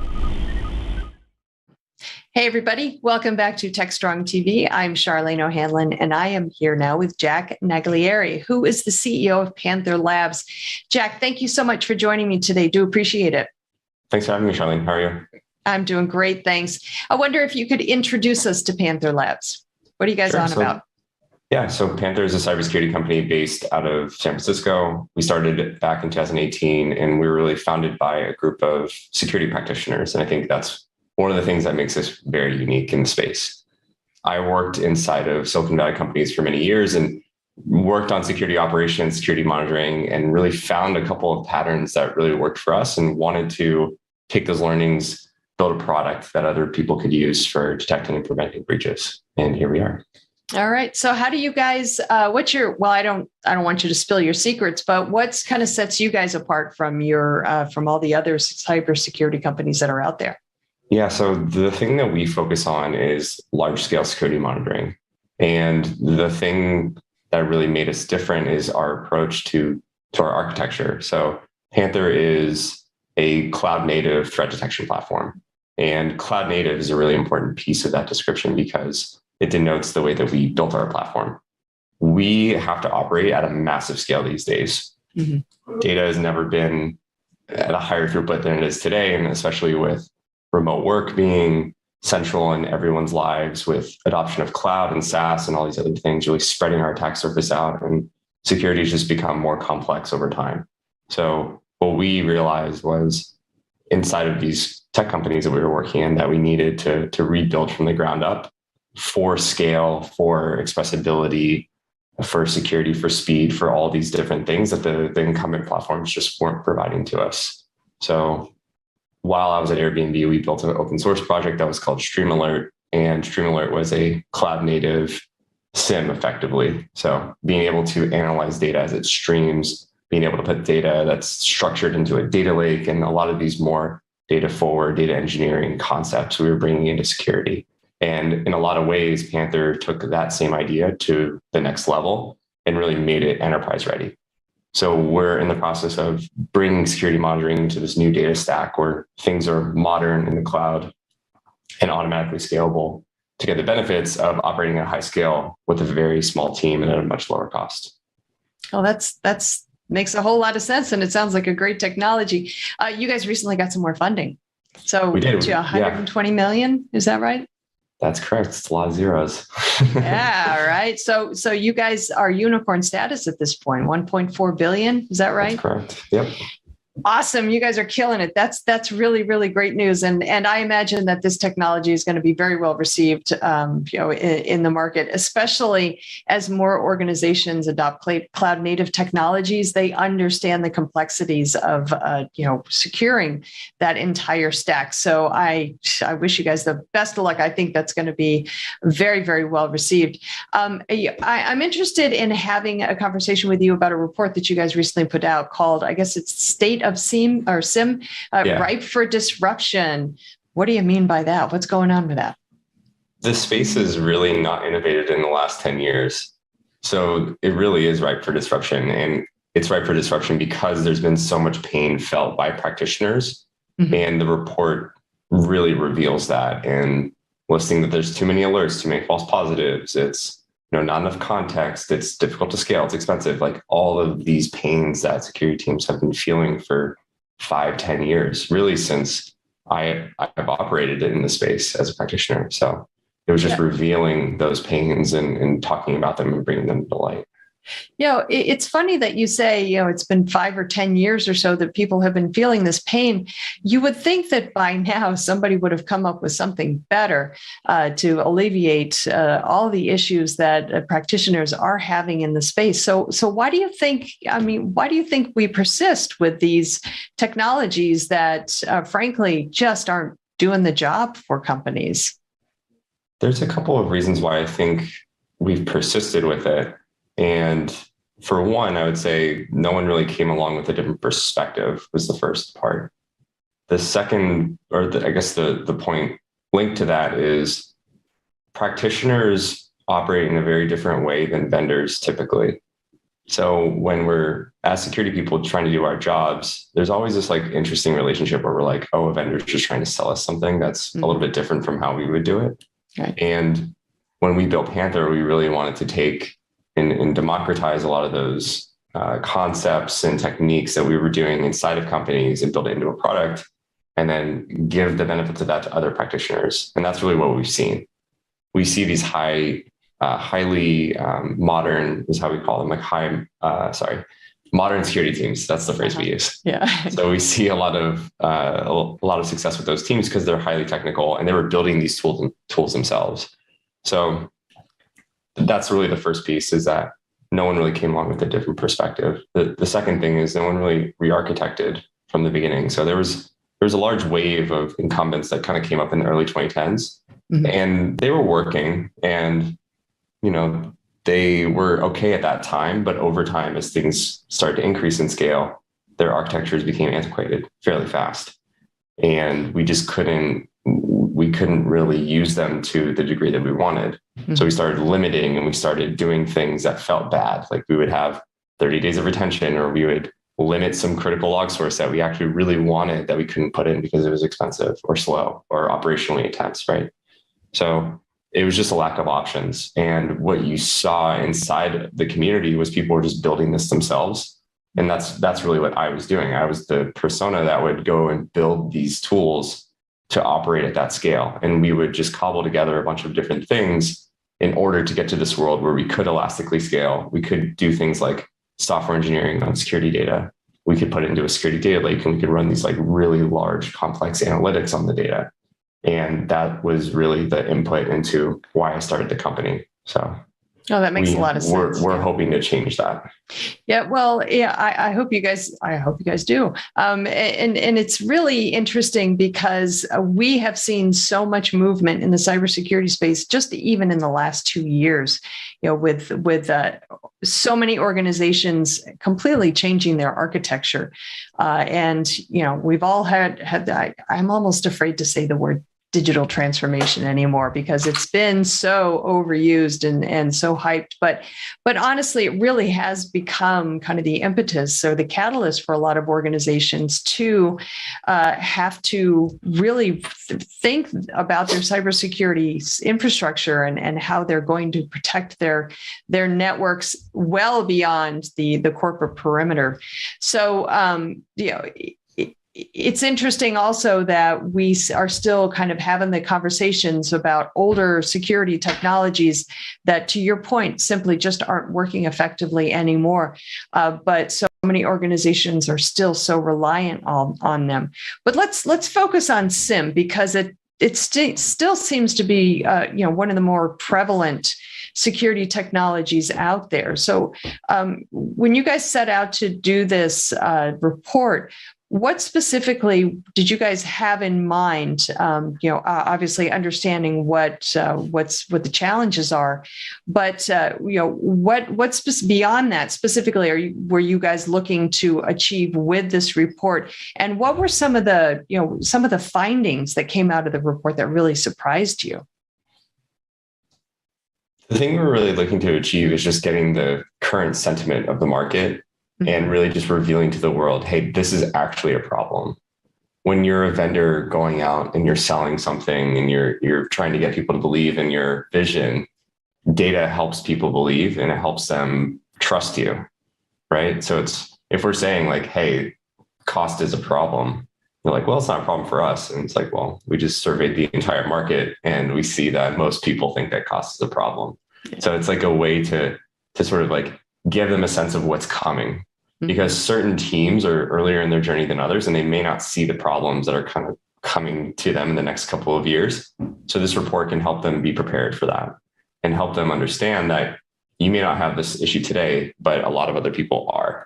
Hey, everybody. Welcome back to Techstrong TV. I'm Charlene O'Hanlon, and I am here now with Jack Naglieri, who is the CEO of Panther Labs. Jack, thank you so much for joining me today. Do appreciate it. Thanks for having me, Charlene. How are you? I'm doing great, thanks. I wonder if you could introduce us to Panther Labs. What are you guys on about? Yeah, so Panther is a cybersecurity company based out of San Francisco. We started back in 2018, and we were really founded by a group of security practitioners. And I think that's one of the things that makes us very unique in the space. I worked inside of Silicon Valley companies for many years and worked on security operations, security monitoring, and really found a couple of patterns that really worked for us and wanted to take those learnings, build a product that other people could use for detecting and preventing breaches. And here we are. All right. So how do you guys, what's your, well, I don't want you to spill your secrets, but what's kind of sets you guys apart from from all the other cybersecurity companies that are out there? Yeah. So the thing that we focus on is large scale security monitoring. And the thing that really made us different is our approach to our architecture. So Panther is a cloud native threat detection platform. And cloud native is a really important piece of that description because it denotes the way that we built our platform. We have to operate at a massive scale these days. Mm-hmm. Data has never been at a higher throughput than it is today, and especially with remote work being central in everyone's lives, with adoption of cloud and SaaS and all these other things, really spreading our attack surface out, and security has just become more complex over time. So what we realized was inside of these tech companies that we were working in that we needed to rebuild from the ground up for scale, for expressibility, for security, for speed, for all these different things that the incumbent platforms just weren't providing to us. So while I was at Airbnb, we built an open source project that was called Stream Alert, and Stream Alert was a cloud native SIEM effectively. So being able to analyze data as it streams, being able to put data that's structured into a data lake, and a lot of these more data forward, data engineering concepts we were bringing into security. And in a lot of ways, Panther took that same idea to the next level and really made it enterprise ready. So we're in the process of bringing security monitoring to this new data stack where things are modern in the cloud and automatically scalable to get the benefits of operating at high scale with a very small team and at a much lower cost. Oh, that's makes a whole lot of sense. And it sounds like a great technology. You guys recently got some more funding. So we did. 120 million, is that right? That's correct. It's a lot of zeros. Yeah, right. So you guys are unicorn status at this point, 1.4 billion. Is that right? That's correct. Yep. Awesome. You guys are killing it. That's really, really great news. And I imagine that this technology is going to be very well received, in the market, especially as more organizations adopt cloud native technologies. They understand the complexities of, securing that entire stack. So I wish you guys the best of luck. I think that's going to be very, very well received. I'm interested in having a conversation with you about a report that you guys recently put out called, I guess it's State of SIM, ripe for disruption. What do you mean by that? What's going on with that? The space is really not innovated in the last 10 years. So it really is ripe for disruption. And it's ripe for disruption because there's been so much pain felt by practitioners. Mm-hmm. And the report really reveals that, and listing that there's too many alerts, too many false positives. It's not enough context. It's difficult to scale. It's expensive. Like all of these pains that security teams have been feeling for 5-10 years, really since I've operated in the space as a practitioner. So it was just revealing those pains and talking about them and bringing them to light. It's funny that you say, it's been 5 or 10 years or so that people have been feeling this pain. You would think that by now somebody would have come up with something better to alleviate all the issues that practitioners are having in the space. So why do you think we persist with these technologies that frankly just aren't doing the job for companies? There's a couple of reasons why I think we've persisted with it. And for one, I would say no one really came along with a different perspective was the first part. The second, the point linked to that is practitioners operate in a very different way than vendors typically. So when we're, as security people, trying to do our jobs, there's always this interesting relationship where we're like, oh, a vendor's just trying to sell us something that's a little bit different from how we would do it. Right. And when we built Panther, we really wanted to take and democratize a lot of those concepts and techniques that we were doing inside of companies and build it into a product, and then give the benefits of that to other practitioners. And that's really what we've seen. We see these highly modern, is how we call them, modern security teams. That's the phrase we use. Yeah. So we see a lot of success with those teams because they're highly technical and they were building these tools themselves. So that's really the first piece, is that no one really came along with a different perspective. The second thing is no one really re-architected from the beginning. So there was a large wave of incumbents that kind of came up in the early 2010s, mm-hmm. and they were working, and they were okay at that time. But over time, as things started to increase in scale, their architectures became antiquated fairly fast, and we just couldn't really use them to the degree that we wanted. Mm-hmm. So we started limiting, and we started doing things that felt bad. Like we would have 30 days of retention, or we would limit some critical log source that we actually really wanted that we couldn't put in because it was expensive or slow or operationally intense, right? So it was just a lack of options. And what you saw inside the community was people were just building this themselves. And that's really what I was doing. I was the persona that would go and build these tools to operate at that scale. And we would just cobble together a bunch of different things in order to get to this world where we could elastically scale. We could do things like software engineering on security data. We could put it into a security data lake, and we could run these really large, complex analytics on the data. And that was really the input into why I started the company. So that makes a lot of sense. We're hoping to change that. Yeah, well, yeah, I hope you guys do. And it's really interesting because we have seen so much movement in the cybersecurity space, just even in the last 2 years, with so many organizations completely changing their architecture. And, we've all I'm almost afraid to say the word digital transformation anymore because it's been so overused and so hyped. But honestly, it really has become kind of the impetus or the catalyst for a lot of organizations to have to really think about their cybersecurity infrastructure and how they're going to protect their networks well beyond the corporate perimeter. So, it's interesting also that we are still kind of having the conversations about older security technologies that, to your point, simply just aren't working effectively anymore. But so many organizations are still so reliant on them. But let's focus on SIEM because it still seems to be one of the more prevalent security technologies out there. So when you guys set out to do this report, what specifically did you guys have in mind? Obviously understanding what the challenges are, but what's beyond that specifically? Were you guys looking to achieve with this report? And what were some of the findings that came out of the report that really surprised you? The thing we're really looking to achieve is just getting the current sentiment of the market and really just revealing to the world, hey, this is actually a problem. When you're a vendor going out and you're selling something and you're trying to get people to believe in your vision, data helps people believe and it helps them trust you, right? So if we're saying like, hey, cost is a problem, you're like, well, it's not a problem for us. And it's like, well, we just surveyed the entire market and we see that most people think that cost is a problem. So it's like a way to sort of like give them a sense of what's coming. Because certain teams are earlier in their journey than others, and they may not see the problems that are kind of coming to them in the next couple of years. So this report can help them be prepared for that and help them understand that you may not have this issue today, but a lot of other people are.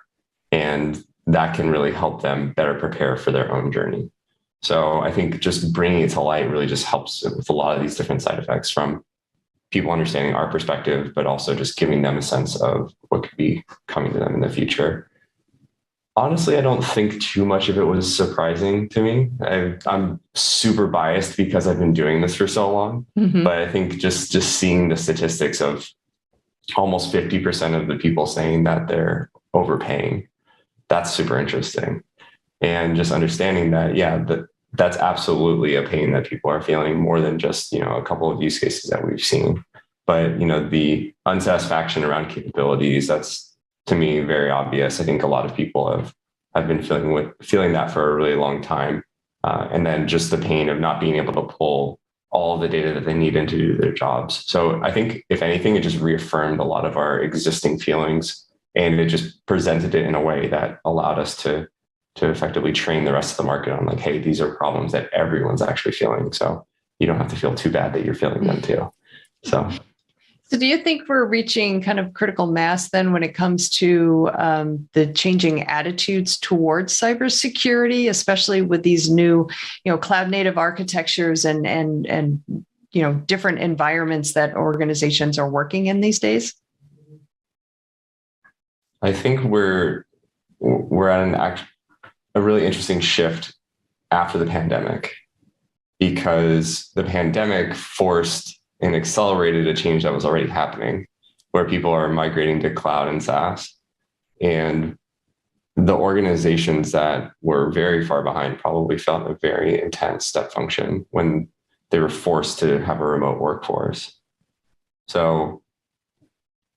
And that can really help them better prepare for their own journey. So I think just bringing it to light really just helps with a lot of these different side effects from people understanding our perspective, but also just giving them a sense of what could be coming to them in the future. Honestly, I don't think too much of it was surprising to me. I'm super biased because I've been doing this for so long. But I think just seeing the statistics of almost 50% of the people saying that they're overpaying, that's super interesting. And just understanding that, that's absolutely a pain that people are feeling more than just, a couple of use cases that we've seen. But, the unsatisfaction around capabilities, that's, to me, very obvious. I think a lot of people have been feeling that for a really long time. And then just the pain of not being able to pull all the data that they need in to do their jobs. So I think, if anything, it just reaffirmed a lot of our existing feelings, and it just presented it in a way that allowed us to effectively train the rest of the market on like, hey, these are problems that everyone's actually feeling. So you don't have to feel too bad that you're feeling them too. So do you think we're reaching kind of critical mass then when it comes to the changing attitudes towards cybersecurity, especially with these new, cloud native architectures and different environments that organizations are working in these days? I think we're at a really interesting shift after the pandemic, because the pandemic forced and accelerated a change that was already happening, where people are migrating to cloud and SaaS. And the organizations that were very far behind probably felt a very intense step function when they were forced to have a remote workforce. So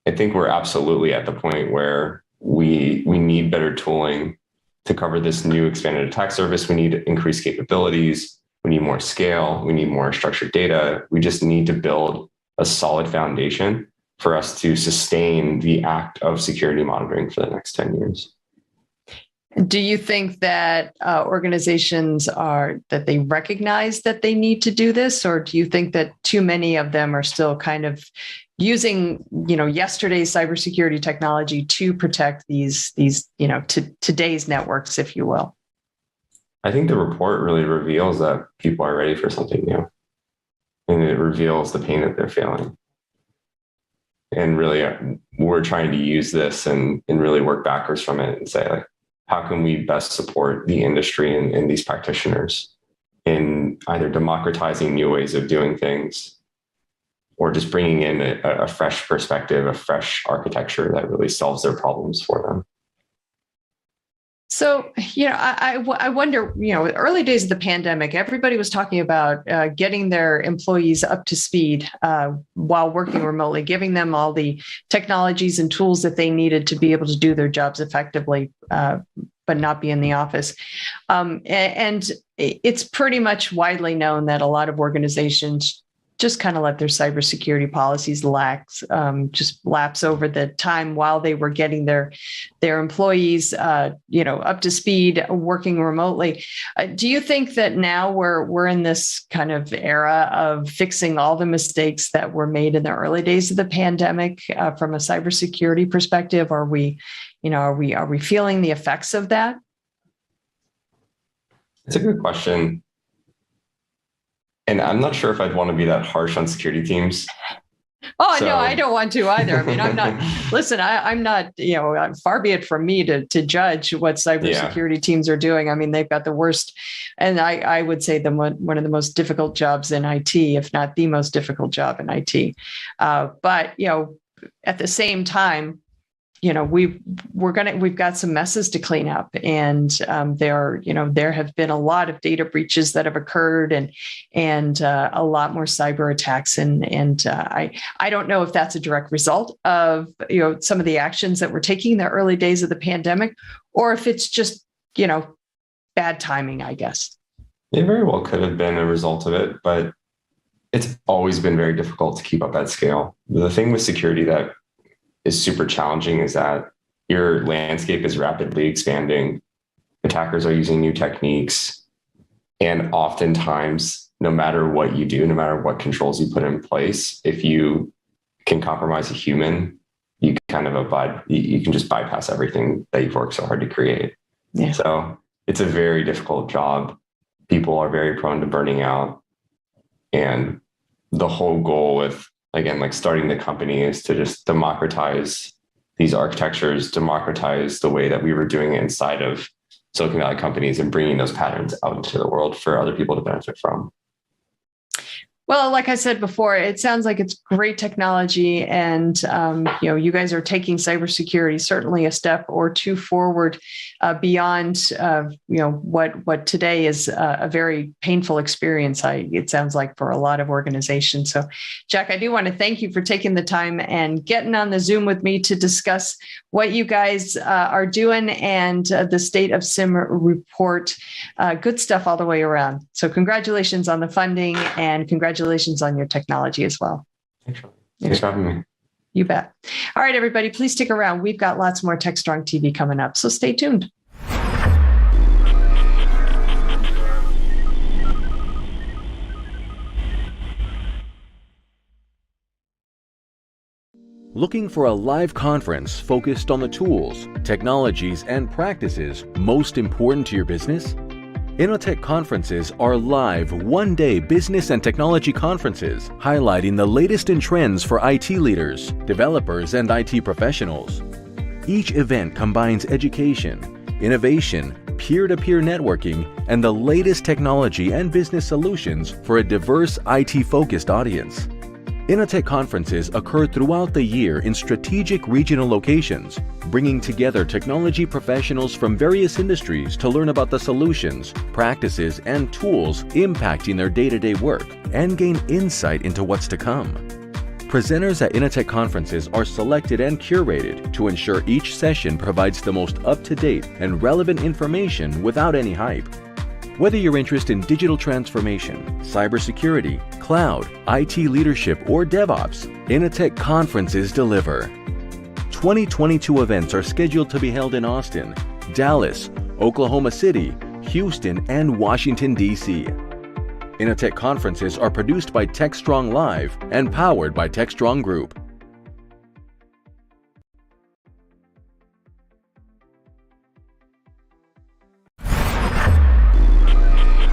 I think we're absolutely at the point where we need better tooling to cover this new expanded attack surface. We need increased capabilities. We need more scale. We need more structured data. We just need to build a solid foundation for us to sustain the act of security monitoring for the next 10 years. Do you think that organizations that they recognize that they need to do this, or do you think that too many of them are still kind of using, yesterday's cybersecurity technology to protect these today's networks, if you will? I think the report really reveals that people are ready for something new, and it reveals the pain that they're feeling. And really, we're trying to use this and really work backwards from it and say, like, how can we best support the industry and these practitioners in either democratizing new ways of doing things or just bringing in a fresh perspective, a fresh architecture that really solves their problems for them. So, I wonder, early days of the pandemic, everybody was talking about getting their employees up to speed while working remotely, giving them all the technologies and tools that they needed to be able to do their jobs effectively, but not be in the office. And it's pretty much widely known that a lot of organizations just kind of let their cybersecurity policies just lapse over the time while they were getting their employees, up to speed, working remotely. Do you think that now we're in this kind of era of fixing all the mistakes that were made in the early days of the pandemic from a cybersecurity perspective? Are we feeling the effects of that? It's a good question. And I'm not sure if I'd want to be that harsh on security teams. Oh, no, I don't want to either. I mean, I'm not, listen, I'm not, far be it from me to judge what cybersecurity teams are doing. I mean, they've got the worst, and I would say one of the most difficult jobs in IT, if not the most difficult job in IT. But, at the same time, we've got some messes to clean up, and there have been a lot of data breaches that have occurred, and a lot more cyber attacks, and I don't know if that's a direct result of some of the actions that we're taking in the early days of the pandemic, or if it's just bad timing, I guess. It very well could have been a result of it, but it's always been very difficult to keep up at scale. The thing with security that is super challenging is that your landscape is rapidly expanding. Attackers are using new techniques. And oftentimes, no matter what you do, no matter what controls you put in place, if you can compromise a human, you can just bypass everything that you've worked so hard to create. Yeah. So it's a very difficult job. People are very prone to burning out. And the whole goal with, again, like starting the company is to just democratize these architectures, democratize the way that we were doing it inside of Silicon Valley companies and bringing those patterns out into the world for other people to benefit from. Well, like I said before, it sounds like it's great technology, and you guys are taking cybersecurity certainly a step or two forward beyond what today is a very painful experience. It sounds like for a lot of organizations. So, Jack, I do want to thank you for taking the time and getting on the Zoom with me to discuss what you guys are doing and the State of SIM report. Good stuff all the way around. So, congratulations on the funding, and congratulations on your technology as well. Thanks for having me. You bet. All right, everybody, please stick around. We've got lots more Techstrong TV coming up, so stay tuned. Looking for a live conference focused on the tools, technologies, and practices most important to your business? Innotech conferences are live one-day business and technology conferences highlighting the latest in trends for IT leaders, developers, and IT professionals. Each event combines education, innovation, peer-to-peer networking, and the latest technology and business solutions for a diverse IT-focused audience. Innotech conferences occur throughout the year in strategic regional locations, bringing together technology professionals from various industries to learn about the solutions, practices, and tools impacting their day-to-day work and gain insight into what's to come. Presenters at Innotech conferences are selected and curated to ensure each session provides the most up-to-date and relevant information without any hype. Whether you're interested in digital transformation, cybersecurity, cloud, IT leadership, or DevOps, Innotech conferences deliver. 2022 events are scheduled to be held in Austin, Dallas, Oklahoma City, Houston, and Washington, D.C. Innotech conferences are produced by Techstrong Live and powered by Techstrong Group.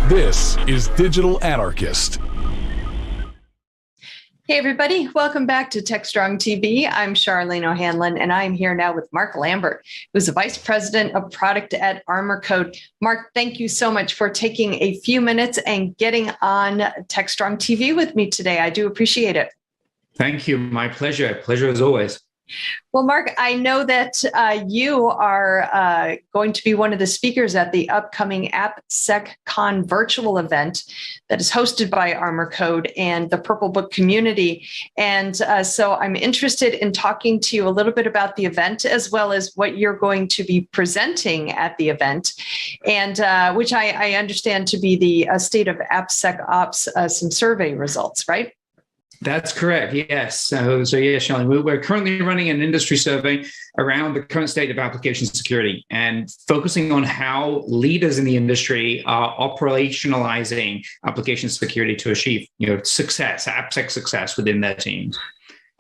This is Digital Anarchist. Hey, everybody. Welcome back to Techstrong TV. I'm Charlene O'Hanlon, and I'm here now with Mark Lambert, who's the Vice President of Product at Armor Code. Mark, thank you so much for taking a few minutes and getting on Techstrong TV with me today. I do appreciate it. Thank you. My pleasure. Pleasure as always. Well, Mark, I know that you are going to be one of the speakers at the upcoming AppSecCon virtual event that is hosted by Armor Code and the Purple Book community. And so I'm interested in talking to you a little bit about the event, as well as what you're going to be presenting at the event, and which I understand to be the state of AppSecOps, some survey results, right? That's correct. Yes. So yes, Charlene, we're currently running an industry survey around the current state of application security and focusing on how leaders in the industry are operationalizing application security to achieve, success, AppSec success within their teams.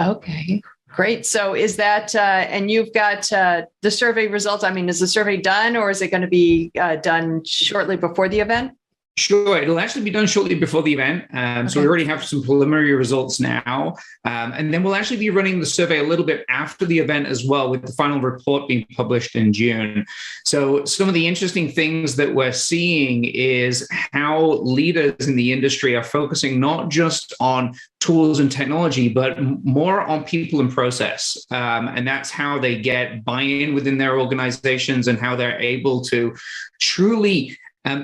Okay. Great. So is that, and you've got the survey results. I mean, is the survey done, or is it going to be done shortly before the event? Sure, it'll actually be done shortly before the event. So we already have some preliminary results now. And then we'll actually be running the survey a little bit after the event as well, with the final report being published in June. So some of the interesting things that we're seeing is how leaders in the industry are focusing not just on tools and technology, but more on people and process. And that's how they get buy-in within their organizations and how they're able to truly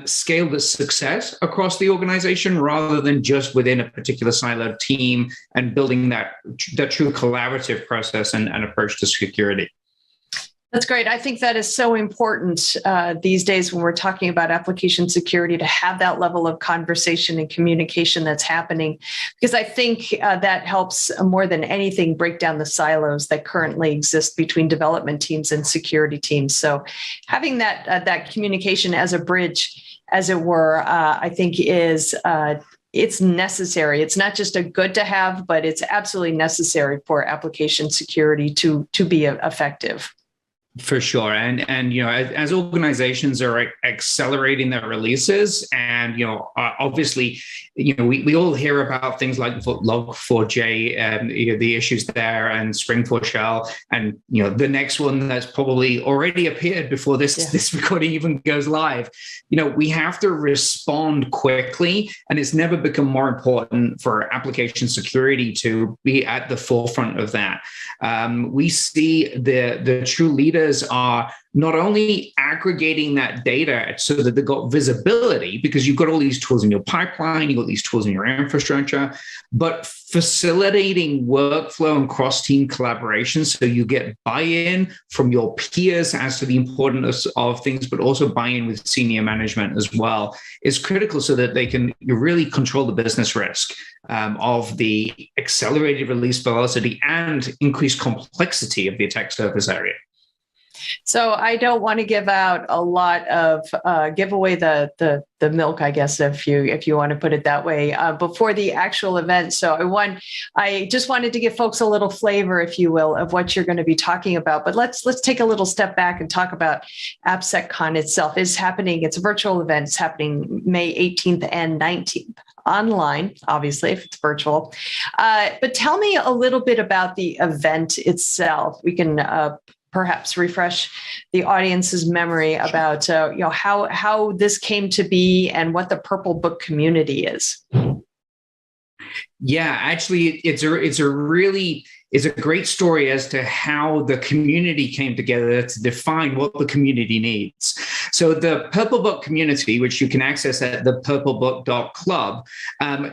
scale the success across the organization rather than just within a particular siloed team, and building that true collaborative process and approach to security. That's great. I think that is so important these days when we're talking about application security, to have that level of conversation and communication that's happening, because I think that helps more than anything break down the silos that currently exist between development teams and security teams. So having that communication as a bridge, as it were, I think is it's necessary. It's not just a good to have, but it's absolutely necessary for application security to be effective. For sure. And as organizations are accelerating their releases, and, obviously, we all hear about things like Log4j and the issues there, and Spring4Shell, and, the next one that's probably already appeared before this recording even goes live. We have to respond quickly, and it's never become more important for application security to be at the forefront of that. We see the true leaders are not only aggregating that data so that they've got visibility, because you've got all these tools in your pipeline, you've got these tools in your infrastructure, but facilitating workflow and cross-team collaboration so you get buy-in from your peers as to the importance of things, but also buy-in with senior management as well is critical, so that they can really control the business risk of the accelerated release velocity and increased complexity of the attack surface area. So I don't want to give out a lot of give away the milk, I guess, if you want to put it that way, before the actual event. So I just wanted to give folks a little flavor, if you will, of what you're going to be talking about. But let's take a little step back and talk about AppSecCon itself. It's happening. It's a virtual event. It's happening May 18th and 19th. Online, obviously, if it's virtual. But tell me a little bit about the event itself. We can perhaps refresh the audience's memory about how this came to be and what the Purple Book community is. Yeah, actually, it's a great story as to how the community came together to define what the community needs. So the Purple Book community, which you can access at thepurplebook.club,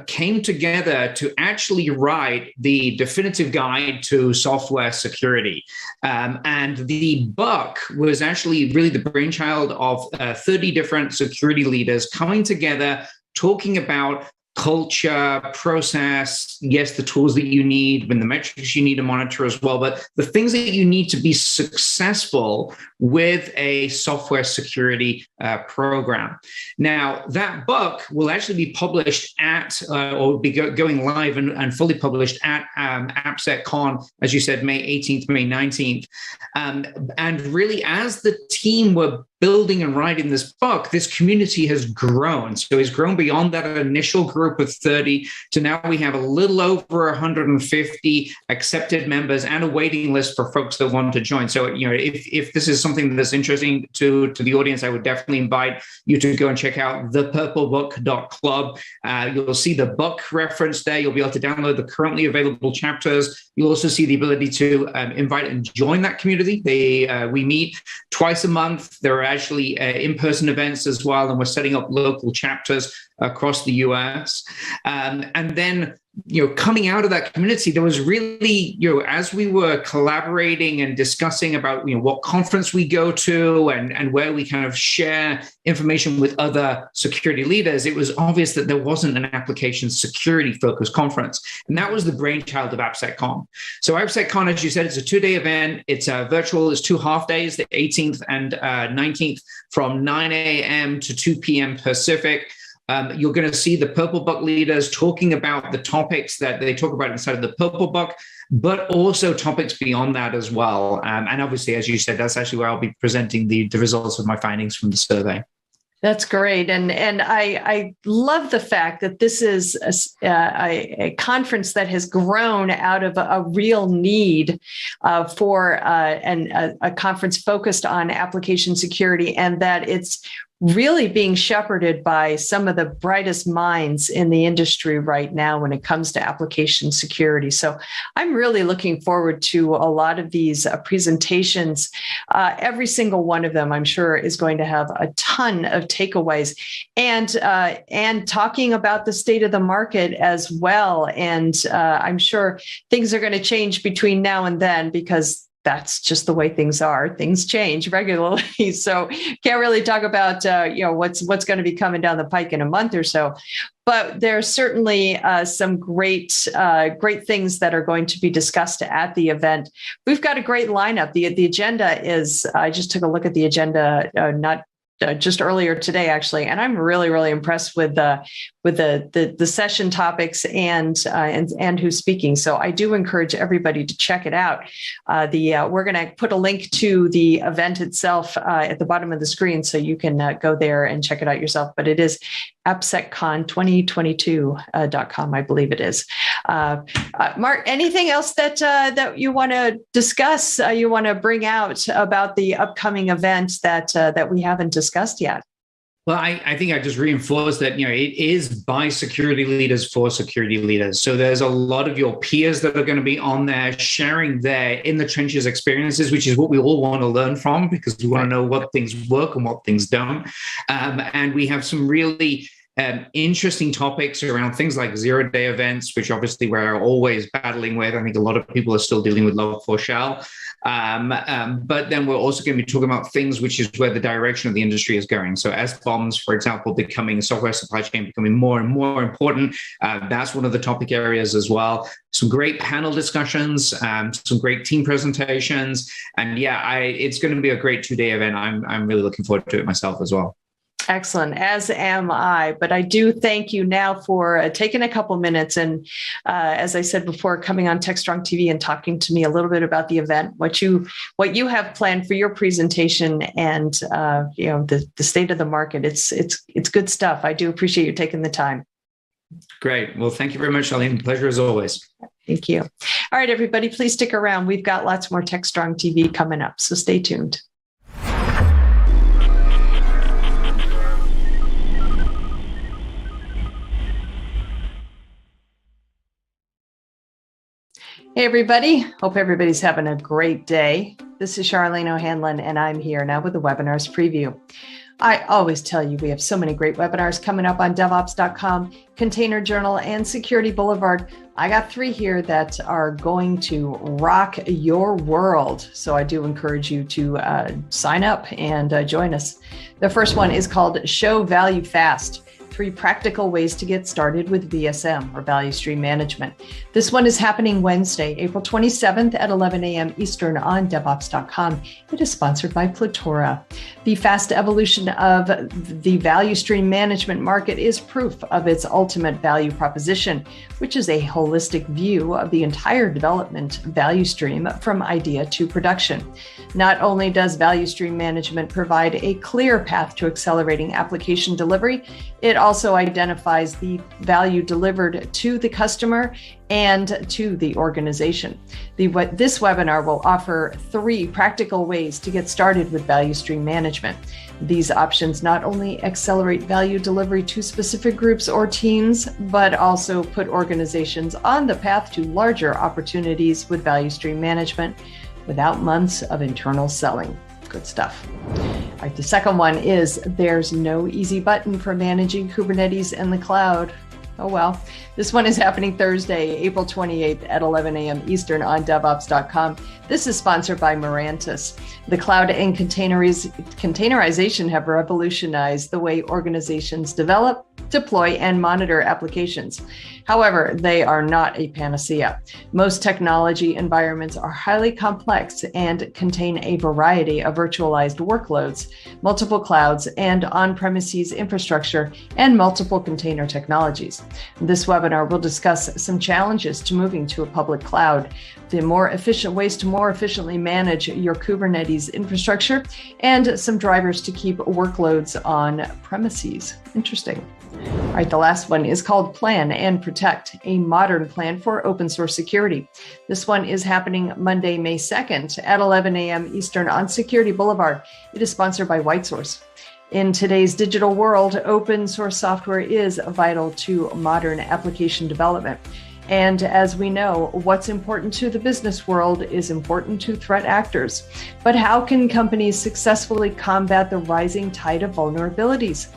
came together to actually write the definitive guide to software security. And the book was actually really the brainchild of 30 different security leaders coming together, talking about culture, process, yes, the tools that you need, and the metrics you need to monitor as well, but the things that you need to be successful with a software security program. Now, that book will actually be published at, or be going live and fully published at AppSecCon, as you said, May 18th, May 19th. And really, as the team were building and writing this book, this community has grown. So it's grown beyond that initial group group of 30 to now we have a little over 150 accepted members and a waiting list for folks that want to join. So, if this is something that's interesting to the audience, I would definitely invite you to go and check out thepurplebook.club. You'll see the book reference there. You'll be able to download the currently available chapters. You'll also see the ability to invite and join that community. We meet twice a month. There are actually in-person events as well, and we're setting up local chapters across the US. And then, coming out of that community, there was really, as we were collaborating and discussing about, what conference we go to and where we kind of share information with other security leaders, it was obvious that there wasn't an application security focused conference. And that was the brainchild of AppSecCon. So AppSecCon, as you said, it's a 2-day event. It's virtual. It's 2 half days, the 18th and 19th from 9 a.m. to 2 p.m. Pacific. You're going to see the Purple Book leaders talking about the topics that they talk about inside of the Purple Book, but also topics beyond that as well. And obviously, as you said, that's actually where I'll be presenting the results of my findings from the survey. That's great. And I love the fact that this is a conference that has grown out of a real need for a conference focused on application security, and that it's really being shepherded by some of the brightest minds in the industry right now when it comes to application security. So I'm really looking forward to a lot of these presentations. Every single one of them, I'm sure, is going to have a ton of takeaways and talking about the state of the market as well. And I'm sure things are going to change between now and then, because that's just the way things are. Things change regularly. So can't really talk about, what's going to be coming down the pike in a month or so. But there's certainly some great things that are going to be discussed at the event. We've got a great lineup. The agenda is, I just took a look at the agenda, just earlier today, actually, and I'm really, really impressed with the session topics and who's speaking. So I do encourage everybody to check it out. We're going to put a link to the event itself at the bottom of the screen, so you can go there and check it out yourself. But it is appseccon2022.com, I believe it is. Mark, anything else that you want to discuss? You want to bring out about the upcoming event that we haven't discussed yet? Well, I think I just reinforced that, it is by security leaders for security leaders. So there's a lot of your peers that are going to be on there sharing their in the trenches experiences, which is what we all want to learn from, because we want to know what things work and what things don't. And we have some really interesting topics around things like zero-day events, which obviously we're always battling with. I think a lot of people are still dealing with Log4Shell. But then we're also going to be talking about things which is where the direction of the industry is going. So SBOMs, for example, becoming software supply chain, becoming more and more important. That's one of the topic areas as well. Some great panel discussions, some great team presentations. And it's going to be a great 2-day event. I'm really looking forward to it myself as well. Excellent, as am I. But I do thank you now for taking a couple minutes and, as I said before, coming on Techstrong TV and talking to me a little bit about the event, what you have planned for your presentation, and the state of the market. It's good stuff. I do appreciate you taking the time. Great. Well, thank you very much, Charlene. Pleasure as always. Thank you. All right, everybody, please stick around. We've got lots more Techstrong TV coming up, so stay tuned. Hey, everybody. Hope everybody's having a great day. This is Charlene O'Hanlon, and I'm here now with the webinars preview. I always tell you we have so many great webinars coming up on Devops.com, Container Journal, and Security Boulevard. I got 3 here that are going to rock your world. So I do encourage you to sign up and join us. The first one is called Show Value Fast. 3 practical ways to get started with VSM, or Value Stream Management. This one is happening Wednesday, April 27th at 11 a.m. Eastern on Devops.com. It is sponsored by Platora. The fast evolution of the value stream management market is proof of its ultimate value proposition, which is a holistic view of the entire development value stream from idea to production. Not only does value stream management provide a clear path to accelerating application delivery, it also identifies the value delivered to the customer and to the organization. This webinar will offer 3 practical ways to get started with value stream management. These options not only accelerate value delivery to specific groups or teams, but also put organizations on the path to larger opportunities with value stream management without months of internal selling. Good stuff. All right, the second one is there's no easy button for managing Kubernetes in the cloud. Oh, well, this one is happening Thursday, April 28th at 11 a.m. Eastern on devops.com. This is sponsored by Mirantis. The cloud and containerization have revolutionized the way organizations develop, deploy, and monitor applications. However, they are not a panacea. Most technology environments are highly complex and contain a variety of virtualized workloads, multiple clouds, and on-premises infrastructure, and multiple container technologies. This webinar will discuss some challenges to moving to a public cloud, the more efficient ways to more efficiently manage your Kubernetes infrastructure, and some drivers to keep workloads on premises. Interesting. All right, the last one is called Plan and Protect, a modern plan for open source security. This one is happening Monday, May 2nd at 11 a.m. Eastern on Security Boulevard. It is sponsored by WhiteSource. In today's digital world, open source software is vital to modern application development. And as we know, what's important to the business world is important to threat actors. But how can companies successfully combat the rising tide of vulnerabilities?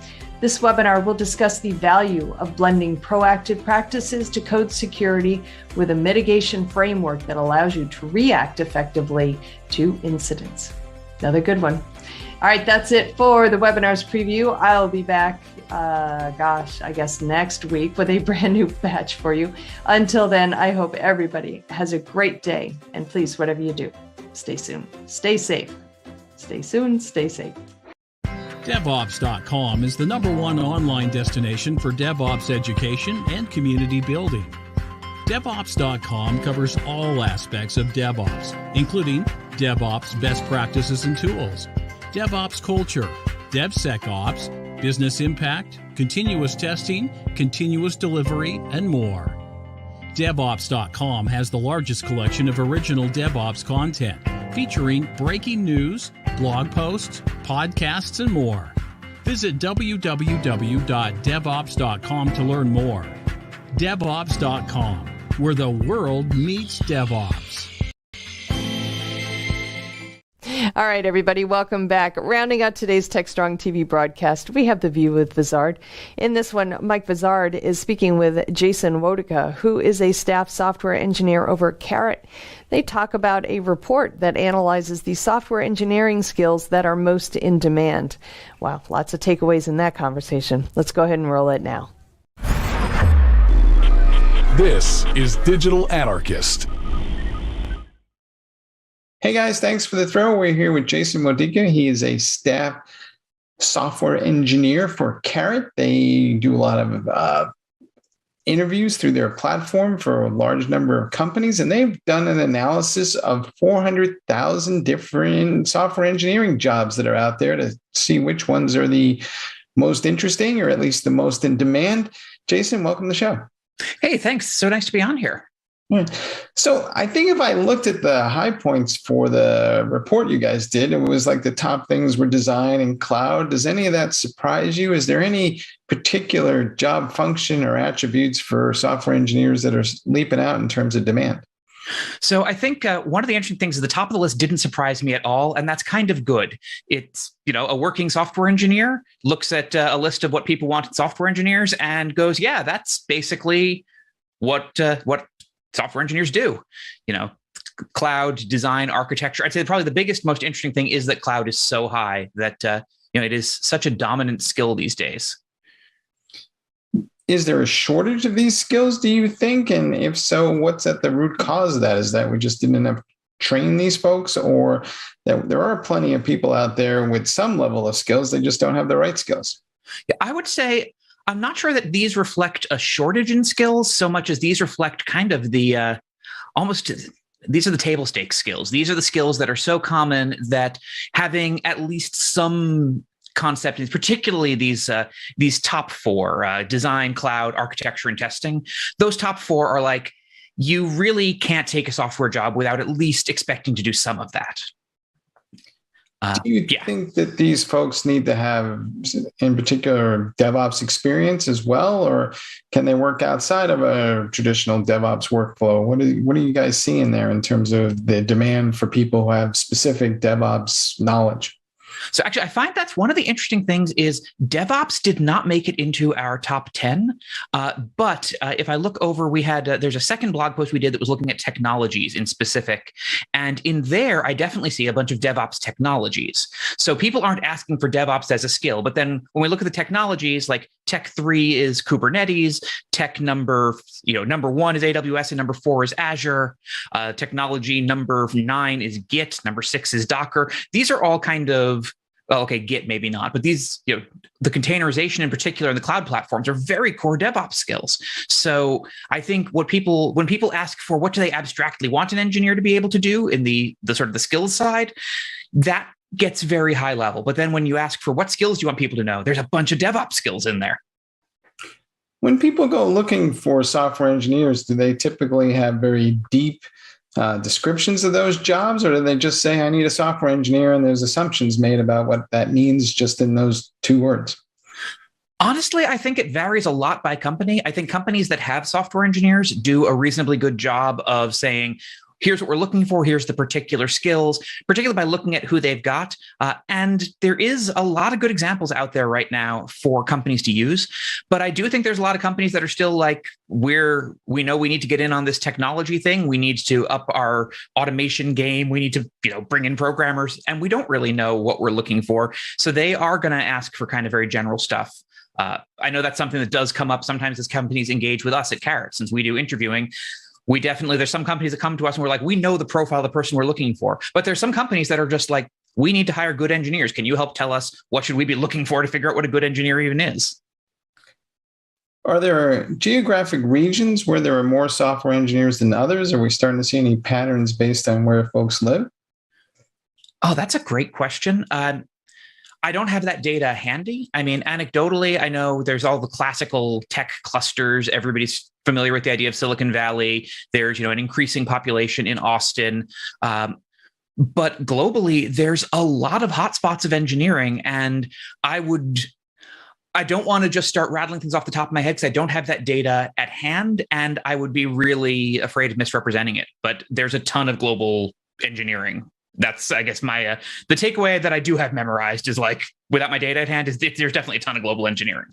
This webinar will discuss the value of blending proactive practices to code security with a mitigation framework that allows you to react effectively to incidents. Another good one. All right, that's it for the webinar's preview. I'll be back, I guess next week with a brand new batch for you. Until then, I hope everybody has a great day. And please, whatever you do, stay soon, stay safe, stay soon, stay safe. Devops.com is the #1 online destination for DevOps education and community building. Devops.com covers all aspects of DevOps, including DevOps best practices and tools, DevOps culture, DevSecOps, business impact, continuous testing, continuous delivery, and more. Devops.com has the largest collection of original DevOps content, featuring breaking news, blog posts, podcasts, and more. Visit www.devops.com to learn more. Devops.com, where the world meets DevOps. All right, everybody, welcome back. Rounding out today's Techstrong TV broadcast, we have The View with Vizard. In this one, Mike Vizard is speaking with Jason Wodica, who is a staff software engineer over at Carrot. They talk about a report that analyzes the software engineering skills that are most in demand. Wow, lots of takeaways in that conversation. Let's go ahead and roll it now. This is Digital Anarchist. Hey guys, thanks for the throw. We're here with Jason Wodica. He is a staff software engineer for Carrot. They do a lot of interviews through their platform for a large number of companies, and they've done an analysis of 400,000 different software engineering jobs that are out there to see which ones are the most interesting, or at least the most in demand. Jason, welcome to the show. Hey, thanks. So nice to be on here. So I think if I looked at the high points for the report you guys did, it was like the top things were design and cloud. Does any of that surprise you? Is there any particular job function or attributes for software engineers that are leaping out in terms of demand? So I think one of the interesting things at the top of the list didn't surprise me at all, and that's kind of good. It's, a working software engineer looks at a list of what people want in software engineers and goes, yeah, that's basically what software engineers do. Cloud design, architecture. I'd say probably the biggest, most interesting thing is that cloud is so high that it is such a dominant skill these days. Is there a shortage of these skills, do you think? And if so, what's at the root cause of that? Is that we just didn't enough train these folks, or that there are plenty of people out there with some level of skills, they just don't have the right skills? Yeah, I would say I'm not sure that these reflect a shortage in skills so much as these reflect kind of the these are the table stakes skills. These are the skills that are so common that having at least some concept is particularly these top four, design, cloud, architecture, and testing. Those top four are like, you really can't take a software job without at least expecting to do some of that. Do you think that these folks need to have, in particular, DevOps experience as well, or can they work outside of a traditional DevOps workflow? What are you guys seeing there in terms of the demand for people who have specific DevOps knowledge? So actually, I find that's one of the interesting things is DevOps did not make it into our top 10. But if I look over, we had, there's a second blog post we did that was looking at technologies in specific. And in there, I definitely see a bunch of DevOps technologies. So people aren't asking for DevOps as a skill. But then when we look at the technologies, like Tech 3 is Kubernetes, tech number 1 is AWS, and number 4 is Azure. Technology number 9 is Git, number 6 is Docker. These are all kind of, well, okay, Git maybe not, but these, the containerization in particular and the cloud platforms are very core DevOps skills. So I think when people ask for what do they abstractly want an engineer to be able to do in the sort of the skills side, that gets very high level. But then when you ask for what skills do you want people to know, there's a bunch of DevOps skills in there. When people go looking for software engineers, do they typically have very deep descriptions of those jobs, or do they just say, I need a software engineer, and there's assumptions made about what that means just in those two words? Honestly, I think it varies a lot by company. I think companies that have software engineers do a reasonably good job of saying, here's what we're looking for, here's the particular skills, particularly by looking at who they've got. And there is a lot of good examples out there right now for companies to use. But I do think there's a lot of companies that are still like, we know we need to get in on this technology thing. We need to up our automation game. We need to, bring in programmers, and we don't really know what we're looking for. So they are going to ask for kind of very general stuff. I know that's something that does come up sometimes as companies engage with us at Carrot, since we do interviewing. There's some companies that come to us and we're like, we know the profile of the person we're looking for. But there's some companies that are just like, we need to hire good engineers. Can you help tell us what should we be looking for to figure out what a good engineer even is? Are there geographic regions where there are more software engineers than others? Are we starting to see any patterns based on where folks live? Oh, that's a great question. I don't have that data handy. I mean, anecdotally, I know there's all the classical tech clusters. Everybody's familiar with the idea of Silicon Valley. There's, an increasing population in Austin. But globally, there's a lot of hotspots of engineering. And I don't want to just start rattling things off the top of my head because I don't have that data at hand. And I would be really afraid of misrepresenting it. But there's a ton of global engineering. That's, I guess, my the takeaway that I do have memorized is like, without my data at hand, is there's definitely a ton of global engineering.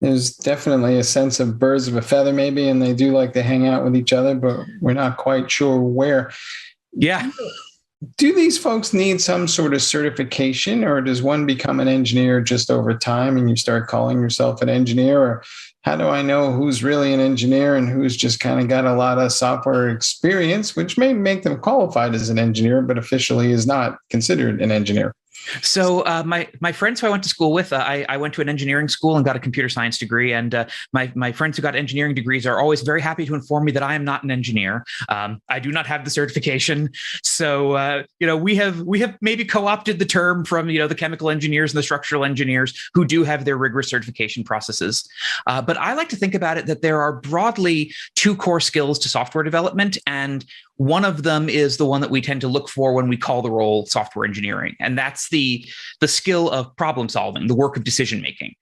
There's definitely a sense of birds of a feather, maybe, and they do like to hang out with each other, but we're not quite sure where. Yeah. Do these folks need some sort of certification, or does one become an engineer just over time and you start calling yourself an engineer? Or how do I know who's really an engineer and who's just kind of got a lot of software experience, which may make them qualified as an engineer, but officially is not considered an engineer? So my friends who I went to school with, I went to an engineering school and got a computer science degree. And my friends who got engineering degrees are always very happy to inform me that I am not an engineer. I do not have the certification. So, we have maybe co-opted the term from, the chemical engineers and the structural engineers who do have their rigorous certification processes. But I like to think about it that there are broadly two core skills to software development. And one of them is the one that we tend to look for when we call the role software engineering. And that's the skill of problem solving, the work of decision making.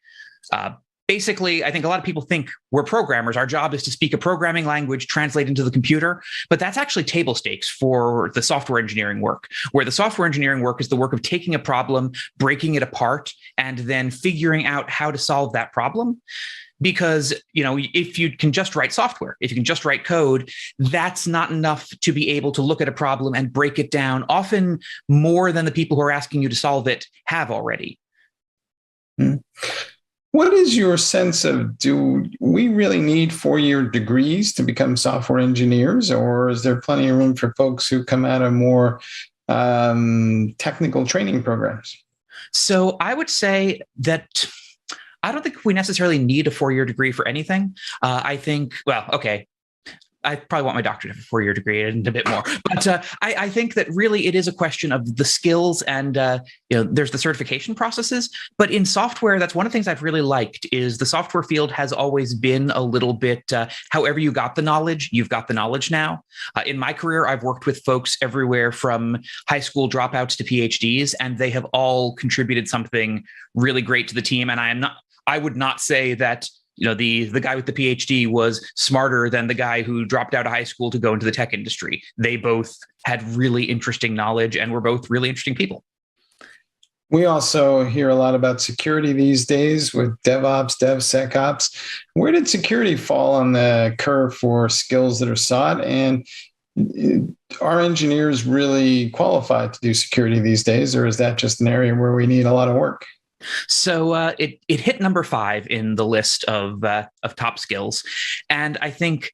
Basically, I think a lot of people think we're programmers. Our job is to speak a programming language, translate into the computer. But that's actually table stakes for the software engineering work, where the software engineering work is the work of taking a problem, breaking it apart, and then figuring out how to solve that problem. Because, if you can just write software, if you can just write code, that's not enough to be able to look at a problem and break it down, often more than the people who are asking you to solve it have already. What is your sense of, do we really need 4-year degrees to become software engineers, or is there plenty of room for folks who come out of more technical training programs? So I would say that I don't think we necessarily need a 4-year degree for anything. I think, I probably want my doctorate of a 4-year degree and a bit more. But I think that really it is a question of the skills and, there's the certification processes. But in software, that's one of the things I've really liked is the software field has always been a little bit, however you got the knowledge, you've got the knowledge now. In my career, I've worked with folks everywhere from high school dropouts to PhDs, and they have all contributed something really great to the team. And I would not say that the guy with the PhD was smarter than the guy who dropped out of high school to go into the tech industry. They both had really interesting knowledge and were both really interesting people. We also hear a lot about security these days with DevOps, DevSecOps. Where did security fall on the curve for skills that are sought? And are engineers really qualified to do security these days, or is that just an area where we need a lot of work? So it hit number 5 in the list of top skills. And I think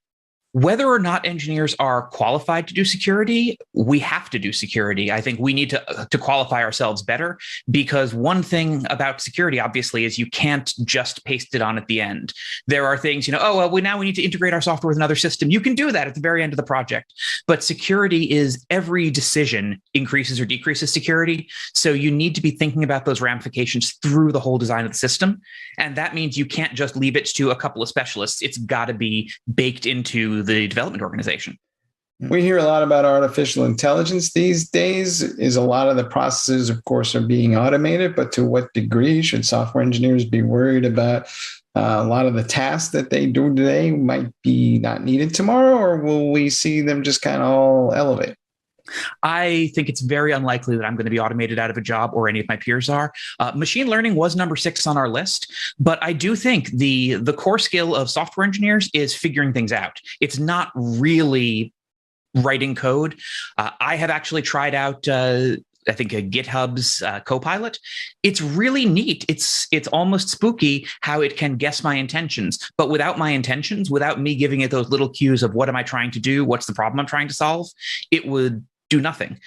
whether or not engineers are qualified to do security, we have to do security. I think we need to qualify ourselves better, because one thing about security, obviously, is you can't just paste it on at the end. There are things, now we need to integrate our software with another system. You can do that at the very end of the project. But security is every decision increases or decreases security. So you need to be thinking about those ramifications through the whole design of the system. And that means you can't just leave it to a couple of specialists. It's got to be baked into the development organization. We hear a lot about artificial intelligence these days. Is a lot of the processes, of course, are being automated, but to what degree should software engineers be worried about a lot of the tasks that they do today might be not needed tomorrow, or will we see them just kind of all elevate? I think it's very unlikely that I'm going to be automated out of a job, or any of my peers are. Machine learning was number 6 on our list, but I do think the core skill of software engineers is figuring things out. It's not really writing code. I have actually tried out I think GitHub's Copilot. It's really neat. It's almost spooky how it can guess my intentions, but without my intentions, without me giving it those little cues of what am I trying to do, what's the problem I'm trying to solve, it would do nothing.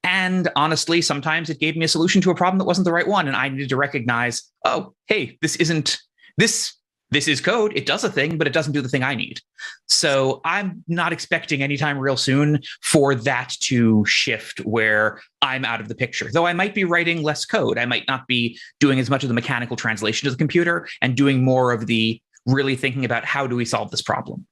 And honestly, sometimes it gave me a solution to a problem that wasn't the right one, and I needed to recognize, oh, hey, this is code. It does a thing, but it doesn't do the thing I need. So I'm not expecting anytime real soon for that to shift where I'm out of the picture. Though I might be writing less code. I might not be doing as much of the mechanical translation to the computer and doing more of the really thinking about how do we solve this problem.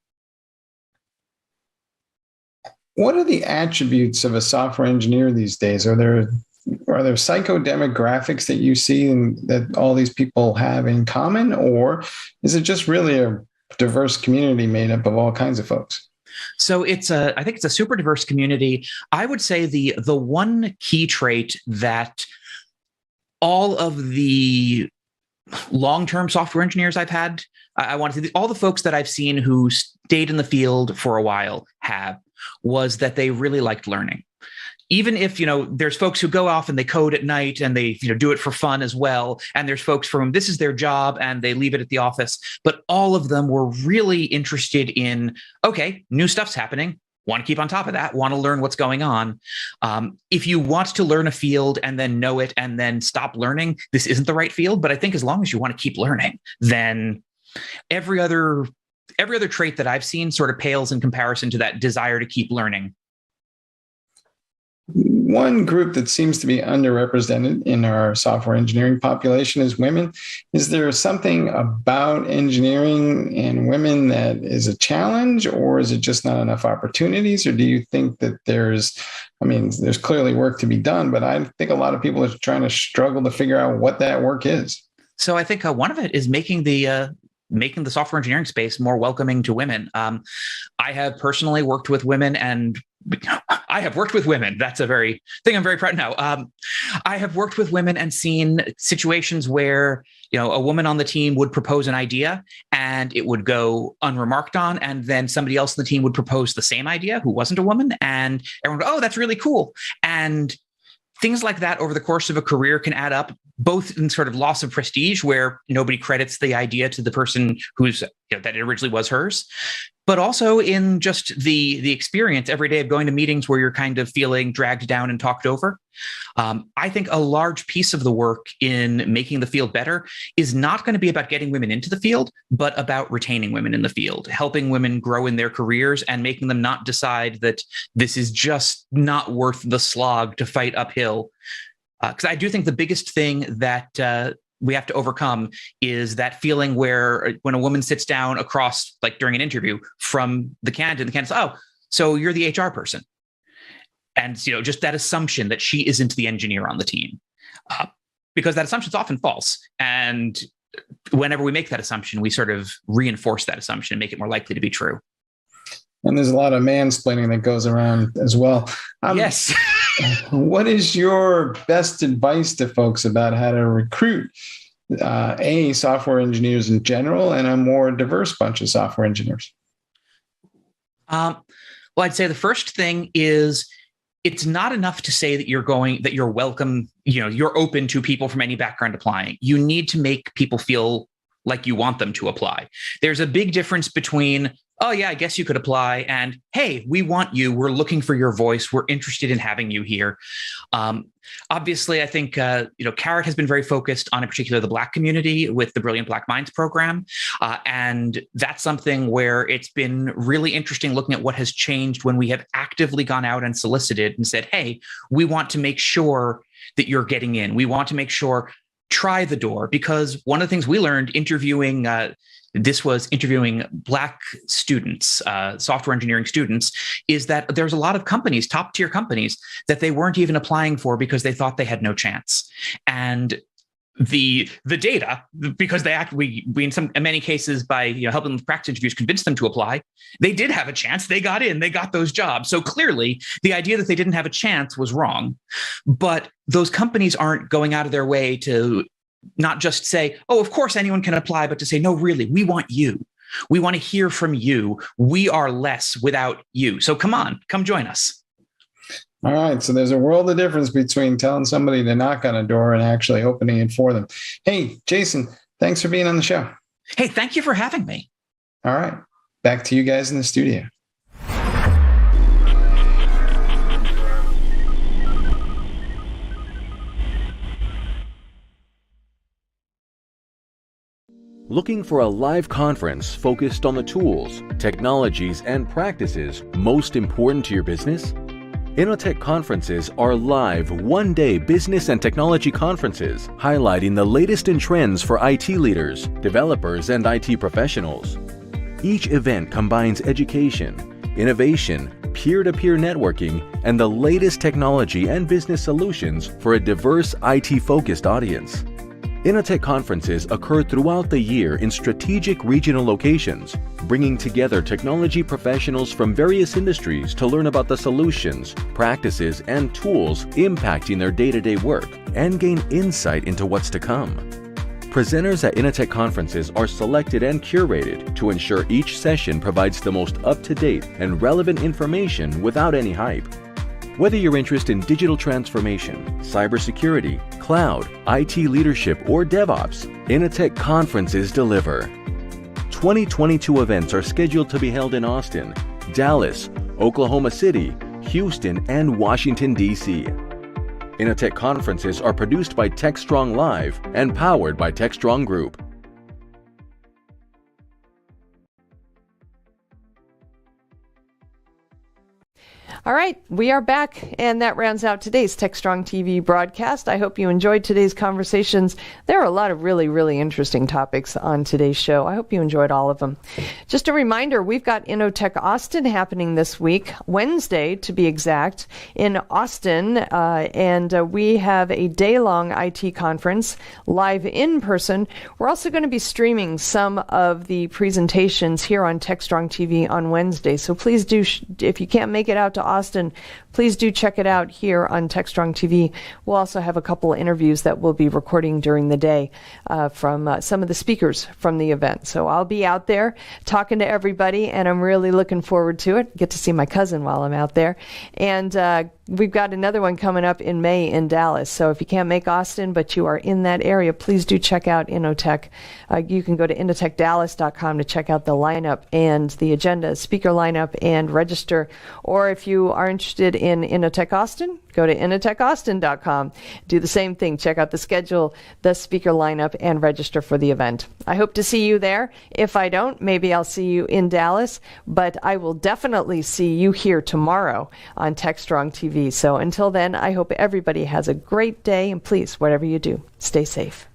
What are the attributes of a software engineer these days? Are there psychodemographics that you see and that all these people have in common, or is it just really a diverse community made up of all kinds of folks? So I think it's a super diverse community. I would say the one key trait that all of the long-term software engineers I've had, all the folks that I've seen who stayed in the field for a while was that they really liked learning. Even if, there's folks who go off and they code at night and they, do it for fun as well. And there's folks for whom this is their job and they leave it at the office. But all of them were really interested in, okay, new stuff's happening. Want to keep on top of that, want to learn what's going on. If you want to learn a field and then know it and then stop learning, this isn't the right field. But I think as long as you want to keep learning, then every other trait that I've seen sort of pales in comparison to that desire to keep learning. One group that seems to be underrepresented in our software engineering population is women. Is there something about engineering and women that is a challenge, or is it just not enough opportunities? Or do you think that there's clearly work to be done, but I think a lot of people are trying to struggle to figure out what that work is. So I think one of it is making the software engineering space more welcoming to women. I have personally worked with women, and I have worked with women. That's a thing I'm very proud of now. I have worked with women and seen situations where, a woman on the team would propose an idea and it would go unremarked on. And then somebody else in the team would propose the same idea who wasn't a woman. And everyone would go, oh, that's really cool. And things like that over the course of a career can add up both in sort of loss of prestige, where nobody credits the idea to the person who's that it originally was hers, but also in just the experience every day of going to meetings where you're kind of feeling dragged down and talked over. I think a large piece of the work in making the field better is not going to be about getting women into the field, but about retaining women in the field, helping women grow in their careers and making them not decide that this is just not worth the slog to fight uphill. Because I do think the biggest thing that we have to overcome is that feeling where when a woman sits down across, like during an interview, from the candidate says, "Oh, so you're the HR person," and just that assumption that she isn't the engineer on the team, because that assumption is often false. And whenever we make that assumption, we sort of reinforce that assumption and make it more likely to be true. And there's a lot of mansplaining that goes around as well. Yes. What is your best advice to folks about how to recruit software engineers in general and a more diverse bunch of software engineers? Well, I'd say the first thing is it's not enough to say that you're welcome, you're open to people from any background applying. You need to make people feel like you want them to apply. There's a big difference between, "Oh yeah, I guess you could apply," and "Hey, we want you. We're looking for your voice. We're interested in having you here." Obviously, I think Carrot has been very focused on, in particular, the Black community with the Brilliant Black Minds program, and that's something where it's been really interesting looking at what has changed when we have actively gone out and solicited and said, "Hey, we want to make sure that you're getting in. We want to make sure." Try the door, because one of the things we learned interviewing Black students, software engineering students, is that there's a lot of companies, top tier companies, that they weren't even applying for because they thought they had no chance. And the data, because we in many cases by helping them with practice interviews convince them to apply, they did have a chance. They got in, they got those jobs. So clearly the idea that they didn't have a chance was wrong. But those companies aren't going out of their way to not just say, "Oh, of course anyone can apply," but to say, "No, really, we want you. We want to hear from you. We are less without you. So come on, come join us." All right. So there's a world of difference between telling somebody to knock on a door and actually opening it for them. Hey, Jason, thanks for being on the show. Hey, thank you for having me. All right. Back to you guys in the studio. Looking for a live conference focused on the tools, technologies, and practices most important to your business? Innotech conferences are live one-day business and technology conferences highlighting the latest in trends for IT leaders, developers, and IT professionals. Each event combines education, innovation, peer-to-peer networking, and the latest technology and business solutions for a diverse IT-focused audience. Innotech conferences occur throughout the year in strategic regional locations, bringing together technology professionals from various industries to learn about the solutions, practices, and tools impacting their day-to-day work and gain insight into what's to come. Presenters at Innotech conferences are selected and curated to ensure each session provides the most up-to-date and relevant information without any hype. Whether you're interested in digital transformation, cybersecurity, cloud, IT leadership, or DevOps, Innotech conferences deliver. 2022 events are scheduled to be held in Austin, Dallas, Oklahoma City, Houston, and Washington, D.C. Innotech conferences are produced by Techstrong Live and powered by Techstrong Group. All right, we are back, and that rounds out today's Techstrong TV broadcast. I hope you enjoyed today's conversations. There are a lot of really, really interesting topics on today's show. I hope you enjoyed all of them. Just a reminder, we've got Innotech Austin happening this week, Wednesday to be exact, in Austin, and we have a day-long IT conference live in person. We're also going to be streaming some of the presentations here on Techstrong TV on Wednesday, so please do, if you can't make it out to Austin, please do check it out here on Techstrong TV. We'll also have a couple of interviews that we'll be recording during the day from some of the speakers from the event. So I'll be out there talking to everybody, and I'm really looking forward to it. Get to see my cousin while I'm out there. And we've got another one coming up in May in Dallas. So if you can't make Austin, but you are in that area, please do check out Innotech. You can go to innotechdallas.com to check out the lineup and the agenda, speaker lineup, and register. Or if you are interested in Innotech Austin, go to innotechaustin.com. Do the same thing. Check out the schedule, the speaker lineup, and register for the event. I hope to see you there. If I don't, maybe I'll see you in Dallas, but I will definitely see you here tomorrow on Techstrong TV. So until then, I hope everybody has a great day, and please, whatever you do, stay safe.